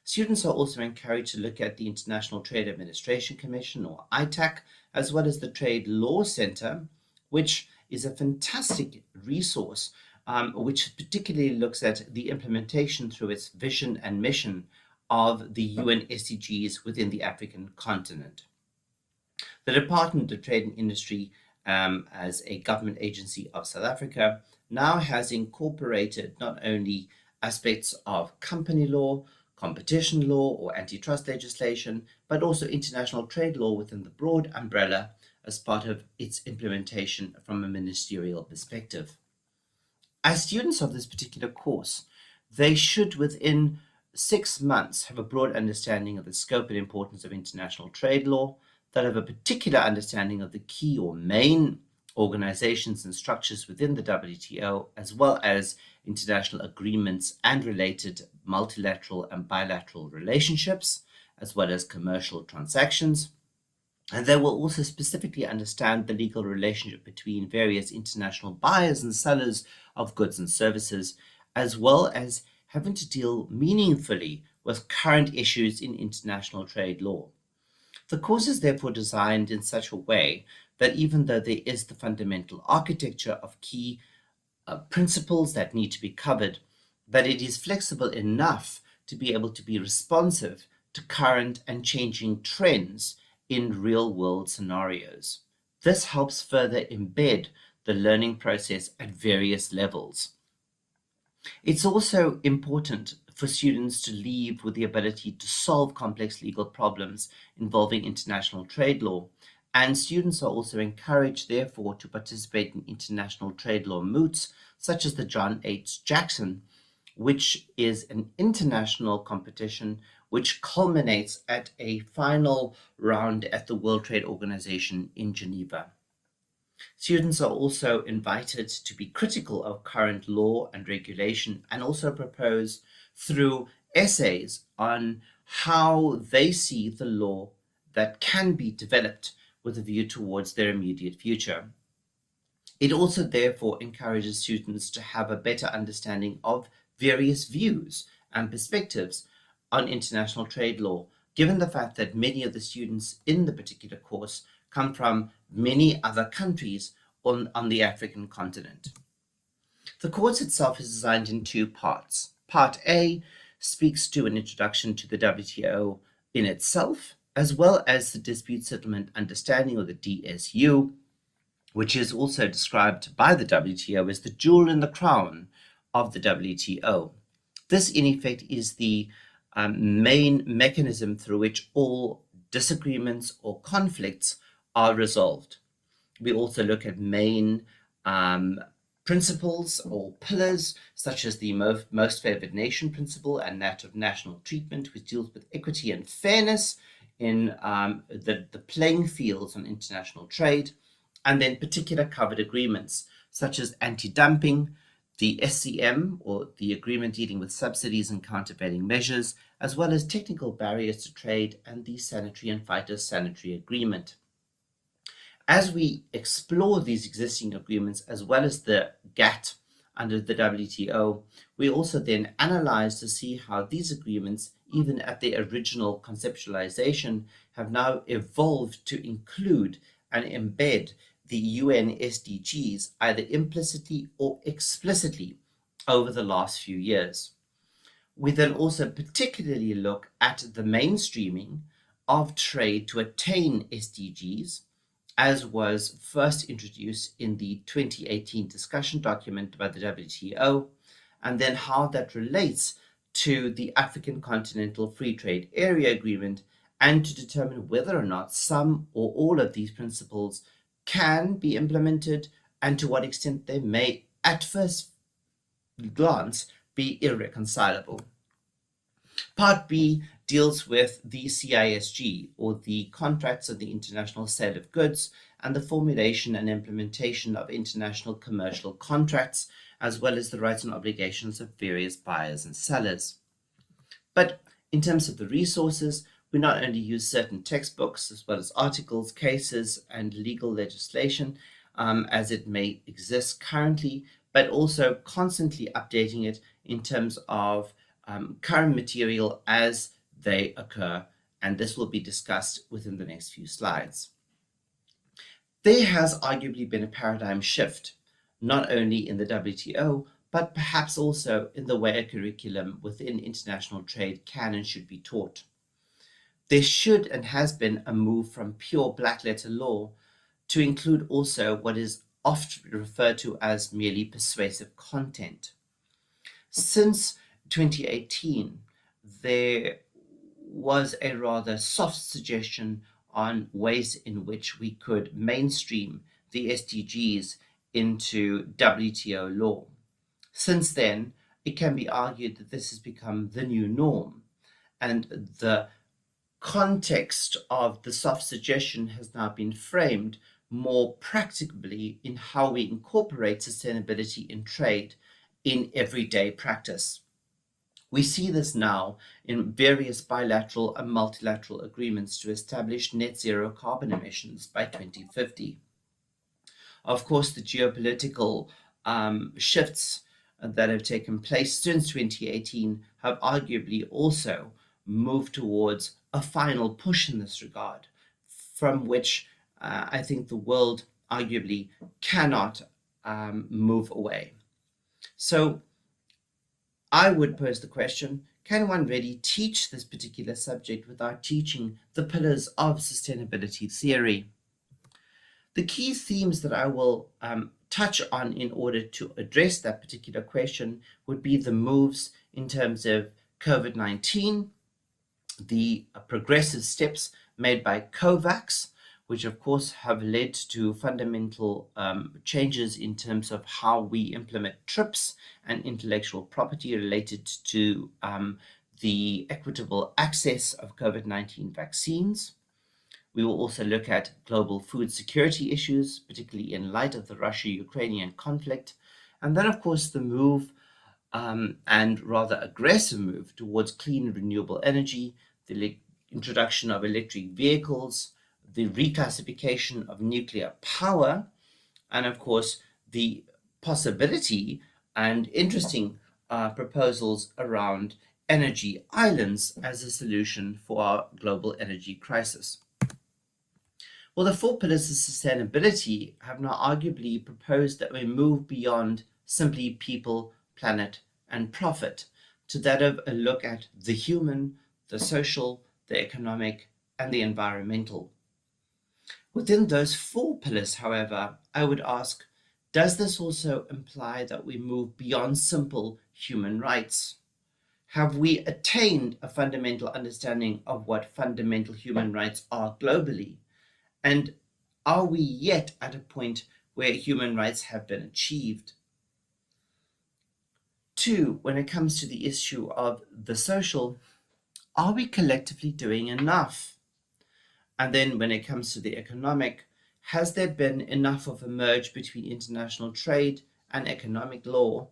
Students are also encouraged to look at the International Trade Administration Commission, or ITAC, as well as the Trade Law Center, which is a fantastic resource which particularly looks at the implementation through its vision and mission of the UN SDGs within the African continent. The Department of Trade and Industry, as a government agency of South Africa, now has incorporated not only aspects of company law, competition law, or antitrust legislation, but also international trade law within the broad umbrella as part of its implementation from a ministerial perspective. As students of this particular course, they should within 6 months have a broad understanding of the scope and importance of international trade law, that have a particular understanding of the key or main organizations and structures within the WTO, as well as international agreements and related multilateral and bilateral relationships, as well as commercial transactions. And they will also specifically understand the legal relationship between various international buyers and sellers of goods and services, as well as having to deal meaningfully with current issues in international trade law. The course is therefore designed in such a way that even though there is the fundamental architecture of key principles that need to be covered, that it is flexible enough to be able to be responsive to current and changing trends in real-world scenarios. This helps further embed the learning process at various levels. It's also important for students to leave with the ability to solve complex legal problems involving international trade law, and students are also encouraged, therefore, to participate in international trade law moots, such as the John H. Jackson, which is an international competition which culminates at a final round at the World Trade Organization in Geneva. Students are also invited to be critical of current law and regulation, and also propose through essays on how they see the law that can be developed with a view towards their immediate future. It also therefore encourages students to have a better understanding of various views and perspectives on international trade law, given the fact that many of the students in the particular course come from many other countries on the African continent. The course itself is designed in 2 parts. Part A speaks to an introduction to the WTO in itself, as well as the Dispute Settlement Understanding, or the DSU, which is also described by the WTO as the jewel in the crown of the WTO. This, in effect, is the main mechanism through which all disagreements or conflicts are resolved. We also look at main principles or pillars, such as the most favored nation principle and that of national treatment, which deals with equity and fairness in the playing fields on international trade, and then particular covered agreements, such as anti-dumping, the SCM, or the agreement dealing with subsidies and countervailing measures, as well as technical barriers to trade, and the sanitary and phytosanitary agreement. As we explore these existing agreements, as well as the GATT under the WTO, we also then analyze to see how these agreements, even at their original conceptualization, have now evolved to include and embed the UN SDGs either implicitly or explicitly over the last few years. We then also particularly look at the mainstreaming of trade to attain SDGs, as was first introduced in the 2018 discussion document by the WTO, and then how that relates to the African Continental Free Trade Area Agreement, and to determine whether or not some or all of these principles can be implemented, and to what extent they may, at first glance, be irreconcilable. Part B deals with the CISG, or the Contracts of the International Sale of Goods, and the formulation and implementation of international commercial contracts, as well as the rights and obligations of various buyers and sellers. But in terms of the resources, we not only use certain textbooks, as well as articles, cases, and legal legislation as it may exist currently, but also constantly updating it in terms of current material as they occur, and this will be discussed within the next few slides. There has arguably been a paradigm shift, not only in the WTO, but perhaps also in the way a curriculum within international trade can and should be taught. There should and has been a move from pure black letter law to include also what is often referred to as merely persuasive content. Since 2018, there was a rather soft suggestion on ways in which we could mainstream the SDGs into WTO law. Since then, it can be argued that this has become the new norm, and the context of the soft suggestion has now been framed more practicably in how we incorporate sustainability in trade in everyday practice. We see this now in various bilateral and multilateral agreements to establish net zero carbon emissions by 2050. Of course, the geopolitical shifts that have taken place since 2018 have arguably also moved towards a final push in this regard, from which I think the world arguably cannot move away. So I would pose the question, can one really teach this particular subject without teaching the pillars of sustainability theory? The key themes that I will touch on in order to address that particular question would be the moves in terms of COVID-19, the progressive steps made by COVAX, which of course have led to fundamental changes in terms of how we implement TRIPS and intellectual property related to the equitable access of COVID-19 vaccines. We will also look at global food security issues, particularly in light of the Russia-Ukrainian conflict. And then, of course, the move and rather aggressive move towards clean and renewable energy, the introduction of electric vehicles, the reclassification of nuclear power, and of course, the possibility and interesting proposals around energy islands as a solution for our global energy crisis. Well, the 4 pillars of sustainability have now arguably proposed that we move beyond simply people, planet, and profit to that of a look at the human, the social, the economic, and the environmental. Within those 4 pillars, however, I would ask, does this also imply that we move beyond simple human rights? Have we attained a fundamental understanding of what fundamental human rights are globally? And are we yet at a point where human rights have been achieved? 2, when it comes to the issue of the social, are we collectively doing enough? And then when it comes to the economic, has there been enough of a merge between international trade and economic law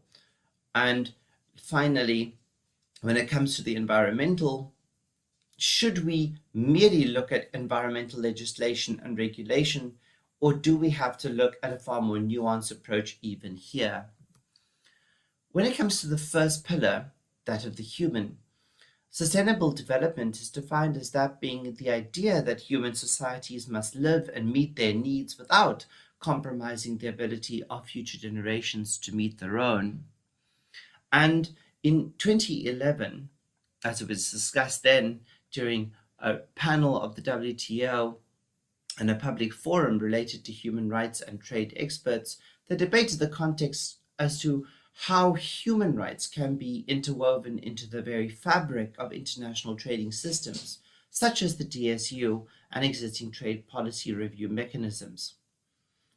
And finally, when it comes to the environmental, should we merely look at environmental legislation and regulation, or do we have to look at a far more nuanced approach even here? When it comes to the first pillar, that of the human, sustainable development is defined as that being the idea that human societies must live and meet their needs without compromising the ability of future generations to meet their own. And in 2011, as it was discussed then during a panel of the WTO and a public forum related to human rights and trade experts, they debated the context as to how human rights can be interwoven into the very fabric of international trading systems, such as the DSU and existing trade policy review mechanisms.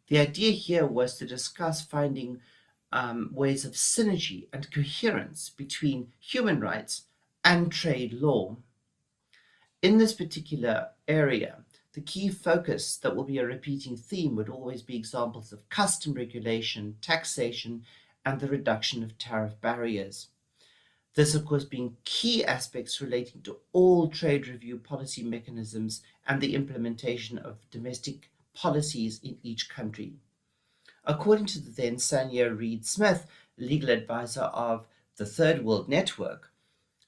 The idea here was to discuss finding ways of synergy and coherence between human rights and trade law. In this particular area, the key focus that will be a repeating theme would always be examples of custom regulation, taxation, and the reduction of tariff barriers. This, of course, being key aspects relating to all trade review policy mechanisms and the implementation of domestic policies in each country. According to the then Sanya Reid-Smith, legal advisor of the Third World Network,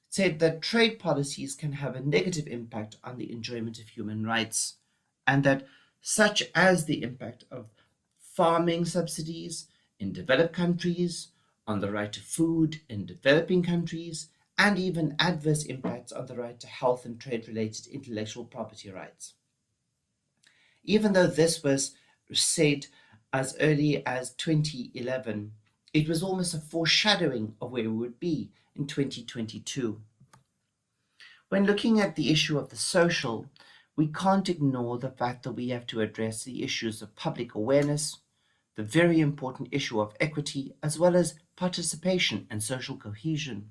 said that trade policies can have a negative impact on the enjoyment of human rights, and that such as the impact of farming subsidies in developed countries, on the right to food in developing countries, and even adverse impacts on the right to health and trade-related intellectual property rights. Even though this was said as early as 2011, it was almost a foreshadowing of where we would be in 2022. When looking at the issue of the social, we can't ignore the fact that we have to address the issues of public awareness, the very important issue of equity, as well as participation and social cohesion.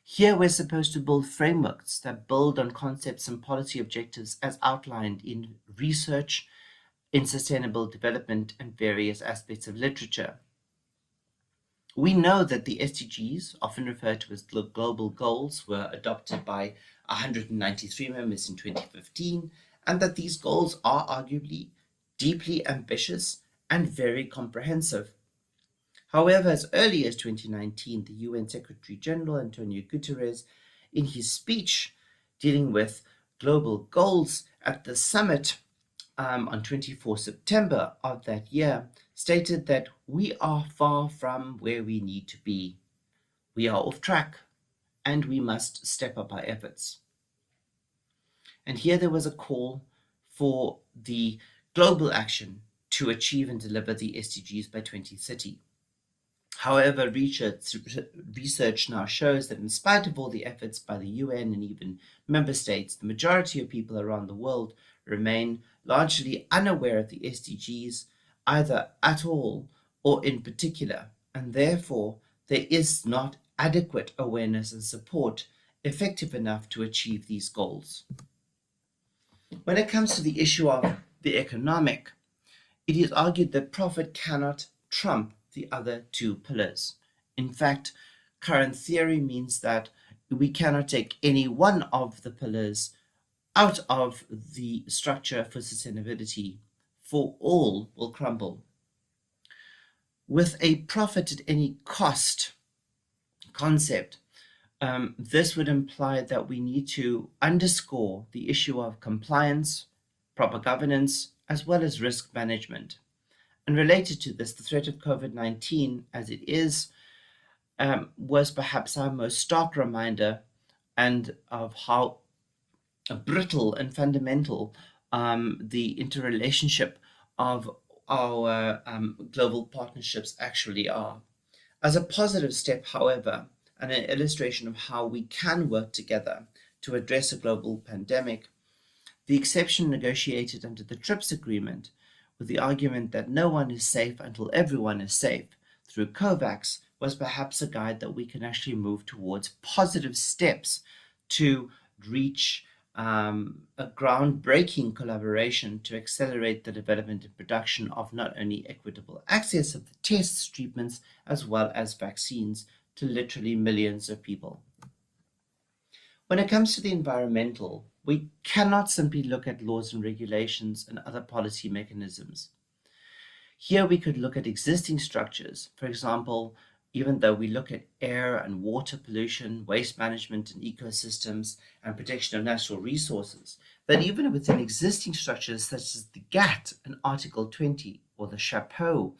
Here we're supposed to build frameworks that build on concepts and policy objectives as outlined in research, in sustainable development, and various aspects of literature. We know that the SDGs, often referred to as the global goals, were adopted by 193 members in 2015, and that these goals are arguably deeply ambitious and very comprehensive. However, as early as 2019, the UN Secretary General Antonio Guterres, in his speech dealing with global goals at the summit on 24 September of that year, stated that we are far from where we need to be. We are off track, and we must step up our efforts. And here there was a call for the global action to achieve and deliver the SDGs by 2030. However, research now shows that in spite of all the efforts by the UN and even member states, the majority of people around the world remain largely unaware of the SDGs, either at all or in particular, and therefore there is not adequate awareness and support effective enough to achieve these goals. When it comes to the issue of the economic, it is argued that profit cannot trump the other two pillars. In fact, current theory means that we cannot take any one of the pillars out of the structure for sustainability, for all will crumble. With a profit at any cost concept, this would imply that we need to underscore the issue of compliance, proper governance, as well as risk management. And related to this, the threat of COVID-19, as it is, was perhaps our most stark reminder and of how brittle and fundamental the interrelationship of our global partnerships actually are. As a positive step, however, and an illustration of how we can work together to address a global pandemic, the exception negotiated under the TRIPS agreement with the argument that no one is safe until everyone is safe through COVAX was perhaps a guide that we can actually move towards positive steps to reach a groundbreaking collaboration to accelerate the development and production of not only equitable access of the tests, treatments, as well as vaccines to literally millions of people. When it comes to the environmental, we cannot simply look at laws and regulations and other policy mechanisms. Here we could look at existing structures. For example, even though we look at air and water pollution, waste management and ecosystems, and protection of natural resources, that even within existing structures such as the GATT and Article 20 or the Chapeau,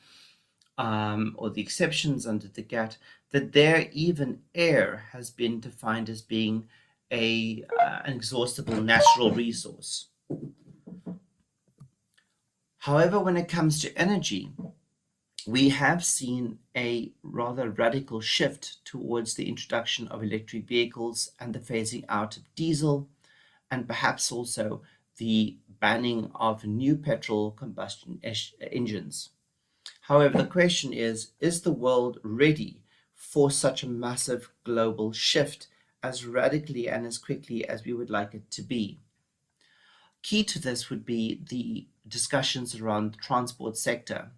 or the exceptions under the GATT, that there even air has been defined as being an exhaustible natural resource. However, when it comes to energy, we have seen a rather radical shift towards the introduction of electric vehicles and the phasing out of diesel, and perhaps also the banning of new petrol combustion engines. However, the question is the world ready for such a massive global shift as radically and as quickly as we would like it to be? Key to this would be the discussions around the transport sector.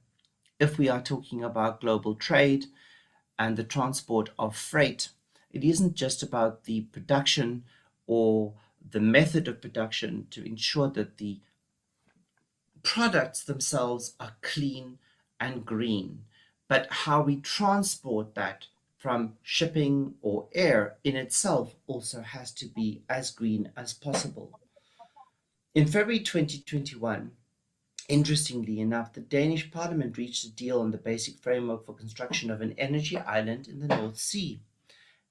If we are talking about global trade and the transport of freight, it isn't just about the production or the method of production to ensure that the products themselves are clean and green, but how we transport that from shipping or air in itself also has to be as green as possible. In February 2021, interestingly enough, the Danish Parliament reached a deal on the basic framework for construction of an energy island in the North Sea.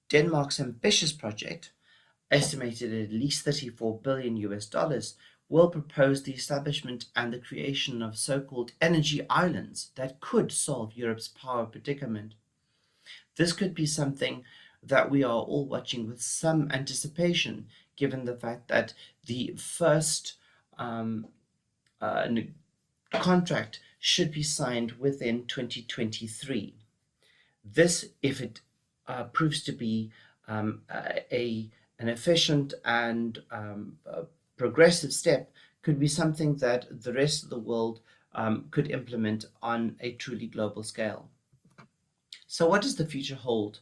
Denmark's ambitious project, estimated at least $34 billion, will propose the establishment and the creation of so-called energy islands that could solve Europe's power predicament. This could be something that we are all watching with some anticipation, given the fact that the first contract should be signed within 2023. This, if it proves to be an efficient and progressive step, could be something that the rest of the world could implement on a truly global scale. So what does the future hold?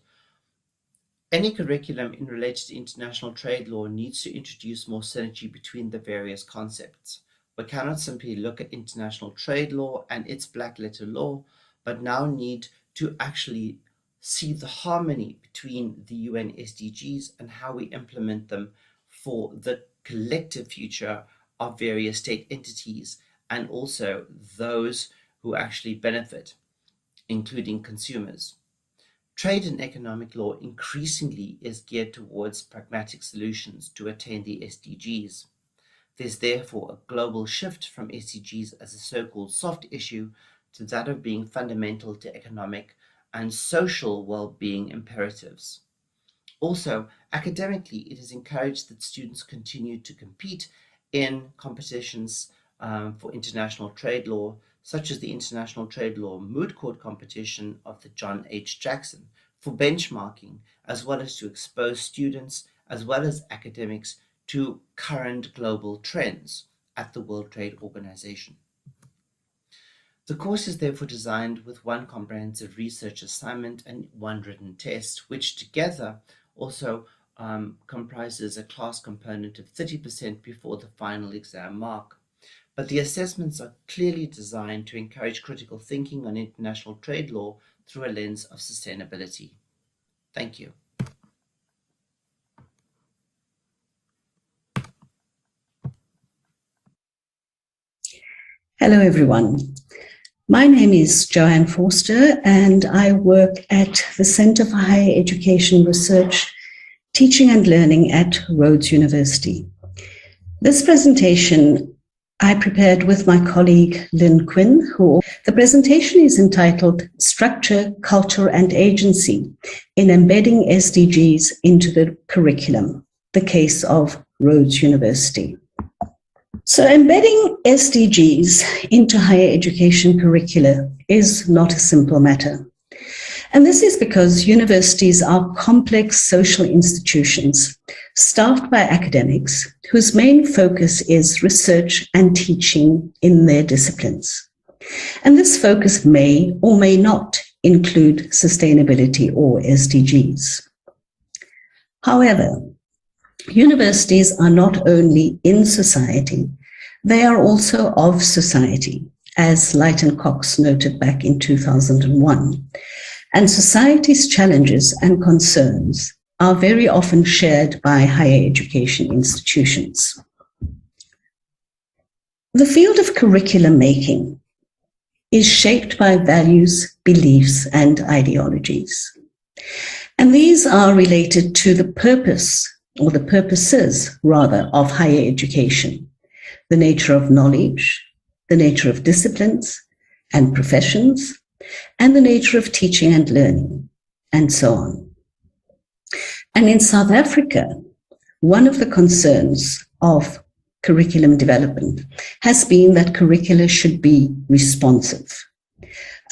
Any curriculum in relation to international trade law needs to introduce more synergy between the various concepts. We cannot simply look at international trade law and its black letter law, but now need to actually see the harmony between the UN SDGs and how we implement them for the collective future of various state entities and also those who actually benefit, including consumers. Trade and economic law increasingly is geared towards pragmatic solutions to attain the SDGs. There's therefore a global shift from SDGs as a so-called soft issue to that of being fundamental to economic and social well-being imperatives. Also, academically, it is encouraged that students continue to compete in competitions for international trade law, such as the International Trade Law Moot Court competition of the John H. Jackson, for benchmarking, as well as to expose students as well as academics to current global trends at the World Trade Organization. The course is therefore designed with one comprehensive research assignment and one written test, which together also comprises a class component of 30% before the final exam mark. But the assessments are clearly designed to encourage critical thinking on international trade law through a lens of sustainability. Thank you. Hello, everyone. My name is Joanne Forster, and I work at the Center for Higher Education Research, Teaching and Learning at Rhodes University. This presentation I prepared with my colleague Lynn Quinn, the presentation is entitled Structure, Culture and Agency in Embedding SDGs into the Curriculum, the case of Rhodes University. So embedding SDGs into higher education curricula is not a simple matter. And this is because universities are complex social institutions staffed by academics whose main focus is research and teaching in their disciplines. And this focus may or may not include sustainability or SDGs. However, universities are not only in society, they are also of society, as Lighton Cox noted back in 2001. And society's challenges and concerns are very often shared by higher education institutions. The field of curriculum making is shaped by values, beliefs, and ideologies. And these are related to the purpose, or the purposes rather, of higher education, the nature of knowledge, the nature of disciplines and professions, and the nature of teaching and learning, and so on. And in South Africa, one of the concerns of curriculum development has been that curricula should be responsive,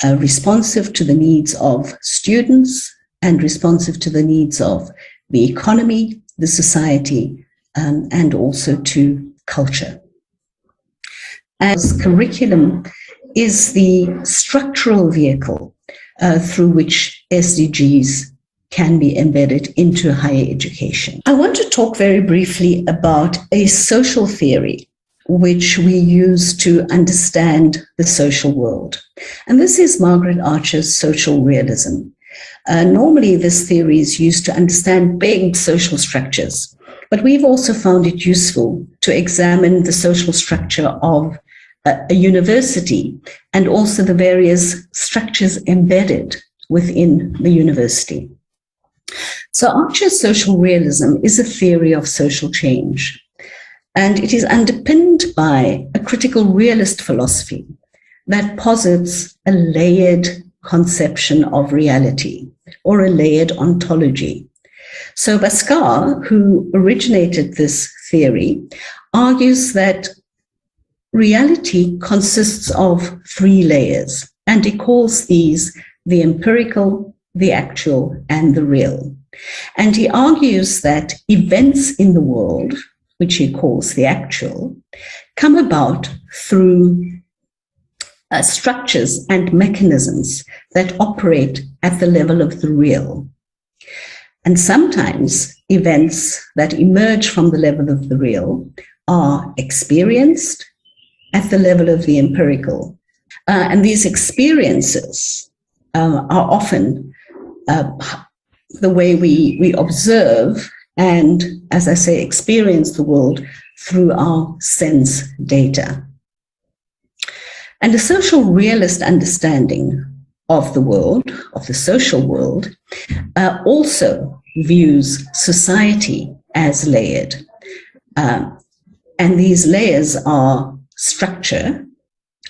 responsive to the needs of students and responsive to the needs of the economy, the society, and also to culture. As curriculum is the structural vehicle through which SDGs can be embedded into higher education. I want to talk very briefly about a social theory which we use to understand the social world. And this is Margaret Archer's social realism. Normally, this theory is used to understand big social structures, but we've also found it useful to examine the social structure of a university and also the various structures embedded within the university. So Archer's social realism is a theory of social change, and it is underpinned by a critical realist philosophy that posits a layered conception of reality or a layered ontology. So Bhaskar, who originated this theory, argues that reality consists of 3 layers, and he calls these the empirical, the actual, and the real. And he argues that events in the world, which he calls the actual, come about through structures and mechanisms that operate at the level of the real. And sometimes events that emerge from the level of the real are experienced at the level of the empirical. And these experiences are often the way we observe and, as I say, experience the world through our sense data. And a social realist understanding of the world, of the social world, also views society as layered. And these layers are structure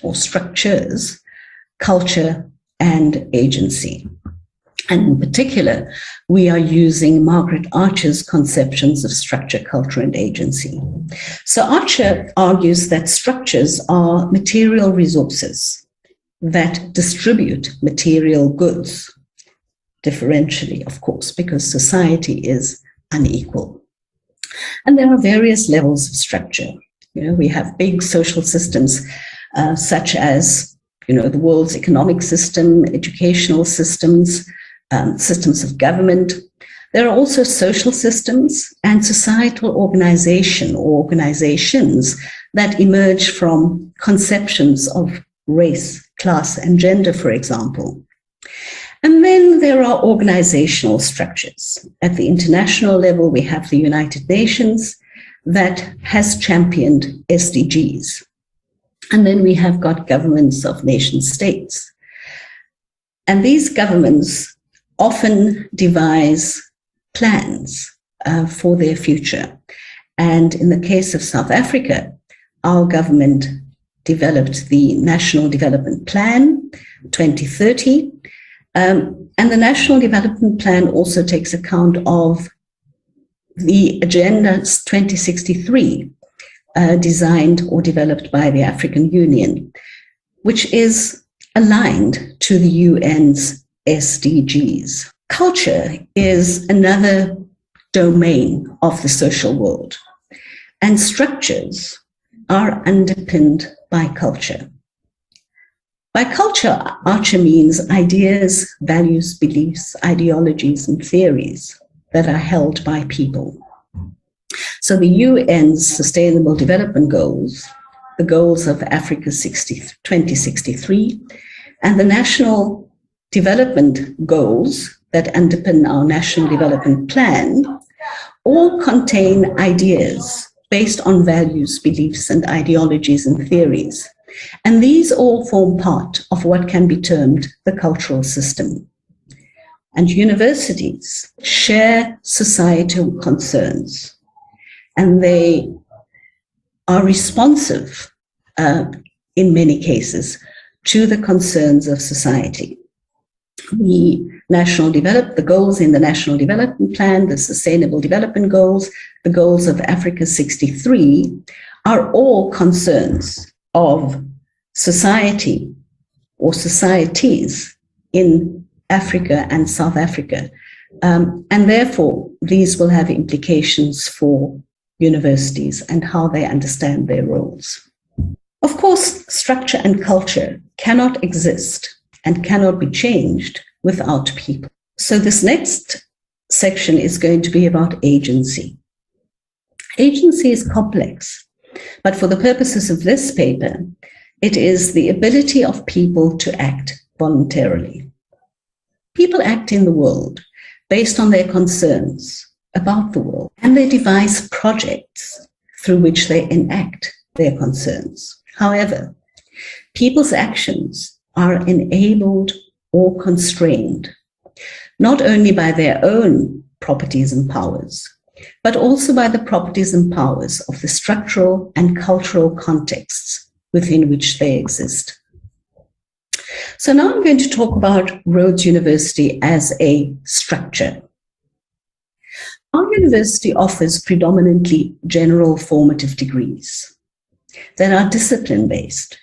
or structures, culture, and agency. And in particular, we are using Margaret Archer's conceptions of structure, culture, and agency. So Archer argues that structures are material resources that distribute material goods, differentially, of course, because society is unequal. And there are various levels of structure. We have big social systems such as, the world's economic system, educational systems, systems of government. There are also social systems and societal organization or organizations that emerge from conceptions of race, class, and gender, for example. And then there are organizational structures. At the international level, we have the United Nations that has championed SDGs. And then we have got governments of nation states. And these governments often devise plans for their future. And in the case of South Africa, our government developed the National Development Plan 2030. And the National Development Plan also takes account of the Agenda 2063, designed or developed by the African Union, which is aligned to the UN's SDGs. Culture is another domain of the social world, and structures are underpinned by culture. By culture, Archer means ideas, values, beliefs, ideologies, and theories that are held by people. So the UN's Sustainable Development Goals, the goals of Africa 2063, and the National Development Goals that underpin our National Development Plan all contain ideas based on values, beliefs, and ideologies and theories. And these all form part of what can be termed the cultural system. And universities share societal concerns, and they are responsive, in many cases, to the concerns of society. The goals in the National Development Plan, the Sustainable Development Goals, the goals of Africa 63, are all concerns of society or societies in Africa and South Africa. And therefore, these will have implications for universities and how they understand their roles. Of course, structure and culture cannot exist and cannot be changed without people. So this next section is going to be about agency. Agency is complex, but for the purposes of this paper, it is the ability of people to act voluntarily. People act in the world based on their concerns about the world, and they devise projects through which they enact their concerns. However, people's actions are enabled or constrained, not only by their own properties and powers, but also by the properties and powers of the structural and cultural contexts within which they exist. So now I'm going to talk about Rhodes University as a structure. Our university offers predominantly general formative degrees that are discipline-based,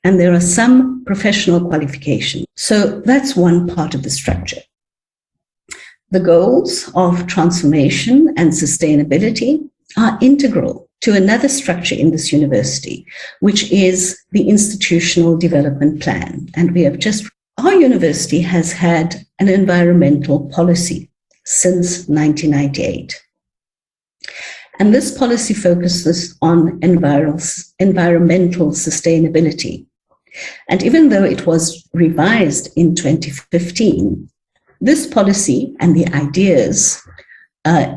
and there are some professional qualifications. So that's one part of the structure. The goals of transformation and sustainability are integral to another structure in this university, which is the Institutional Development Plan. And our university has had an environmental policy since 1998. And this policy focuses on environmental sustainability. And even though it was revised in 2015, this policy and the ideas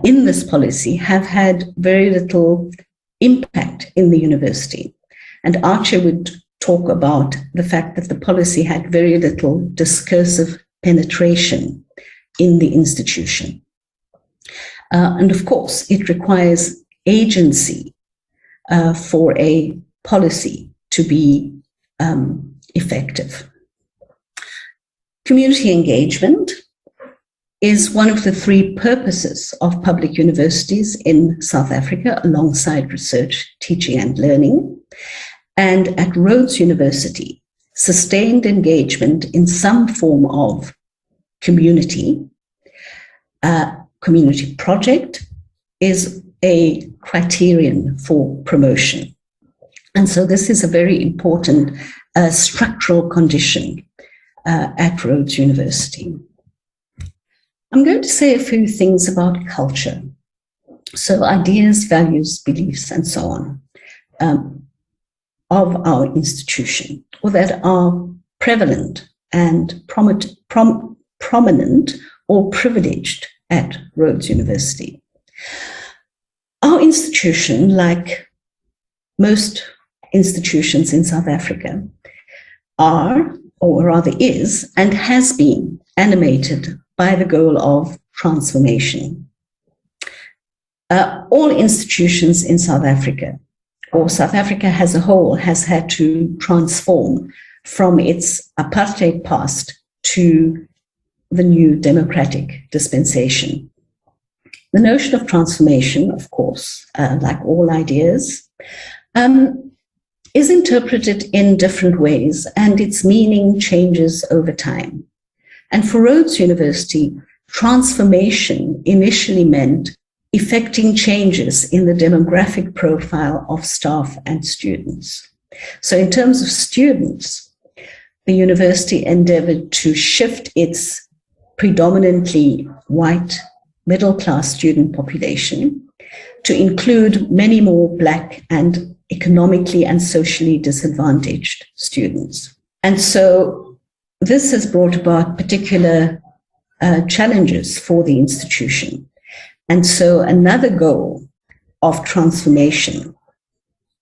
in this policy have had very little impact in the university. And Archer would talk about the fact that the policy had very little discursive penetration in the institution. And of course, it requires agency for a policy to be effective. Community engagement is one of the three purposes of public universities in South Africa, alongside research, teaching, and learning. And at Rhodes University, sustained engagement in some form of community project is a criterion for promotion. And so this is a very important structural condition at Rhodes University. I'm going to say a few things about culture. So ideas, values, beliefs, and so on of our institution, or that are prevalent and prominent or privileged at Rhodes University. Our institution, like most institutions in South Africa, are, or rather is, and has been animated by the goal of transformation. All institutions in South Africa, or South Africa as a whole, has had to transform from its apartheid past to the new democratic dispensation. The notion of transformation, of course, like all ideas, is interpreted in different ways, and its meaning changes over time. And for Rhodes University, transformation initially meant effecting changes in the demographic profile of staff and students. So in terms of students, the university endeavored to shift its predominantly white middle-class student population to include many more Black and economically and socially disadvantaged students. And so this has brought about particular challenges for the institution. And so another goal of transformation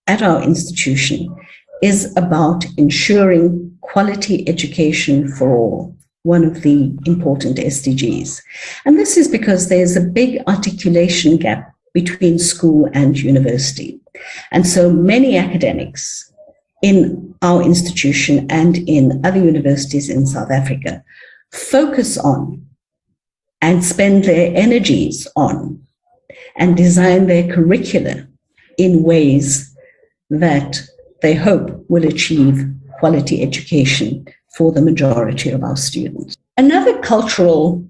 at our institution is about ensuring quality education for all, one of the important SDGs. And this is because there's a big articulation gap between school and university. And so many academics in our institution and in other universities in South Africa focus on and spend their energies on and design their curricula in ways that they hope will achieve quality education for the majority of our students. Another cultural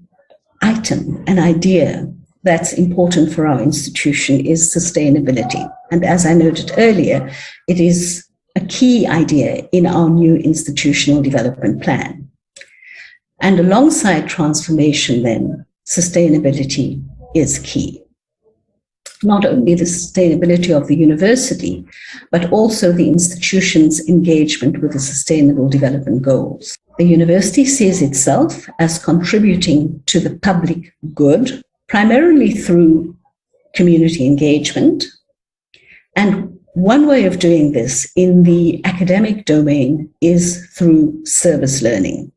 item, an idea that's important for our institution is sustainability. And as I noted earlier, it is a key idea in our new institutional development plan. And alongside transformation then, sustainability is key. Not only the sustainability of the university, but also the institution's engagement with the Sustainable Development Goals. The university sees itself as contributing to the public good, primarily through community engagement. And one way of doing this in the academic domain is through service learning.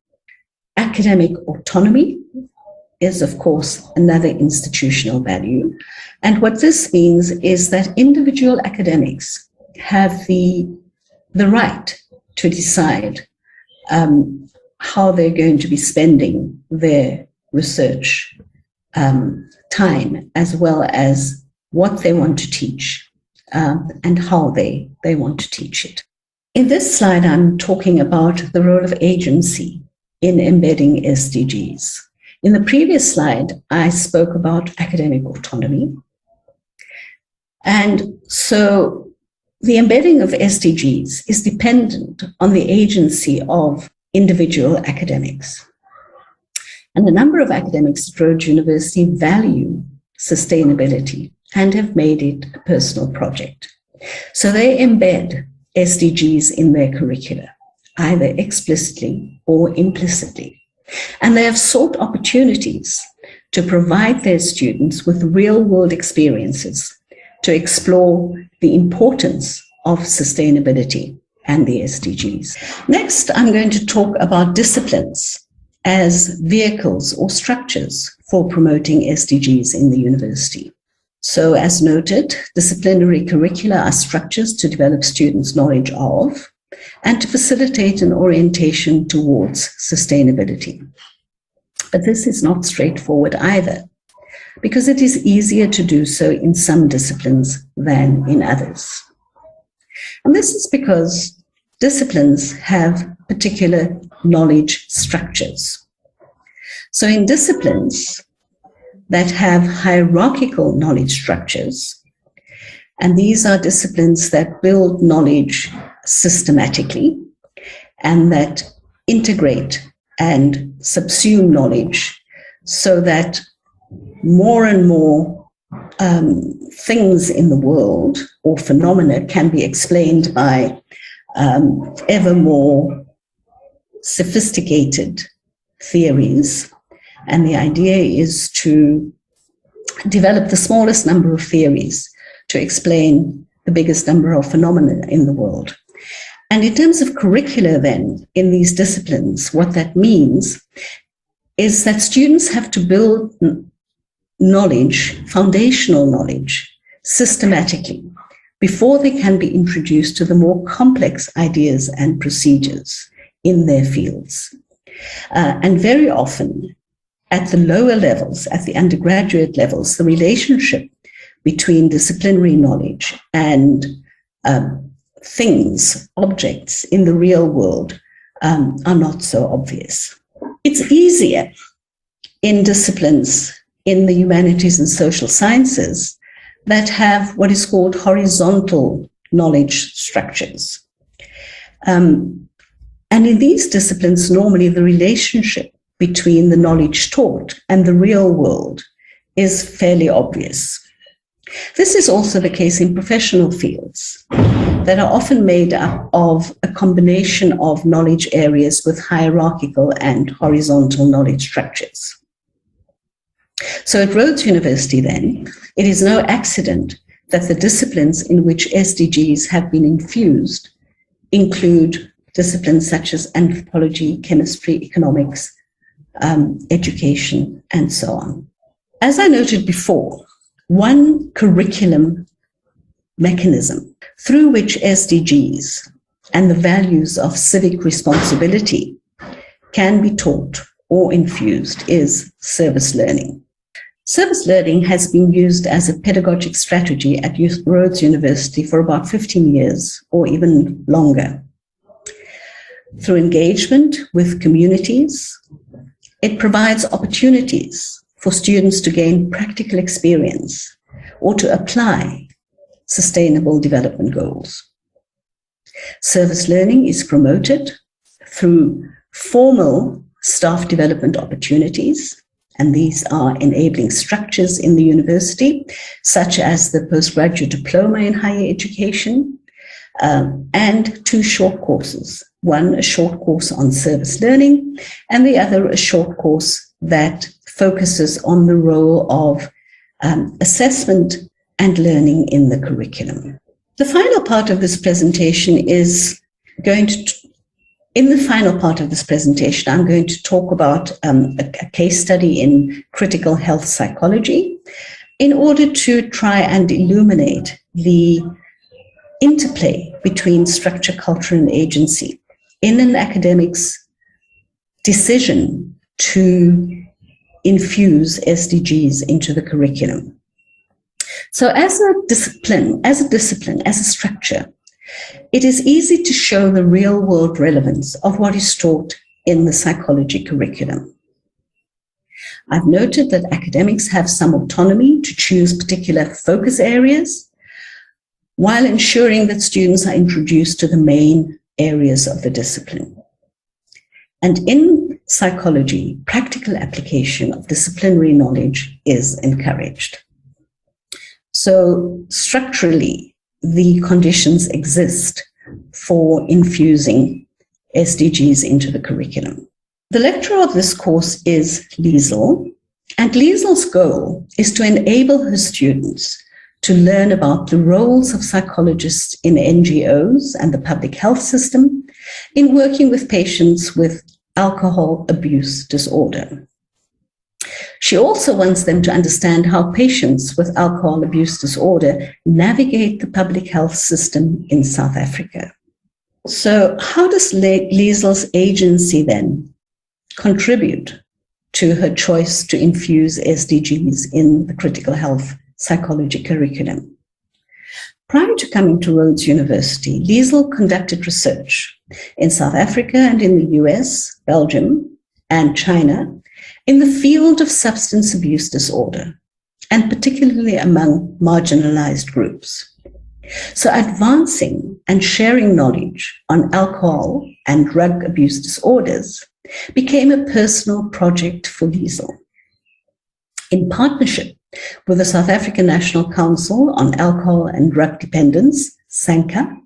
Academic autonomy is, of course, another institutional value. And what this means is that individual academics have the right to decide how they're going to be spending their research time, as well as what they want to teach and how they want to teach it. In this slide, I'm talking about the role of agency in embedding SDGs. In the previous slide, I spoke about academic autonomy. And so the embedding of SDGs is dependent on the agency of individual academics. And a number of academics at Rhodes University value sustainability and have made it a personal project. So they embed SDGs in their curricula, either explicitly or implicitly. And they have sought opportunities to provide their students with real-world experiences to explore the importance of sustainability and the SDGs. Next, I'm going to talk about disciplines as vehicles or structures for promoting SDGs in the university. So as noted, disciplinary curricula are structures to develop students' knowledge of and to facilitate an orientation towards sustainability. But this is not straightforward either, because it is easier to do so in some disciplines than in others. And this is because disciplines have particular knowledge structures. So in disciplines that have hierarchical knowledge structures, and these are disciplines that build knowledge systematically and that integrate and subsume knowledge so that more and more things in the world or phenomena can be explained by ever more sophisticated theories. And the idea is to develop the smallest number of theories to explain the biggest number of phenomena in the world. And in terms of curricula then, in these disciplines, what that means is that students have to build knowledge, foundational knowledge, systematically before they can be introduced to the more complex ideas and procedures in their fields. And very often, at the lower levels, at the undergraduate levels, the relationship between disciplinary knowledge and things, objects in the real world are not so obvious. It's easier in disciplines in the humanities and social sciences that have what is called horizontal knowledge structures. And in these disciplines, normally the relationship between the knowledge taught and the real world is fairly obvious. This is also the case in professional fields that are often made up of a combination of knowledge areas with hierarchical and horizontal knowledge structures. So at Rhodes University then, it is no accident that the disciplines in which SDGs have been infused include disciplines such as anthropology, chemistry, economics, education, and so on. As I noted before, one curriculum mechanism through which SDGs and the values of civic responsibility can be taught or infused is service learning. Service learning has been used as a pedagogic strategy at Rhodes University for about 15 years or even longer. Through engagement with communities, it provides opportunities for students to gain practical experience or to apply sustainable development goals. Service learning is promoted through formal staff development opportunities, and these are enabling structures in the university, such as the postgraduate diploma in higher education, and 2 short courses. One, a short course on service learning, and the other, a short course that focuses on the role of assessment and learning in the curriculum. The final part of this presentation is going to, in the final part of this presentation, I'm going to talk about a case study in critical health psychology in order to try and illuminate the interplay between structure, culture, and agency in an academic's decision to infuse SDGs into the curriculum. So as a discipline, as a structure, it is easy to show the real world relevance of what is taught in the psychology curriculum. I've noted that academics have some autonomy to choose particular focus areas while ensuring that students are introduced to the main areas of the discipline. And in psychology, practical application of disciplinary knowledge is encouraged. So structurally, the conditions exist for infusing SDGs into the curriculum. The lecturer of this course is Liesl, and Liesl's goal is to enable her students to learn about the roles of psychologists in NGOs and the public health system in working with patients with alcohol abuse disorder. She also wants them to understand how patients with alcohol abuse disorder navigate the public health system in South Africa. So how does Liesl's agency then contribute to her choice to infuse SDGs in the critical health psychology curriculum? Prior to coming to Rhodes University, Liesl conducted research in South Africa and in the US, Belgium, and China in the field of substance abuse disorder, and particularly among marginalized groups. So advancing and sharing knowledge on alcohol and drug abuse disorders became a personal project for Liesl. In partnership with the South African National Council on Alcohol and Drug Dependence, SANCA,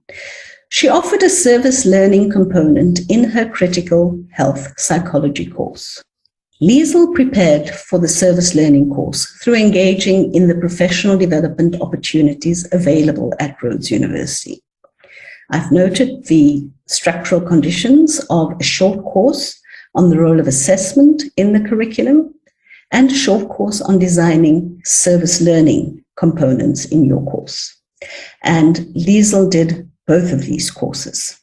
she offered a service learning component in her critical health psychology course. Liesl prepared for the service learning course through engaging in the professional development opportunities available at Rhodes University. I've noted the structural conditions of a short course on the role of assessment in the curriculum and a short course on designing service learning components in your course. And Liesl did both of these courses.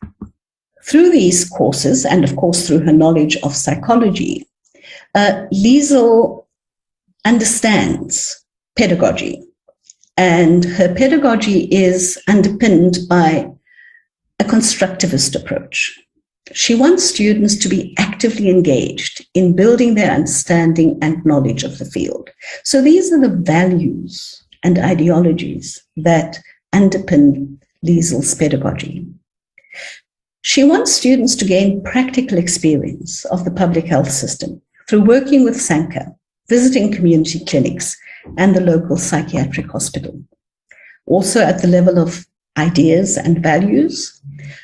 Through these courses, and of course through her knowledge of psychology, Liesl understands pedagogy, and her pedagogy is underpinned by a constructivist approach. She wants students to be actively engaged in building their understanding and knowledge of the field. So these are the values and ideologies that underpin Liesl's pedagogy. She wants students to gain practical experience of the public health system through working with SANCA, visiting community clinics, and the local psychiatric hospital. Also at the level of ideas and values,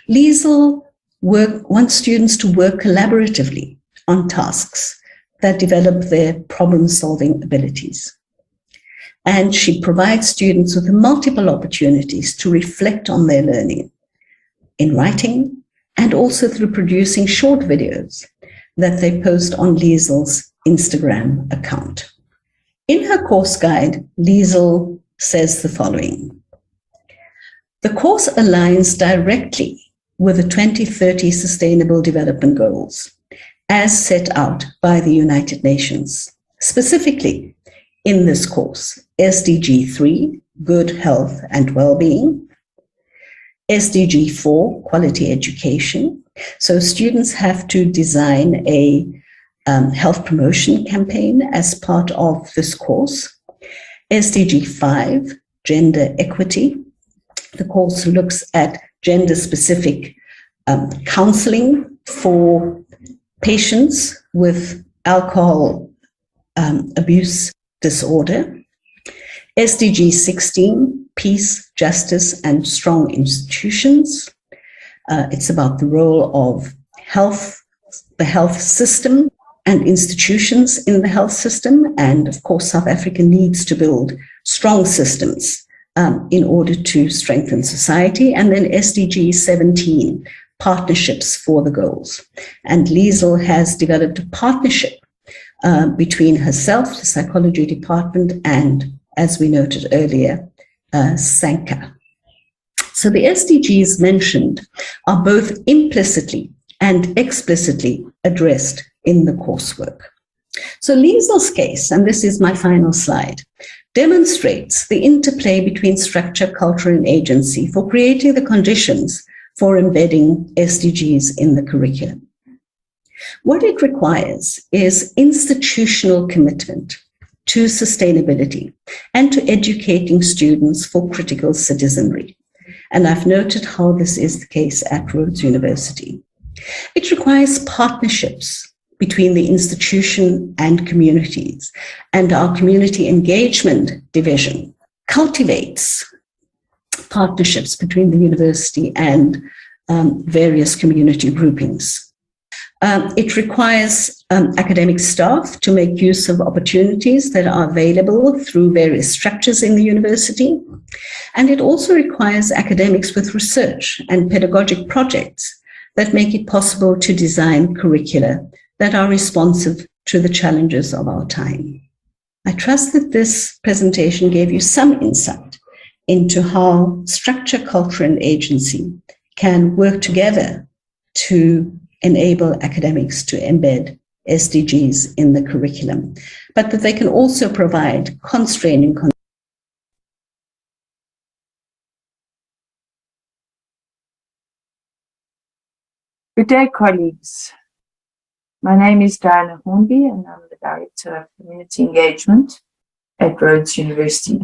Liesl wants students to work collaboratively on tasks that develop their problem-solving abilities. And she provides students with multiple opportunities to reflect on their learning in writing and also through producing short videos that they post on Liesl's Instagram account. In her course guide, Liesl says the following: the course aligns directly with the 2030 Sustainable Development Goals as set out by the United Nations. Specifically, in this course, SDG 3, Good Health and Well-being, SDG 4, Quality Education. So students have to design a health promotion campaign as part of this course. SDG 5, Gender Equity. The course looks at gender-specific counseling for patients with alcohol abuse disorder. SDG 16, Peace, Justice, and Strong Institutions. It's about the role of health, the health system and institutions in the health system. And of course, South Africa needs to build strong systems in order to strengthen society. And then SDG 17, Partnerships for the Goals. And Liesl has developed a partnership between herself, the psychology department, and, as we noted earlier, SANCA. So the SDGs mentioned are both implicitly and explicitly addressed in the coursework. So Liesl's case, and this is my final slide, demonstrates the interplay between structure, culture, and agency for creating the conditions for embedding SDGs in the curriculum. What it requires is institutional commitment to sustainability and to educating students for critical citizenry. And I've noted how this is the case at Rhodes University. It requires partnerships between the institution and communities, and our community engagement division cultivates partnerships between the university and various community groupings. It requires academic staff to make use of opportunities that are available through various structures in the university. And it also requires academics with research and pedagogic projects that make it possible to design curricula that are responsive to the challenges of our time. I trust that this presentation gave you some insight into how structure, culture, and agency can work together to enable academics to embed SDGs in the curriculum, but that they can also provide constraining conditions. Good day, colleagues. My name is Diana Hornby, and I'm the Director of Community Engagement at Rhodes University.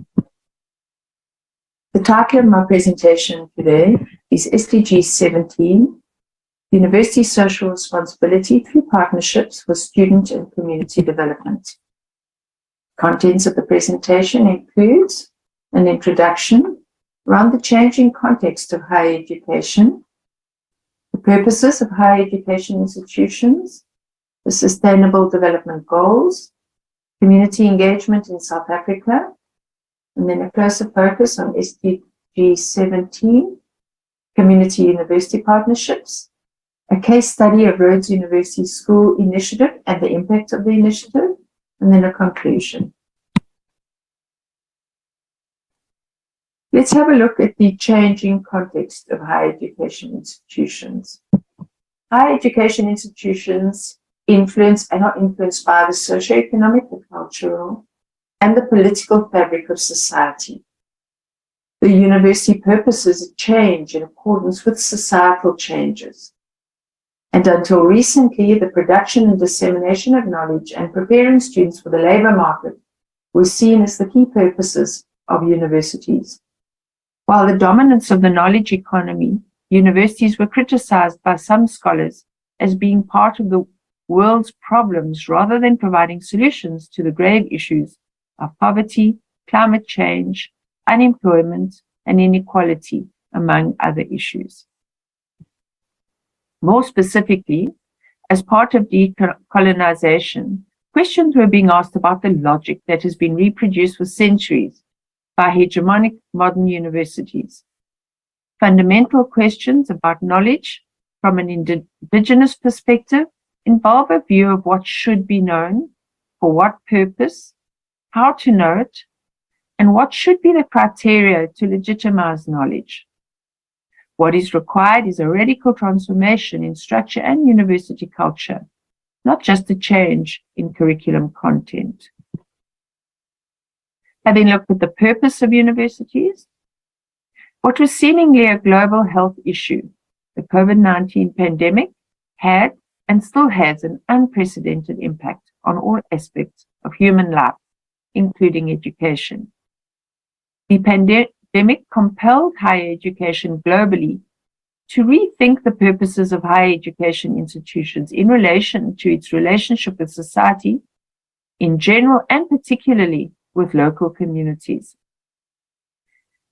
The title of my presentation today is SDG 17, University Social Responsibility through Partnerships for Student and Community Development. Contents of the presentation includes an introduction around the changing context of higher education, the purposes of higher education institutions, the Sustainable Development Goals, community engagement in South Africa, and then a closer focus on SDG 17, community university partnerships, a case study of Rhodes University School Initiative and the impact of the initiative, and then a conclusion. Let's have a look at the changing context of higher education institutions. Higher education institutions influence and are influenced by the socioeconomic, the cultural, and the political fabric of society. The university purposes change in accordance with societal changes. And until recently, the production and dissemination of knowledge and preparing students for the labor market were seen as the key purposes of universities. While the dominance of the knowledge economy universities were criticized by some scholars as being part of the world's problems rather than providing solutions to the grave issues of poverty, climate change, unemployment, and inequality, among other issues. More specifically, as part of decolonization, questions were being asked about the logic that has been reproduced for centuries by hegemonic modern universities. Fundamental questions about knowledge from an indigenous perspective involve a view of what should be known, for what purpose, how to know it, and what should be the criteria to legitimize knowledge. What is required is a radical transformation in structure and university culture, not just a change in curriculum content. Having looked at the purpose of universities, what was seemingly a global health issue, the COVID-19 pandemic had and still has an unprecedented impact on all aspects of human life, including education. The pandemic compelled higher education globally to rethink the purposes of higher education institutions in relation to its relationship with society in general and particularly with local communities.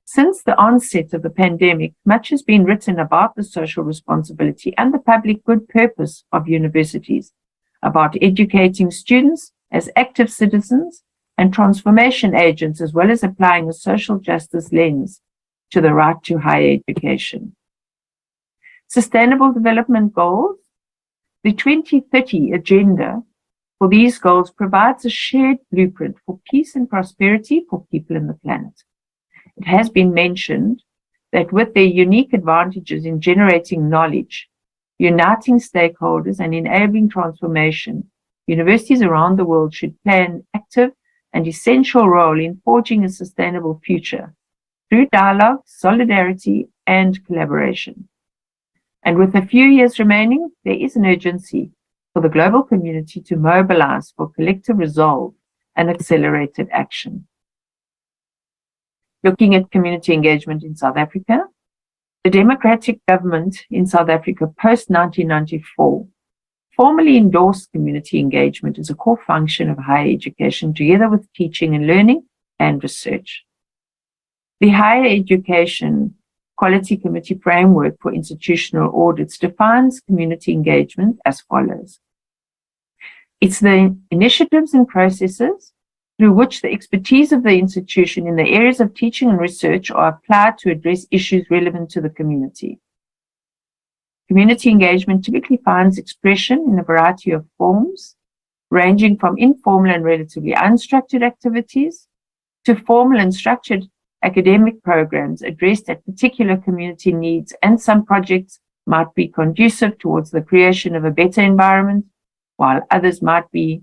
Since the onset of the pandemic, much has been written about the social responsibility and the public good purpose of universities, about educating students as active citizens and transformation agents, as well as applying a social justice lens to the right to higher education. Sustainable Development Goals, the 2030 agenda for these goals provides a shared blueprint for peace and prosperity for people and the planet. It has been mentioned that with their unique advantages in generating knowledge, uniting stakeholders, and enabling transformation, universities around the world should play an active and essential role in forging a sustainable future through dialogue, solidarity, and collaboration. And with a few years remaining, there is an urgency for the global community to mobilize for collective resolve and accelerated action. Looking at community engagement in South Africa, the democratic government in South Africa post-1994 formally endorsed community engagement as a core function of higher education, together with teaching and learning and research. The Higher Education Quality Committee Framework for Institutional Audits defines community engagement as follows. It's the initiatives and processes through which the expertise of the institution in the areas of teaching and research are applied to address issues relevant to the community. Community engagement typically finds expression in a variety of forms, ranging from informal and relatively unstructured activities to formal and structured academic programs addressed at particular community needs, and some projects might be conducive towards the creation of a better environment, while others might be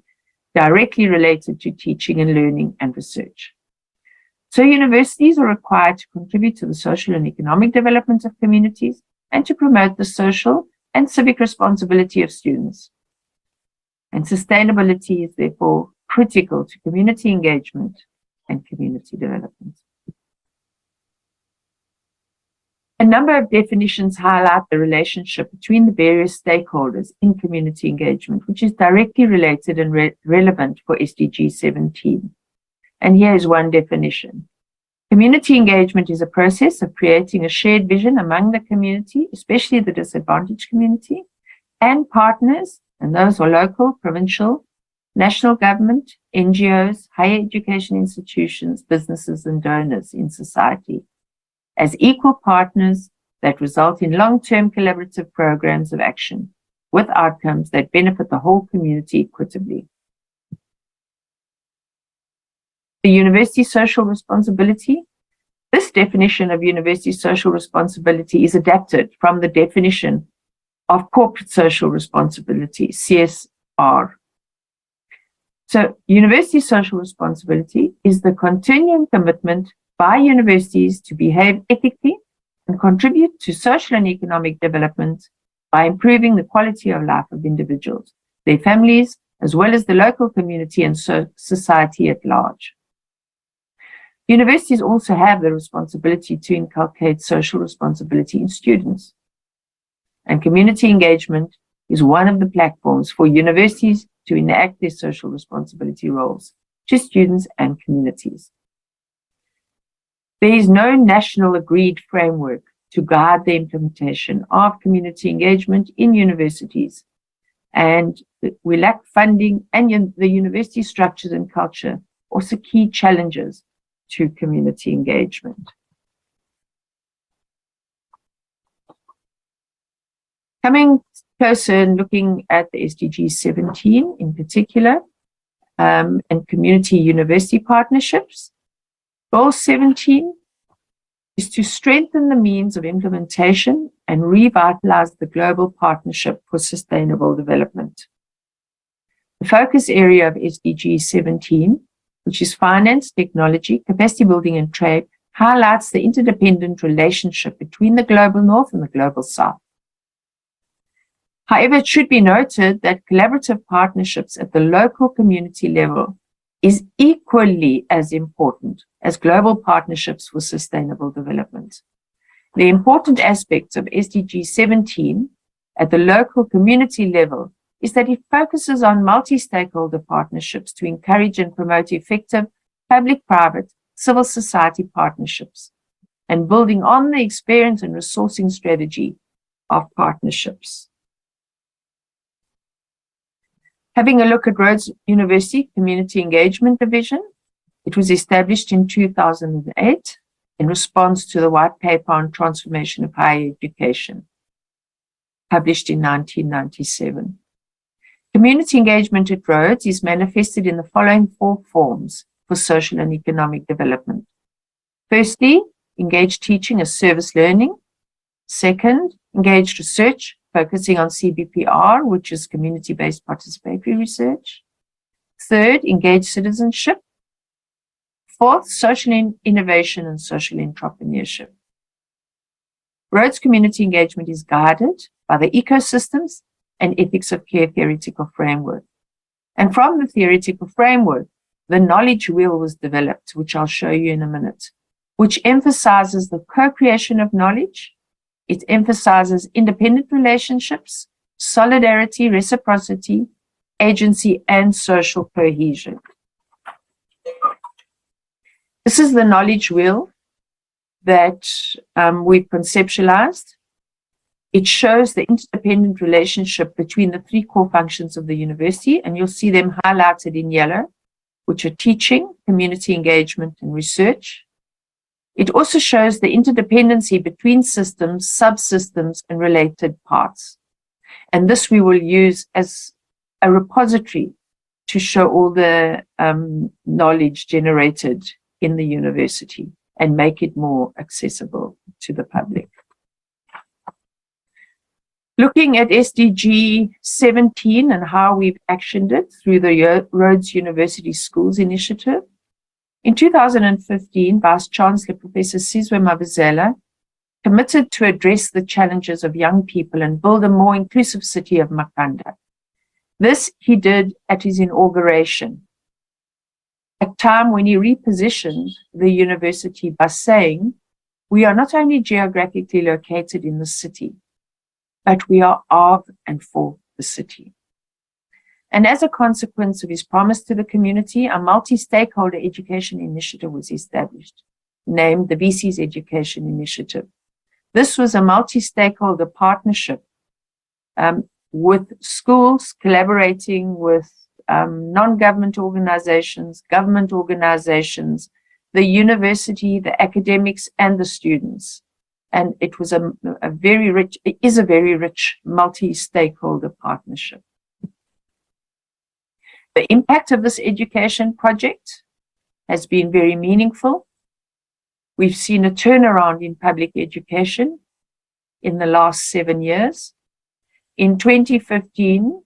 directly related to teaching and learning and research. So universities are required to contribute to the social and economic development of communities and to promote the social and civic responsibility of students. And sustainability is therefore critical to community engagement and community development. A number of definitions highlight the relationship between the various stakeholders in community engagement, which is directly related and relevant for SDG 17. And here is one definition. Community engagement is a process of creating a shared vision among the community, especially the disadvantaged community, and partners, and those are local, provincial, national government, NGOs, higher education institutions, businesses, and donors in society, as equal partners that result in long-term collaborative programs of action with outcomes that benefit the whole community equitably. The university social responsibility. This definition of university social responsibility is adapted from the definition of corporate social responsibility, CSR. So university social responsibility is the continuing commitment by universities to behave ethically and contribute to social and economic development by improving the quality of life of individuals, their families, as well as the local community and society at large. Universities also have the responsibility to inculcate social responsibility in students and community engagement is one of the platforms for universities to enact their social responsibility roles to students and communities. There is no national agreed framework to guide the implementation of community engagement in universities, and we lack funding, and the university structures and culture also key challenges to community engagement. Coming closer and looking at the SDG 17 in particular, and community university partnerships, Goal 17 is to strengthen the means of implementation and revitalize the global partnership for sustainable development. The focus area of SDG 17, which is finance, technology, capacity building, and trade, highlights the interdependent relationship between the global north and the global south. However, it should be noted that collaborative partnerships at the local community level is equally as important as global partnerships for sustainable development. The important aspects of SDG 17 at the local community level is that it focuses on multi-stakeholder partnerships to encourage and promote effective public-private civil society partnerships and building on the experience and resourcing strategy of partnerships. Having a look at Rhodes University Community Engagement Division, it was established in 2008 in response to the White Paper on Transformation of Higher Education, published in 1997. Community engagement at Rhodes is manifested in the following 4 forms for social and economic development. Firstly, engaged teaching as service learning. Second, engaged research, focusing on CBPR, which is community-based participatory research. Third, engaged citizenship. Fourth, social innovation and social entrepreneurship. Rhodes community engagement is guided by the ecosystems and ethics of care theoretical framework. And from the theoretical framework, the knowledge wheel was developed, which I'll show you in a minute, which emphasizes the co-creation of knowledge. It emphasizes independent relationships, solidarity, reciprocity, agency, and social cohesion. This is the knowledge wheel that we've conceptualized. It shows the interdependent relationship between the 3 core functions of the university, and you'll see them highlighted in yellow, which are teaching, community engagement, and research. It also shows the interdependency between systems, subsystems, and related parts. And this we will use as a repository to show all the knowledge generated in the university and make it more accessible to the public. Looking at SDG 17 and how we've actioned it through the Rhodes University Schools Initiative. In 2015, Vice-Chancellor Professor Sizwe Mabuzela committed to address the challenges of young people and build a more inclusive city of Makanda. This he did at his inauguration, a time when he repositioned the university by saying, we are not only geographically located in the city, but we are of and for the city. And as a consequence of his promise to the community, a multi-stakeholder education initiative was established, named the VC's Education Initiative. This was a multi-stakeholder partnership with schools collaborating with non-government organizations, government organizations, the university, the academics, and the students. And it was it is a very rich multi-stakeholder partnership. The impact of this education project has been very meaningful. We've seen a turnaround in public education in the last 7 years. In 2015,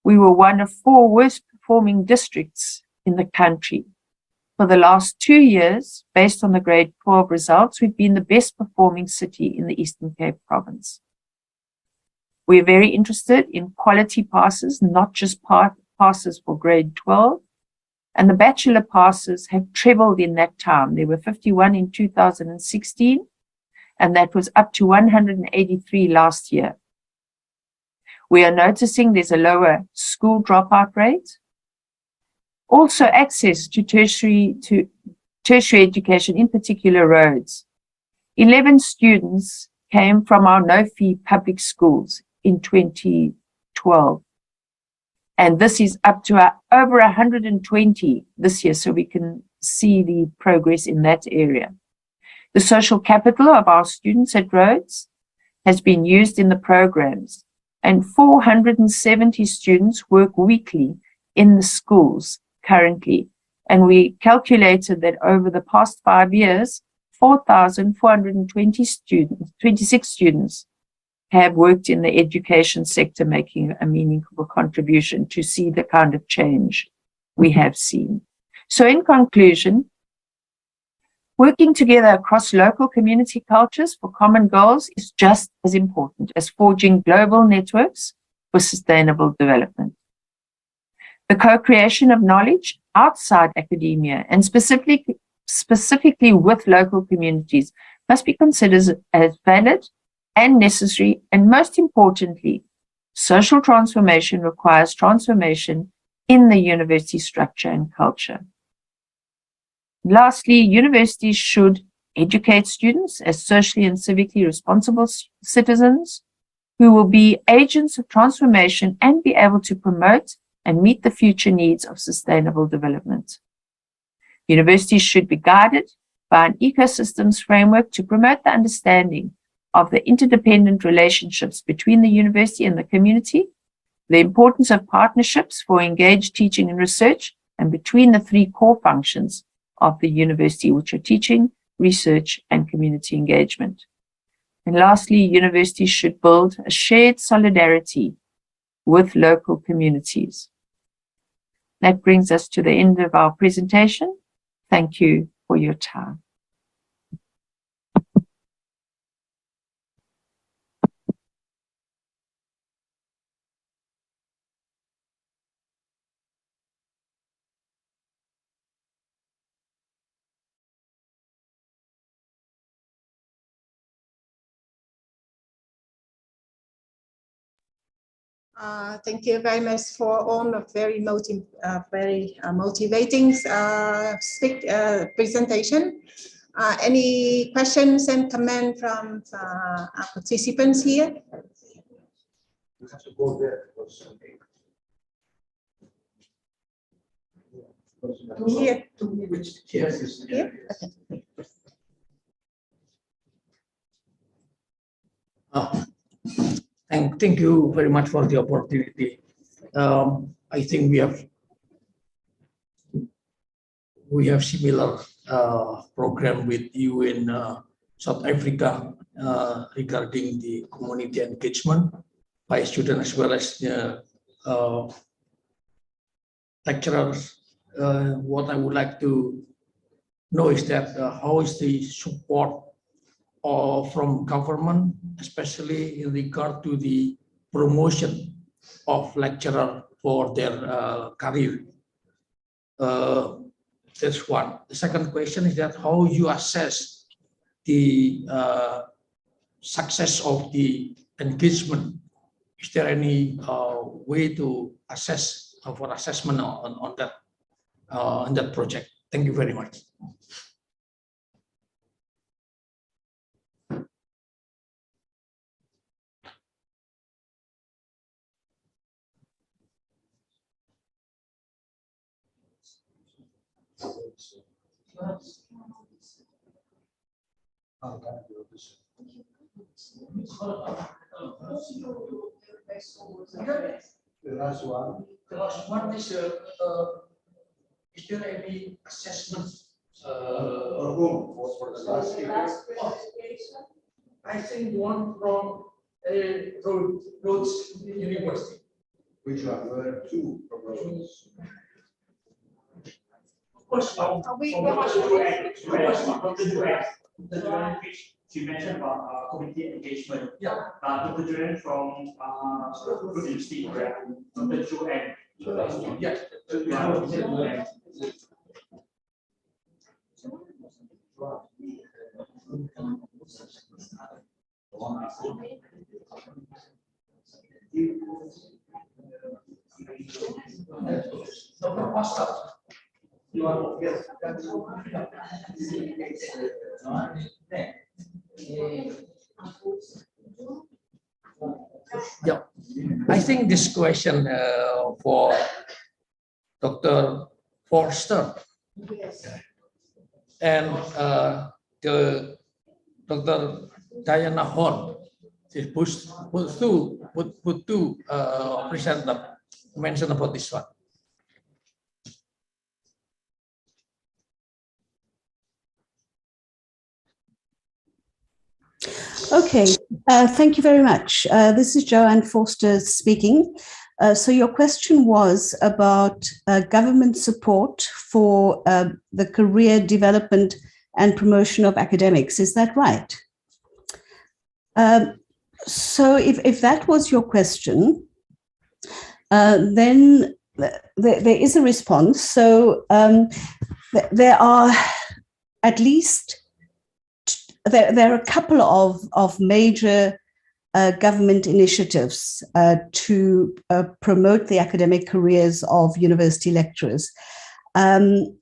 we were one of 4 worst performing districts in the country. For the last 2 years, based on the grade 12 results, we've been the best performing city in the Eastern Cape province. We're very interested in quality passes, not just passes for grade 12. And the bachelor passes have trebled in that time. There were 51 in 2016, and that was up to 183 last year. We are noticing there's a lower school dropout rate. Also, access to tertiary education, in particular roads. 11 students came from our no-fee public schools in 2012. And this is up to over 120 this year, so we can see the progress in that area. The social capital of our students at Rhodes has been used in the programs, and 470 students work weekly in the schools currently. And we calculated that over the past 5 years, 4,426 students have worked in the education sector, making a meaningful contribution to see the kind of change we have seen. So in conclusion, working together across local community cultures for common goals is just as important as forging global networks for sustainable development. The co-creation of knowledge outside academia and specifically with local communities must be considered as valid and necessary, and most importantly, social transformation requires transformation in the university structure and culture. Lastly, universities should educate students as socially and civically responsible citizens who will be agents of transformation and be able to promote and meet the future needs of sustainable development. Universities should be guided by an ecosystems framework to promote the understanding of the interdependent relationships between the university and the community, the importance of partnerships for engaged teaching and research, and between the three core functions of the university, which are teaching, research, and community engagement. And lastly, universities should build a shared solidarity with local communities. That brings us to the end of our presentation. Thank you for your time. Thank you very much for all the very motivating presentation. Any questions and comments from our participants here? Here. Here? Okay. Thank you very much for the opportunity. I think we have similar program with you in South Africa regarding the community engagement by students as well as lecturers. What I would like to know is that how is the support from government, especially in regard to the promotion of lecturer for their career. That's one. The second question is that how you assess the success of the engagement. Is there any way to assess for assessment on that project? Thank you very much. The last one is there any assessment room for the last presentation? I think one from Rhodes University. Which one? There are two from Rhodes. Of course, she mentioned about community engagement. Yeah. Dr. Joanne from Good University, correct? Dr. Joanne. Yeah. Yeah, I think this question for Dr. Forster and the Dr. Diana Horn is put two presenter mention about this one. Okay, thank you very much. This is Joanne Forster speaking. So your question was about government support for the career development and promotion of academics. Is that right? So if that was your question, then there is a response. So there are at least there are a couple of major government initiatives to promote the academic careers of university lecturers. And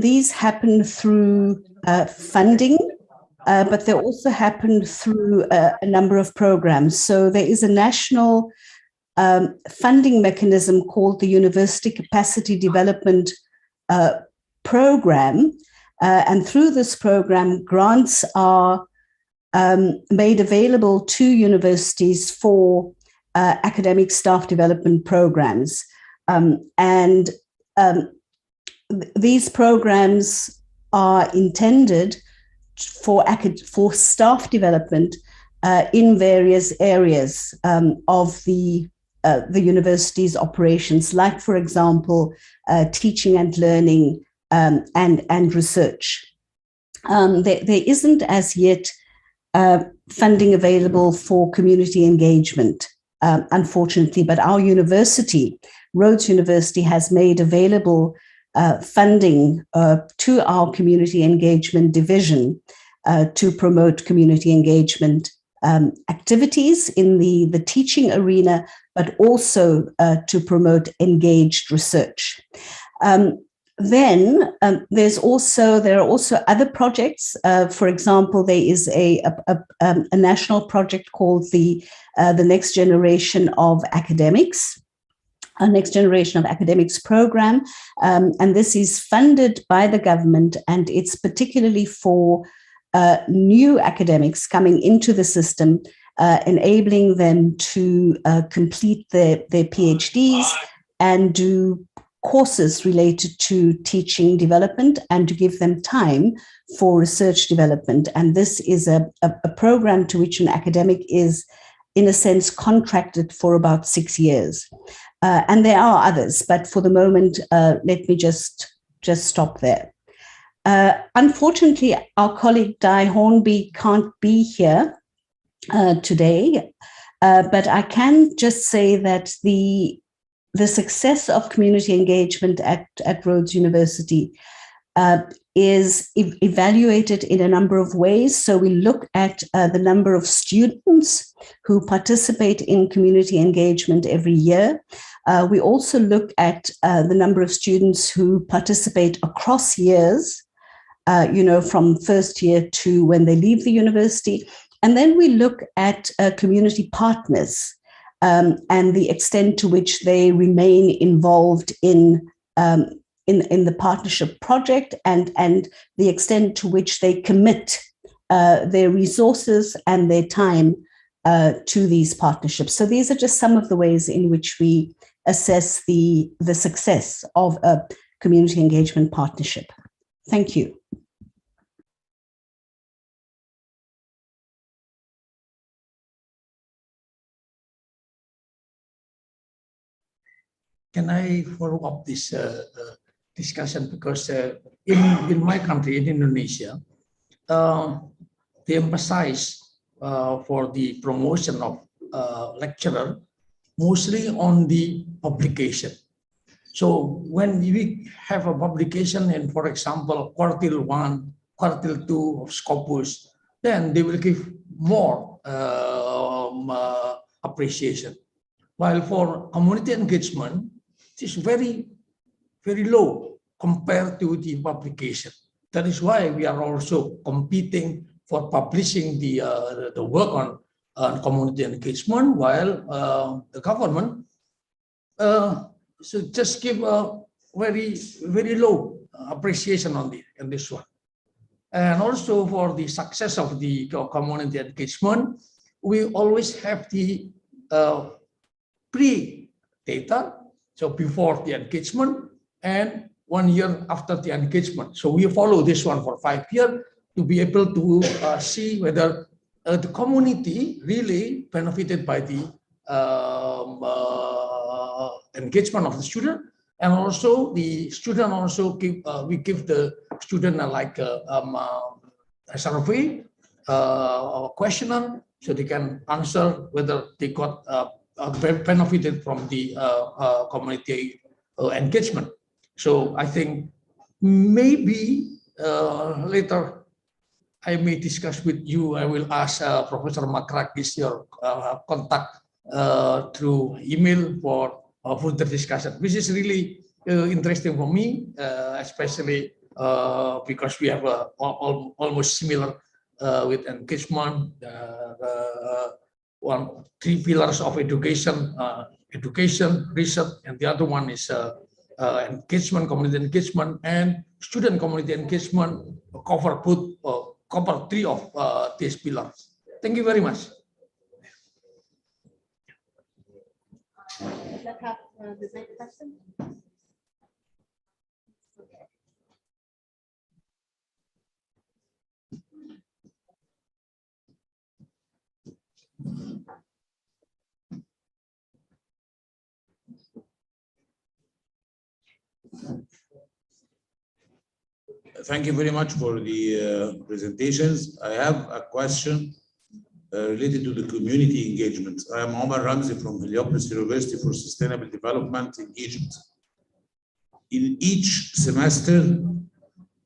these happen through funding, but they also happen through a number of programs. So there is a national funding mechanism called the University Capacity Development Program. And through this program, grants are made available to universities for academic staff development programs. These programs are intended for staff development in various areas of the university's operations, like, for example, teaching and learning, and research. There isn't as yet funding available for community engagement, unfortunately, but our university, Rhodes University, has made available funding to our community engagement division to promote community engagement activities in the teaching arena, but also to promote engaged research. Then there are also other projects. For example, there is a national project called the Next Generation of Academics, a Next Generation of Academics program, and this is funded by the government, and it's particularly for new academics coming into the system, enabling them to complete their PhDs and do courses related to teaching development and to give them time for research development. And this is a program to which an academic is, in a sense, contracted for about 6 years. And there are others, but for the moment, let me just stop there. Unfortunately, our colleague Di Hornby can't be here today, but I can just say that the success of community engagement at Rhodes University is evaluated in a number of ways. So we look at the number of students who participate in community engagement every year. We also look at the number of students who participate across years, from first year to when they leave the university. And then we look at community partners, and the extent to which they remain involved in the partnership project, and the extent to which they commit their resources and their time to these partnerships. So these are just some of the ways in which we assess the success of a community engagement partnership. Thank you. Can I follow up this discussion? Because in my country, in Indonesia, they emphasize for the promotion of lecturer mostly on the publication. So when we have a publication in, for example, quartile 1, quartile 2 of Scopus, then they will give more appreciation. While for community engagement, it is very, very low compared to the publication. That is why we are also competing for publishing the work on community engagement, while the government should just give a very, very low appreciation on this one. And also for the success of the community engagement, we always have the pre-data, so before the engagement and 1 year after the engagement. So we follow this one for 5 years to be able to see whether the community really benefited by the engagement of the student, and also the student also give we give the student like a survey, a questionnaire, so they can answer whether they got benefited from the community engagement. So I think maybe later I may discuss with you. I will ask Professor Makrakis your contact through email for further discussion, which is really interesting for me, especially because we have almost similar with engagement, 3 pillars of education, education, research, and the other one is engagement, community engagement, and student community engagement, cover 3 of these pillars. Thank you very much. Let's have the next question. Thank you very much for the presentations. I have a question related to the community engagement. I am Omar Ramzi from Heliopolis University for Sustainable Development in Egypt. In each semester,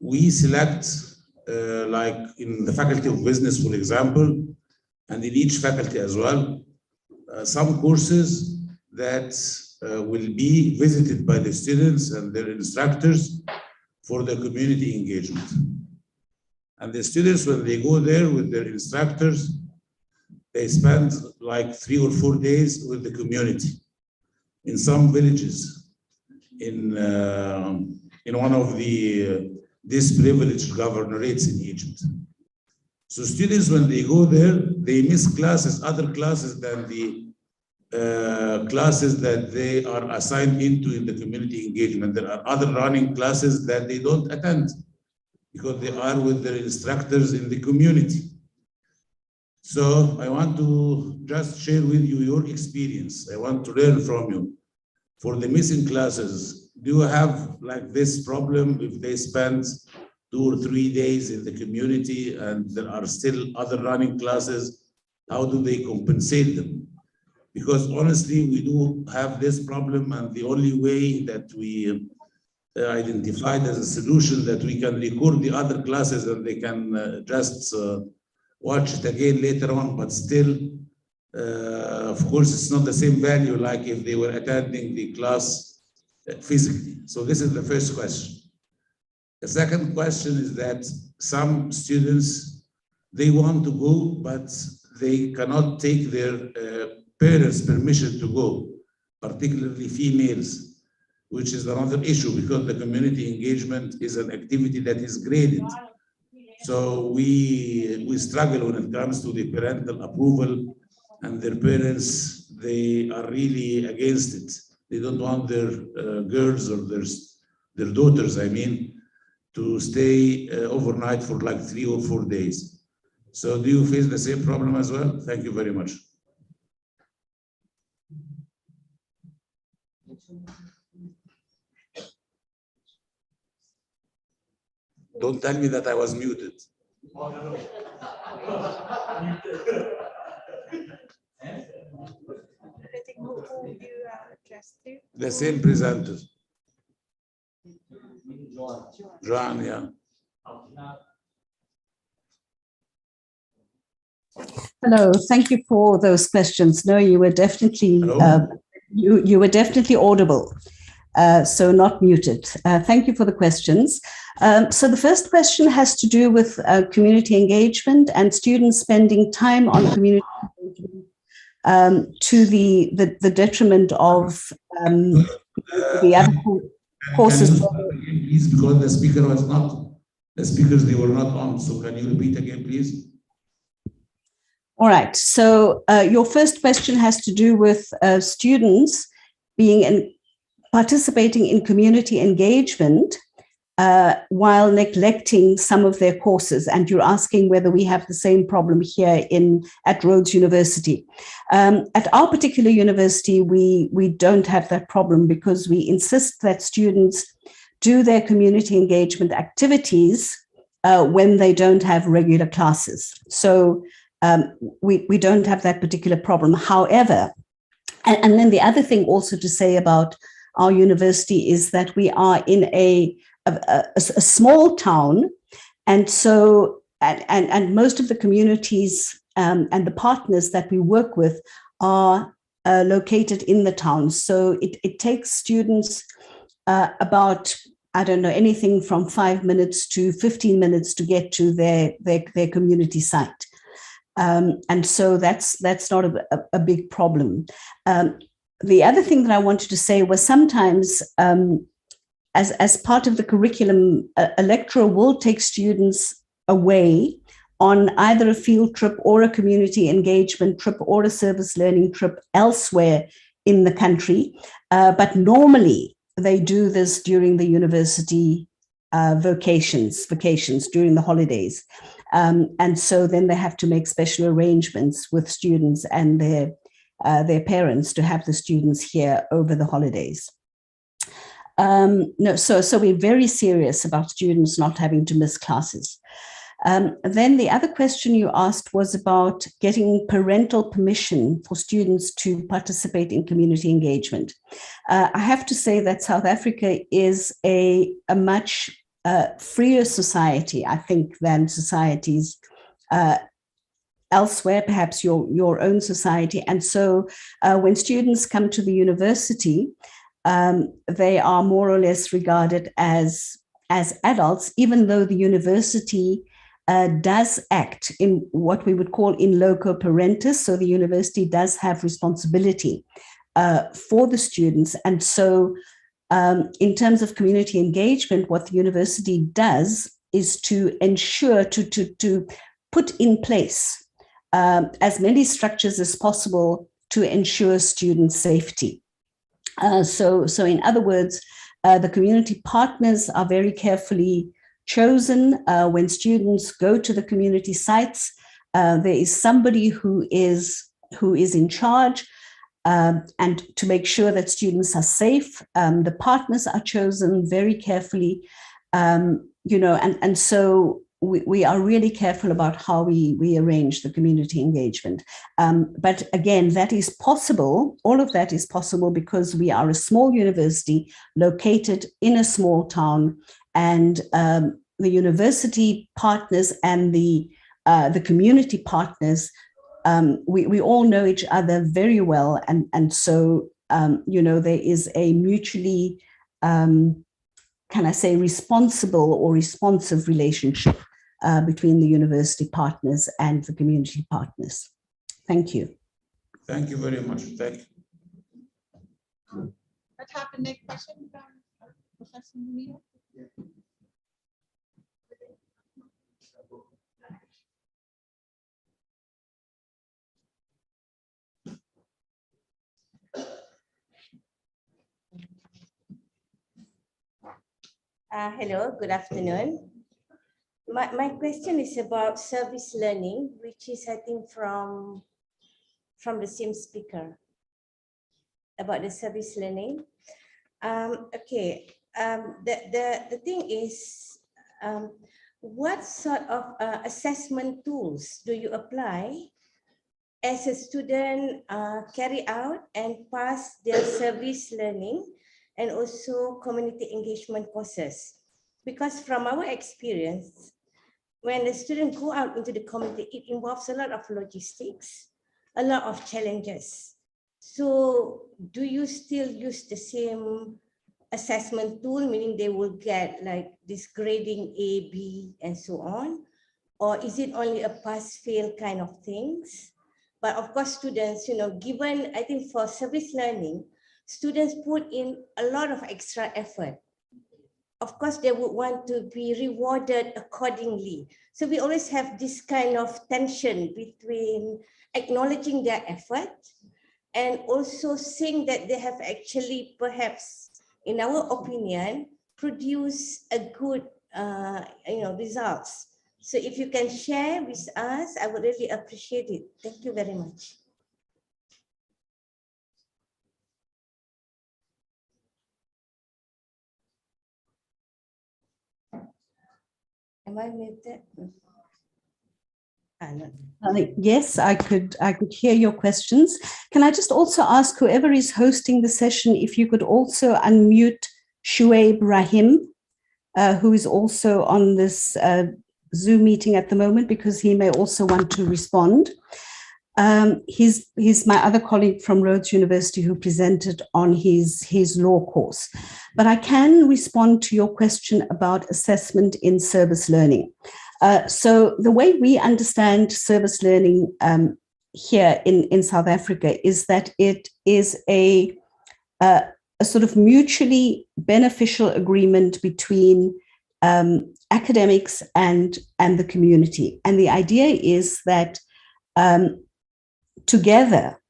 we select, like in the Faculty of Business, for example, and in each faculty as well, some courses that will be visited by the students and their instructors for the community engagement. And the students, when they go there with their instructors, they spend like 3 or 4 days with the community in some villages in one of the disprivileged governorates in Egypt. So students, when they go there, they miss classes, other classes than the classes that they are assigned into in the community engagement. There are other running classes that they don't attend because they are with their instructors in the community. So I want to just share with you your experience. I want to learn from you. For the missing classes, do you have like this problem if they spend 2 or 3 days in the community and there are still other running classes? How do they compensate them? Because honestly, we do have this problem, and the only way that we identified as a solution that we can record the other classes and they can just watch it again later on, but still, of course, it's not the same value like if they were attending the class physically. So this is the first question. The second question is that some students, they want to go, but they cannot take their parents' permission to go, particularly females, which is another issue because the community engagement is an activity that is graded. So we struggle when it comes to the parental approval, and their parents, they are really against it. They don't want their girls or their daughters, I mean, to stay overnight for like 3 or 4 days. So do you face the same problem as well? Thank you very much. Don't tell me that I was muted. The same presenter. Joan, yeah. Hello, thank you for those questions. No, you were definitely you were definitely audible, so not muted. Thank you for the questions. So the first question has to do with community engagement and students spending time on community engagement to the detriment of the other courses. Please, because the speaker was not, the speakers, they were not on. So can you repeat again, please? All right. So your first question has to do with students participating in community engagement while neglecting some of their courses, and you're asking whether we have the same problem here at Rhodes University. At our particular university, we don't have that problem because we insist that students do their community engagement activities when they don't have regular classes. So we don't have that particular problem. However, and then the other thing also to say about our university is that we are in a small town, and so and most of the communities and the partners that we work with are located in the town. So it takes students about, I don't know, anything from 5 minutes to 15 minutes to get to their community site. And so that's not a big problem. The other thing that I wanted to say was sometimes as part of the curriculum, a lecturer will take students away on either a field trip or a community engagement trip or a service learning trip elsewhere in the country. But normally they do this during the university vacations during the holidays. And so then they have to make special arrangements with students and their parents to have the students here over the holidays. No, so we're very serious about students not having to miss classes. Then the other question you asked was about getting parental permission for students to participate in community engagement. I have to say that South Africa is a much freer society, I think, than societies elsewhere, perhaps your own society. And so when students come to the university, they are more or less regarded as adults, even though the university does act in what we would call in loco parentis. So the university does have responsibility for the students. And so in terms of community engagement, what the university does is to ensure to put in place as many structures as possible to ensure student safety. So in other words, the community partners are very carefully chosen. When students go to the community sites, there is somebody who is in charge and to make sure that students are safe. The partners are chosen very carefully, and so we are really careful about how we arrange the community engagement. But again, that is possible. All of that is possible because we are a small university located in a small town, and the university partners and the community partners, we all know each other very well, and so there is a mutually, can I say, responsible or responsive relationship between the university partners and the community partners. Thank you. Thank you very much. Thank you. Let's have the next question from Professor Mia. Hello, good afternoon. My question is about service learning, which is, I think, from the same speaker, about the service learning. The thing is, what sort of assessment tools do you apply as a student carry out and pass their service learning and also community engagement courses? Because from our experience, when the students go out into the community, it involves a lot of logistics, a lot of challenges. So do you still use the same assessment tool, meaning they will get like this grading A, B, and so on? Or is it only a pass-fail kind of things? But of course, students, given, I think for service learning, students put in a lot of extra effort. Of course, they would want to be rewarded accordingly. So we always have this kind of tension between acknowledging their effort and also seeing that they have actually, perhaps, in our opinion, produced a good, results. So if you can share with us, I would really appreciate it. Thank you very much. Am I muted? Yes, I could hear your questions. Can I just also ask whoever is hosting the session if you could also unmute Shuaib Rahim, who is also on this Zoom meeting at the moment, because he may also want to respond. He's my other colleague from Rhodes University who presented on his law course. But I can respond to your question about assessment in service learning. So the way we understand service learning here in South Africa is that it is a sort of mutually beneficial agreement between academics and the community. And the idea is that together,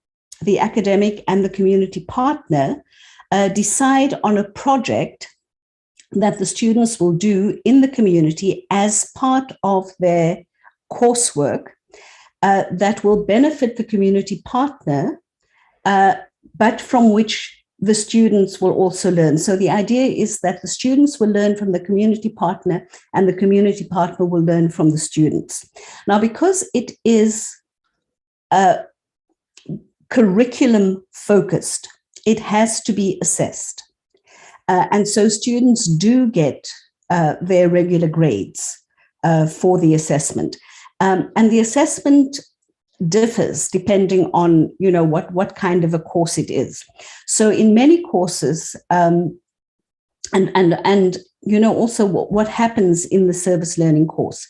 the academic and the community partner decide on a project that the students will do in the community as part of their coursework that will benefit the community partner, but from which the students will also learn. So the idea is that the students will learn from the community partner and the community partner will learn from the students. Now, because it is curriculum focused, it has to be assessed. And so students do get their regular grades for the assessment. And the assessment differs depending on, what kind of a course it is. So in many courses, also what happens in the service learning course.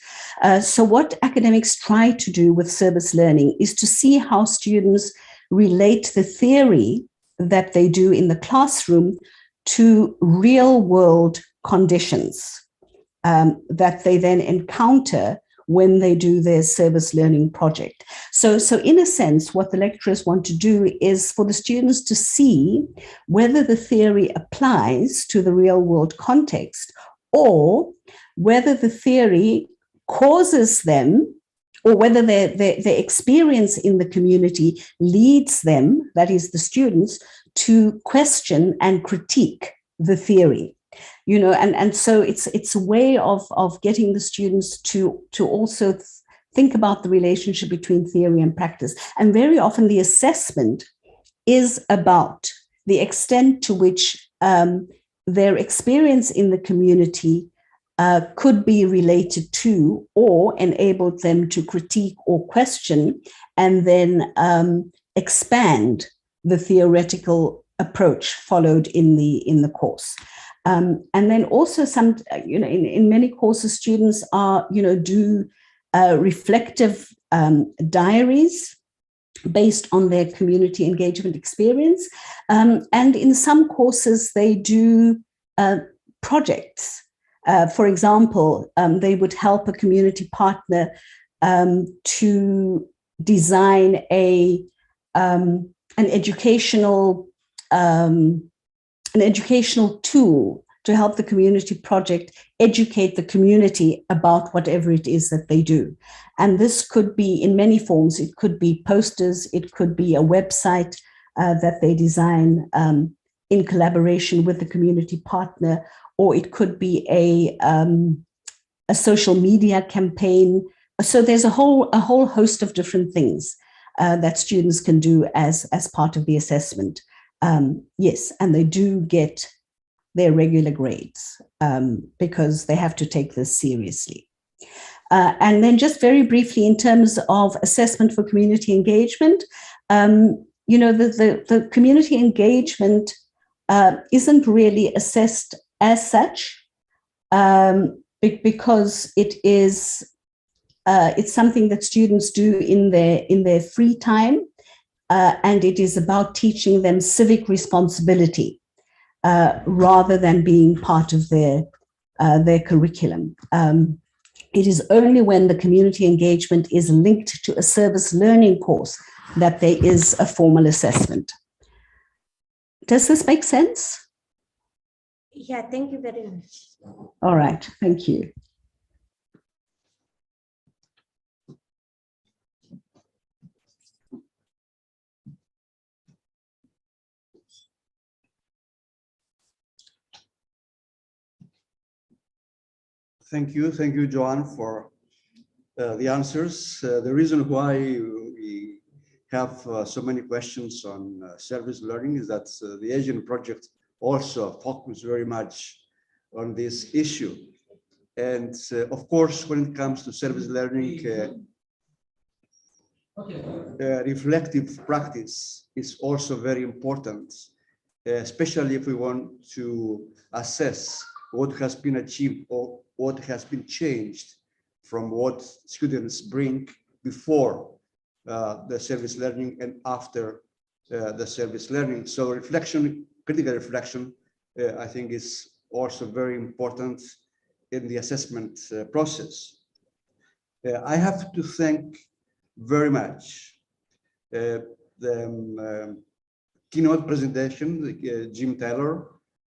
So what academics try to do with service learning is to see how students relate the theory that they do in the classroom to real world conditions that they then encounter when they do their service learning project. So in a sense, what the lecturers want to do is for the students to see whether the theory applies to the real world context or whether the theory causes them, or whether their experience in the community leads them, that is the students, to question and critique the theory. And so it's a way of getting the students to also think about the relationship between theory and practice. And very often the assessment is about the extent to which their experience in the community could be related to or enabled them to critique or question and then expand the theoretical approach followed in the course. And then also in many courses, students do reflective diaries based on their community engagement experience. And in some courses, they do projects. For example, they would help a community partner to design an educational tool to help the community project educate the community about whatever it is that they do. And this could be in many forms. It could be posters, it could be a website that they design in collaboration with the community partner, or it could be a social media campaign. So there's a whole host of different things that students can do as part of the assessment. Yes, and they do get their regular grades because they have to take this seriously. And then just very briefly, in terms of assessment for community engagement, you know, the community engagement isn't really assessed as such, because it's something that students do in their free time, and it is about teaching them civic responsibility rather than being part of their curriculum. It is only when the community engagement is linked to a service learning course that there is a formal assessment. Does this make sense? Yeah, thank you very much. All right, thank you. Thank you, Joanne, for the answers. The reason why we have so many questions on service learning is that the Asian project also focused very much on this issue. And of course, when it comes to service learning, reflective practice is also very important, especially if we want to assess what has been achieved or what has been changed from what students bring before the service learning and after the service learning. So reflection, critical reflection, I think is also very important in the assessment process. I have to thank very much the keynote presentation, Jim Taylor,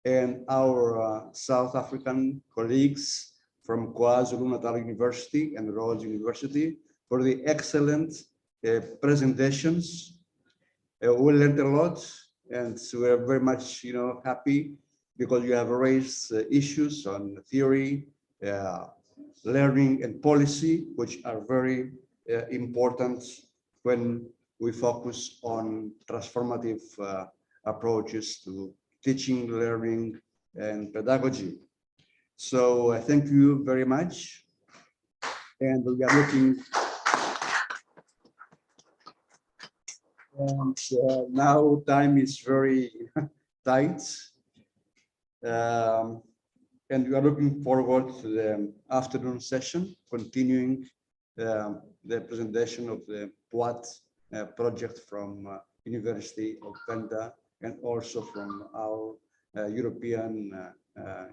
and our South African colleagues from KwaZulu-Natal University and Rhodes University for the excellent presentations. We learned a lot, and we are very much, happy because you have raised issues on theory, learning, and policy, which are very important when we focus on transformative approaches to teaching, learning, and pedagogy. So I thank you very much. And we are looking. And now time is very tight. And we are looking forward to the afternoon session, continuing the presentation of the PWAT project from University of Venda and also from our European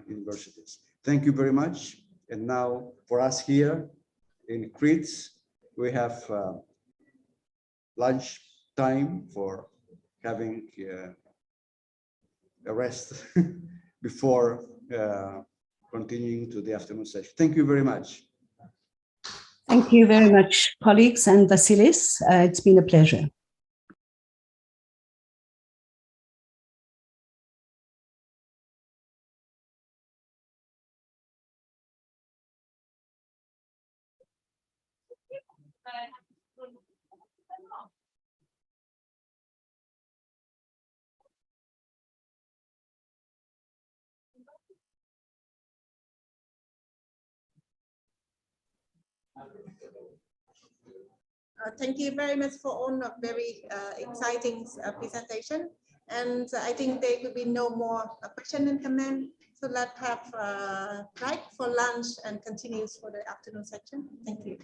universities. Thank you very much. And now for us here in Crete, we have lunch time for having a rest before continuing to the afternoon session. Thank you very much. Thank you very much, colleagues and Vasilis. It's been a pleasure. Thank you very much for all of very exciting presentation. And I think there could be no more question and comment. So let's have break for lunch and continues for the afternoon section. Thank you.